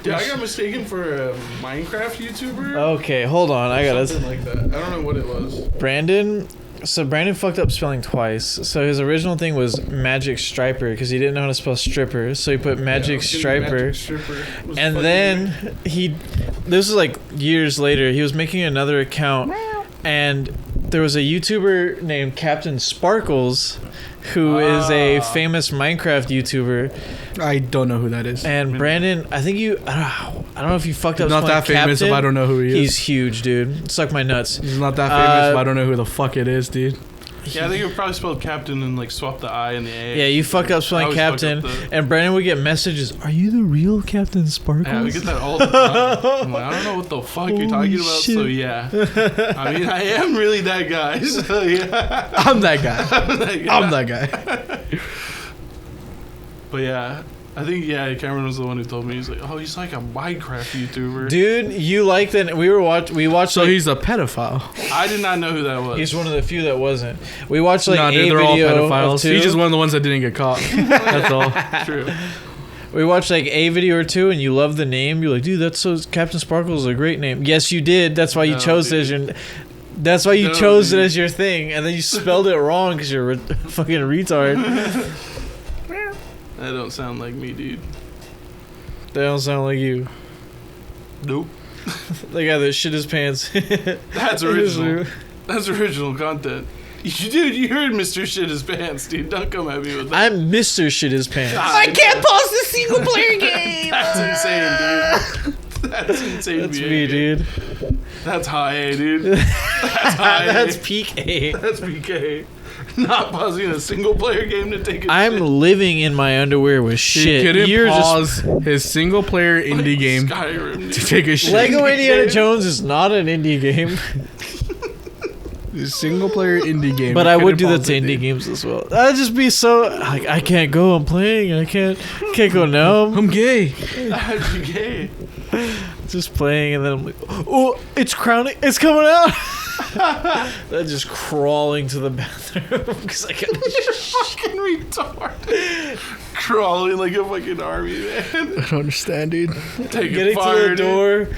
Yeah, I got mistaken for a Minecraft YouTuber. Okay, hold on. I gotta. Something like that. I don't know what it was. Brandon. So Brandon fucked up spelling twice. So his original thing was Magic Striper because he didn't know how to spell stripper. So he put Magic Striper. Magic Striper. And then this was like years later, he was making another account and there was a YouTuber named Captain Sparkles who is a famous Minecraft YouTuber. I don't know who that is. And Brandon, I don't know if you fucked up. He's not that famous if I don't know who he is. He's huge, dude. Suck my nuts. He's not that famous if I don't know who the fuck it is, dude. Yeah, I think you probably spelled Captain and like swapped the I and the A. Yeah, you fucked up spelling Captain, and Brandon would get messages. Are you the real Captain Sparkles? Yeah, we get that all the time. I'm like, I don't know what the fuck you're talking about. Shit. So yeah, I mean, I am really that guy. So yeah, I'm that guy. I'm that guy. But yeah, I think Cameron was the one who told me. He's like, oh, he's like a Minecraft YouTuber. Dude, you liked it. We watched. So he's a pedophile. I did not know who that was. He's one of the few that wasn't. We watched like no, dude, a they're all video pedophiles. of two. He's just one of the ones that didn't get caught. That's all. True. We watched like a video or two, and you loved the name. You're like, dude, that's so Captain Sparkles is a great name. Yes, you did. That's why you chose it as your. That's why you chose it as your thing, and then you spelled it wrong because you're a fucking retard. That don't sound like me, dude. They don't sound like you. Nope. The guy that shit his pants. That's original. That's original content. Dude, you heard Mr. Shit His Pants, dude. Don't come at me with that. I'm Mr. Shit His Pants. I can't pause the single player game. That's insane, dude. That's insane. That's me, dude. That's high A, dude. That's high A. That's peak A. That's PK. Not pausing a single player game to take a I'm shit. living in my underwear with shit. He couldn't You're pause his single player indie game Skyrim, to take a shit. Lego Indiana Jones is not an indie game. His single player indie game. But He I would couldn't do that pause to it, indie dude. games as well. I'd just be so like I can't go. I'm playing. I can't go now. I'm gay. That's gay. Just playing, and then I'm like, oh, it's crowning. It's coming out. Then just crawling to the bathroom because I got You're fucking retarded. Crawling like a fucking army man. I don't understand, dude. Take getting a fire, to the door.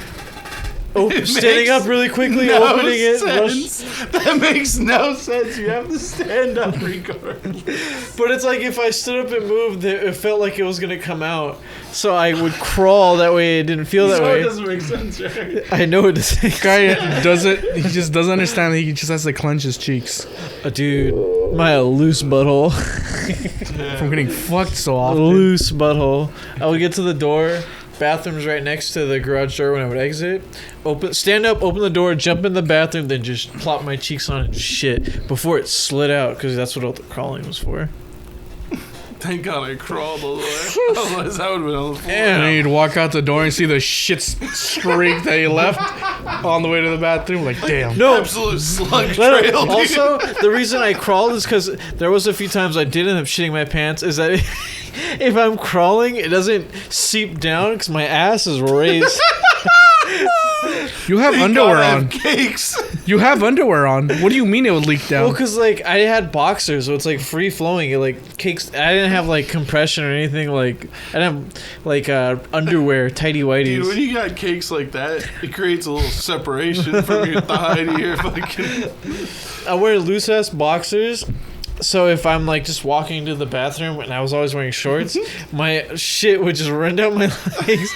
Oh, It standing makes up really quickly, no opening it. sense. That makes no sense. You have to stand up regardless. But it's like if I stood up and moved, it felt like it was gonna come out. So I would crawl that way. It didn't feel that So it way. doesn't make sense, right? I know it doesn't. Guy doesn't. He just doesn't understand that he just has to clench his cheeks Dude, my loose butthole. from getting fucked so often. Loose butthole. I would get to the door. Bathroom's right next to the garage door when I would exit. Stand up, open the door, jump in the bathroom, then just plop my cheeks on it and shit before it slid out because that's what all the crawling was for. Thank God I crawled all the way. Otherwise, I would have been on the floor. And then you'd walk out the door and see the shit streak that you left on the way to the bathroom. Like, damn. No. Absolute slug trail, dude. Also, the reason I crawled is because there was a few times I did end up shitting my pants. Is that if I'm crawling, it doesn't seep down because my ass is raised. You have Thank underwear God I on. have cakes. You have underwear on. What do you mean it would leak down? Well, because like I had boxers, so it's like free flowing. It like cakes. I didn't have like compression or anything. Like I didn't have like underwear, tighty whities. Dude, when you got cakes like that, it creates a little separation from your thigh to your fucking... I wear loose ass boxers. So if I'm like just walking to the bathroom and I was always wearing shorts, my shit would just run down my legs.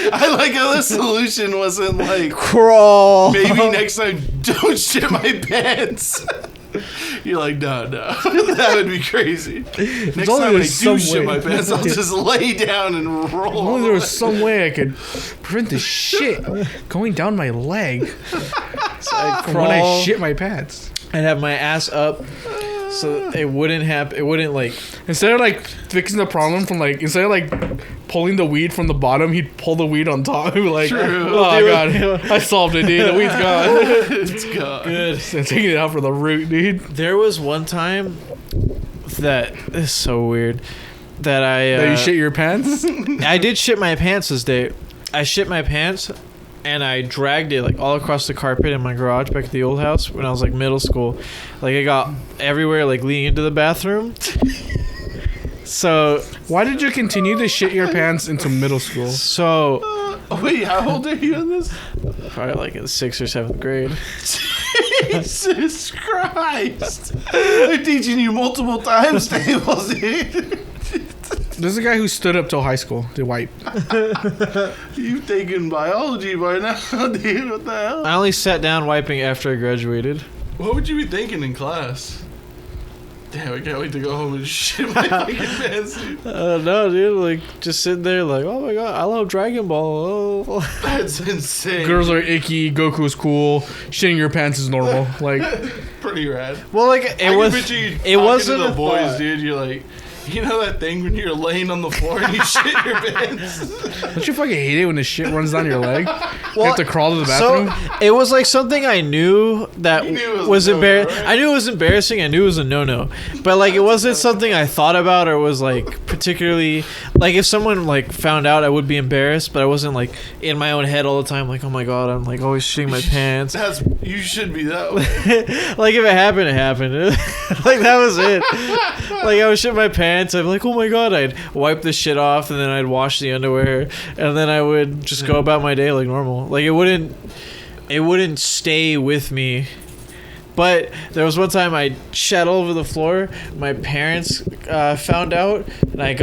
I like how the solution wasn't like, Crawl. maybe next time don't shit my pants. You're like, no, that would be crazy. Next only time I do there's some shit way. my pants, I'll just lay down and roll. Only there was some way I could prevent the shit going down my leg So I'd from when I crawl. shit my pants. I'd have my ass up so it wouldn't happen. It wouldn't like. Instead of like fixing the problem from like, instead of like pulling the weed from the bottom, he'd pull the weed on top. Like, True. oh god, I solved it, dude. The weed's gone. It's gone. Good. I'm taking it out for the root, dude. There was one time that is so weird that That you shit your pants? I did shit my pants this day. I shit my pants and I dragged it like all across the carpet in my garage back at the old house when I was like middle school. Like it got everywhere like leading into the bathroom. So Why did you continue to shit your pants into middle school? Wait, how old are you in this? probably like in 6th or 7th grade. Jesus Christ. They're teaching you multiple times tables, dude. There's a guy who stood up till high school to wipe. You've taken biology by now, dude. What the hell? I only sat down wiping after I graduated. What would you be thinking in class? Damn, I can't wait to go home and shit my fucking pants, dude. No, dude, like just sitting there like, oh my god, I love Dragon Ball. Oh. That's insane. Girls are icky, Goku's cool, shitting your pants is normal. Like, Pretty rad. Well, like I can picture you talking wasn't to the a boys, thought. dude. You're like, you know that thing when you're laying on the floor and you shit your pants? don't you fucking hate it when the shit runs down your leg? You Well, have to crawl to the bathroom? So it was like something I knew that You knew it was was a no-no, embarrassing. right? I knew it was embarrassing. I knew it was a no-no, but like it wasn't something I thought about or was like particularly like if someone like found out, I would be embarrassed. But I wasn't like in my own head all the time. Like, oh my god, I'm like always shitting my pants. You should be that way. Like if it happened, it happened. Like that was it. Like I would shit my pants. I'd be like, oh my god, I'd wipe the shit off and then I'd wash the underwear and then I would just go about my day like normal. Like it wouldn't stay with me. But there was one time I shat all over the floor. My parents found out, and I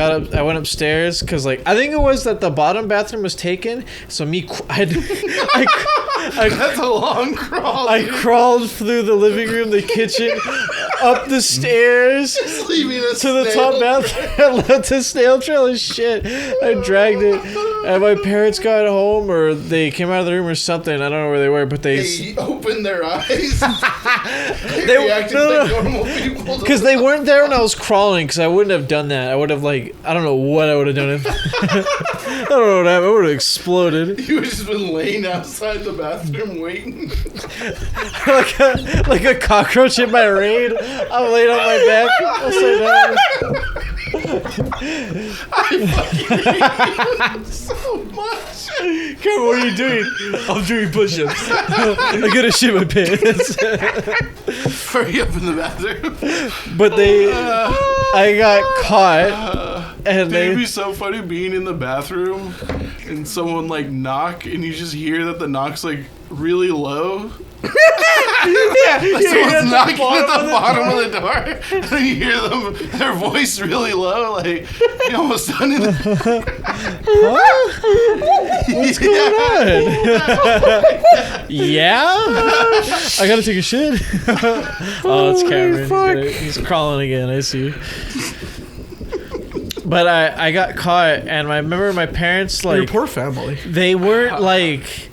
went upstairs because like I think it was that the bottom bathroom was taken. So That's a long crawl. I crawled through the living room, the kitchen, up the stairs Leaving a to the snail top bathroom. I left a snail trail of shit. I dragged it, and my parents got home, or they came out of the room or something. I don't know where they were, but They opened their eyes. They reacted like normal people. because they weren't there when I was crawling. Because I wouldn't have done that. I would have like I don't know what I would have done. I don't know what happened. I would have exploded You would just been laying outside the bathroom waiting. like a cockroach in my raid. I'm laying on my back upside down. I fucking hate you so much. Kevin, what are you doing? I'm doing push-ups. I gotta shit my pants. Hurry up in the bathroom. But I got caught, and Dude, it'd be so funny being in the bathroom and someone like knock and you just hear that the knock's like really low. Someone's knocking at the bottom of the door and then you hear their voice really low, like you almost done it. What's going on? Yeah? I gotta take a shit. Oh, it's Cameron. He's crawling again, I see. But I got caught, and I remember my parents, Your like, poor family. they weren't, like,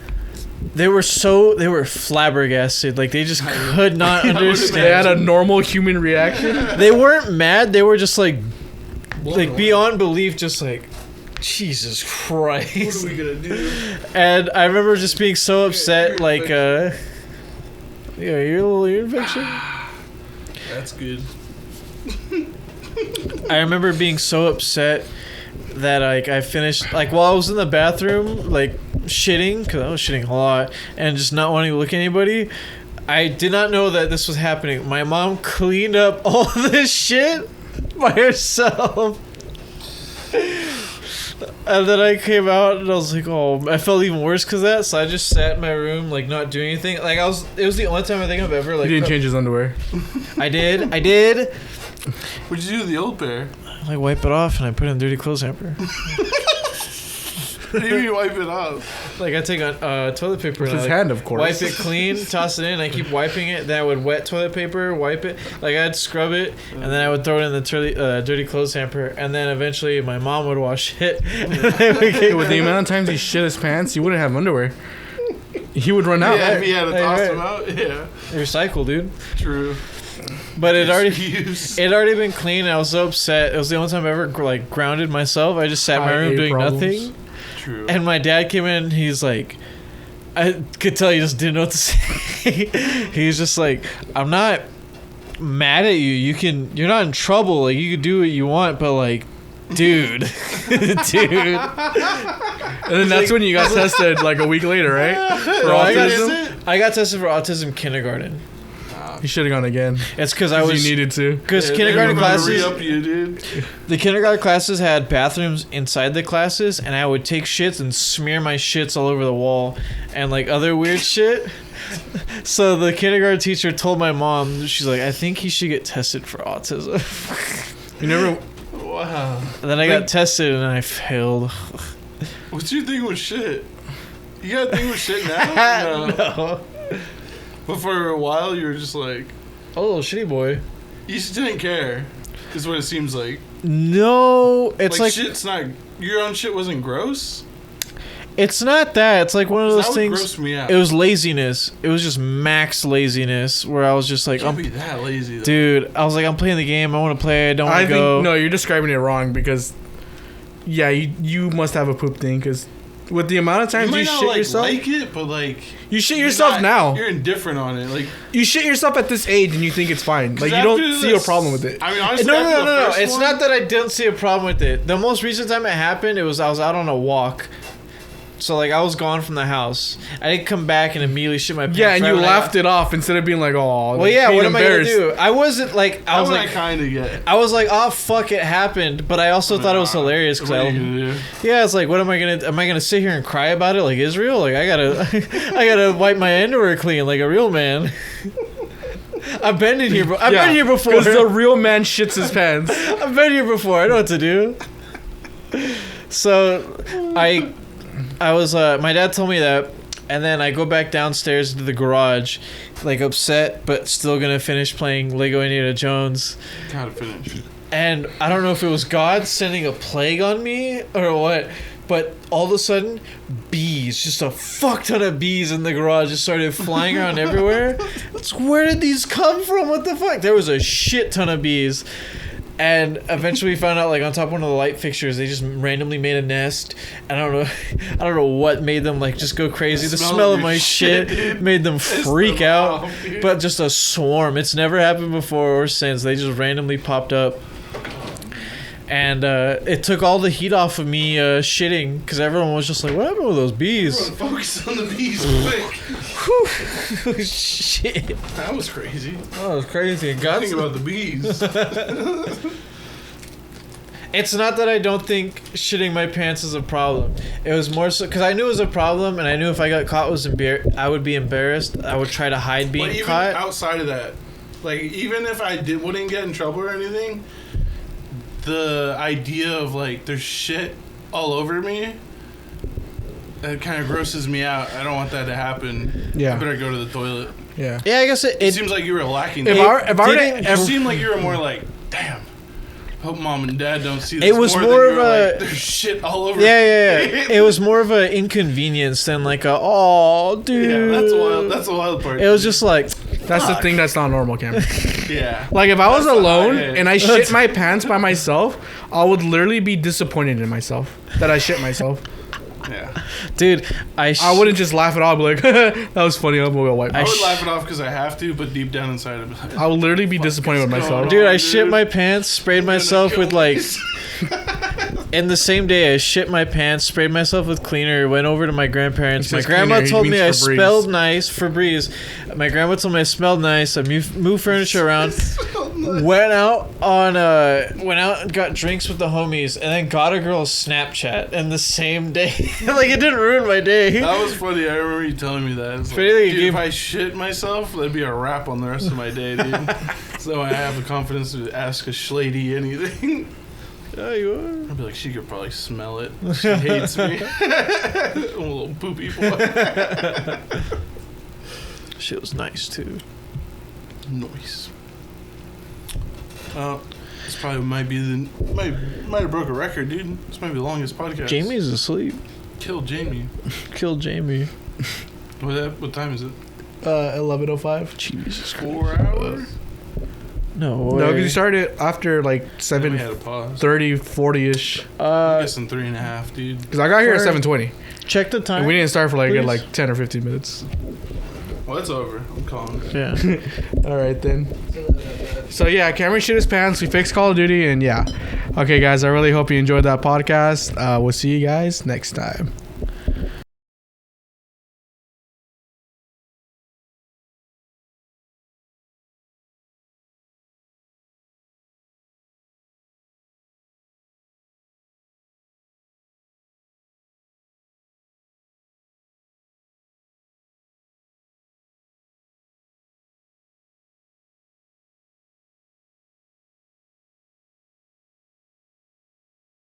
they were flabbergasted. Like, they just could not They understand. had a normal human reaction. They weren't mad. They were just, like, like beyond belief, just like Jesus Christ. What are we gonna do? And I remember just being so upset, like, yeah, your little ear infection. That's good. I remember being so upset that like I finished like while I was in the bathroom like shitting, because I was shitting a lot and just not wanting to look at anybody. I did not know that this was happening. My mom cleaned up all this shit by herself. And then I came out and I was like, oh, I felt even worse because of that. So I just sat in my room, like, not doing anything. Like, it was the only time I think I've ever, like... He didn't change his underwear. I did. What'd you do with the old pair? I, like, wipe it off and I put it in dirty clothes hamper. How do you wipe it off? Like, I take toilet paper With and his I, hand, of course. wipe it clean, toss it in, I keep wiping it, then I would wet toilet paper, wipe it, like I'd scrub it, and then I would throw it in the dirty clothes hamper, and then eventually my mom would wash it. With the amount of times he shit his pants, he wouldn't have underwear. He would run out. Yeah, if he had to toss right. them out, yeah. Recycle, dude. True. But it already been clean, and I was so upset. It was the only time I ever, like, grounded myself. I just sat in my room doing nothing. True. And my dad came in, he's like, I could tell he just didn't know what to say. He's just like, I'm not mad at you. You're not in trouble. Like, you can do what you want, but like, dude. And then that's when you got tested like a week later, right? For autism? I got tested for autism kindergarten. You should have gone again. It's because You needed to. Because kindergarten classes, you, dude. the kindergarten classes had bathrooms inside the classes, and I would take shits and smear my shits all over the wall and like other weird shit. So the kindergarten teacher told my mom, she's like, I think he should get tested for autism. You never. Wow. And then I got tested and I failed. What's your thing with shit? You got a thing with shit now? No. But for a while, you were just like... Oh, little shitty boy. You just didn't care. Is what it seems like. No, it's like shit's not... Your own shit wasn't gross? it's not that. It's like one of those That would things. gross me out. It was laziness. It was just max laziness where I was just like, Can't be that lazy, though. dude, I was like, I'm playing the game. I want to play. I don't want to go. think no, you're describing it wrong because, yeah, you must have a poop thing because with the amount of times you shit yourself, like it, but like you shit yourself now. You're indifferent on it. Like You shit yourself at this age and you think it's fine. Like you don't see a problem with it. I mean, honestly, No. It's not that I didn't see a problem with it. The most recent time it happened, I was out on a walk. So like I was gone from the house. I didn't come back and immediately shit my pants. Yeah, and you laughed it off instead of being like, "Oh." Well, yeah. What am I gonna do? I wasn't like I was like I kind of get. I was like, oh fuck, it happened. But I also thought it was hilarious because yeah, it's like, what am I gonna sit here and cry about it like Israel? Like I gotta wipe my underwear clean like a real man. I've been in here. I've been here before. Because the real man shits his pants. I've been here before. I know what to do. So I was my dad told me that, and then I go back downstairs to the garage, like upset but still gonna finish playing Lego Indiana Jones. Gotta finish. And I don't know if it was God sending a plague on me or what, but all of a sudden, bees, just a fuck ton of bees in the garage just started flying around everywhere. Where did these come from? What the fuck? There was a shit ton of bees. And eventually we found out, like, on top of one of the light fixtures, they just randomly made a nest. And I don't know what made them, like, just go crazy. The smell of my shit made them freak out. But just a swarm. It's never happened before or since. They just randomly popped up. And it took all the heat off of me shitting, because everyone was just like, what happened with those bees? Everyone focus on the bees quick. Shit. That was crazy. Oh, it was crazy. Think about the bees. It's not that I don't think shitting my pants is a problem. It was more so because I knew it was a problem, and I knew if I got caught, I would be embarrassed. I would try to hide being even caught. Outside of that, like even if I wouldn't get in trouble or anything, the idea of like there's shit all over me, it kind of grosses me out. I don't want that to happen. Yeah. I better go to the toilet. Yeah. Yeah, I guess It seems like you were lacking. If I it seemed like you were more like, damn. Hope mom and dad don't see this. It was more than of you're a- like, there's shit all over. Yeah. It was more of an inconvenience than like a, oh, dude. Yeah, that's wild. That's the wild part. It was just like, That's the thing that's not normal, Cameron. Yeah. Like if I was That's alone not- and I shit my pants by myself, I would literally be disappointed in myself that I shit myself. Yeah. dude, I wouldn't just laugh it off, like that was funny. I'm gonna wipe. I I, would laugh it off because I have to, but deep down inside, I'm like, I would literally be disappointed with is myself. going Dude, I Dude. shit my pants, sprayed myself kill with like. myself. In the same day, I shit my pants, sprayed myself with cleaner, went over to my grandparents. He My says grandma cleaner, he told me means I Febreze. smelled nice. Febreze. My grandma told me I smelled nice. I moved furniture around. Went out and got drinks with the homies, and then got a girl's Snapchat in the same day. Like it didn't ruin my day. That was funny. I remember you telling me that. It's like, Really? dude, if I shit myself, that'd be a wrap on the rest of my day, dude. So I have the confidence to ask a shlady anything. Yeah, you are. I'd be like, she could probably smell it. She hates me. I'm a little poopy boy. Shit was nice too. Nice. This probably might have broke a record, dude. This might be the longest podcast. Jamie's asleep. Killed Jamie. Killed Jamie. What time is it? 11:05. Jesus Christ. 4 hours? No way. No, because you started after like Then we had a pause. 7:30, 40ish. I'm guessing 3.5, dude. Because I got here at 7:20, Check the time. and we didn't start for Please. like 10 or 15 minutes. Well, it's over. I'm calling it. Yeah. All right then. So yeah, Cameron shit his pants. We fixed Call of Duty, and yeah. Okay, guys, I really hope you enjoyed that podcast. We'll see you guys next time.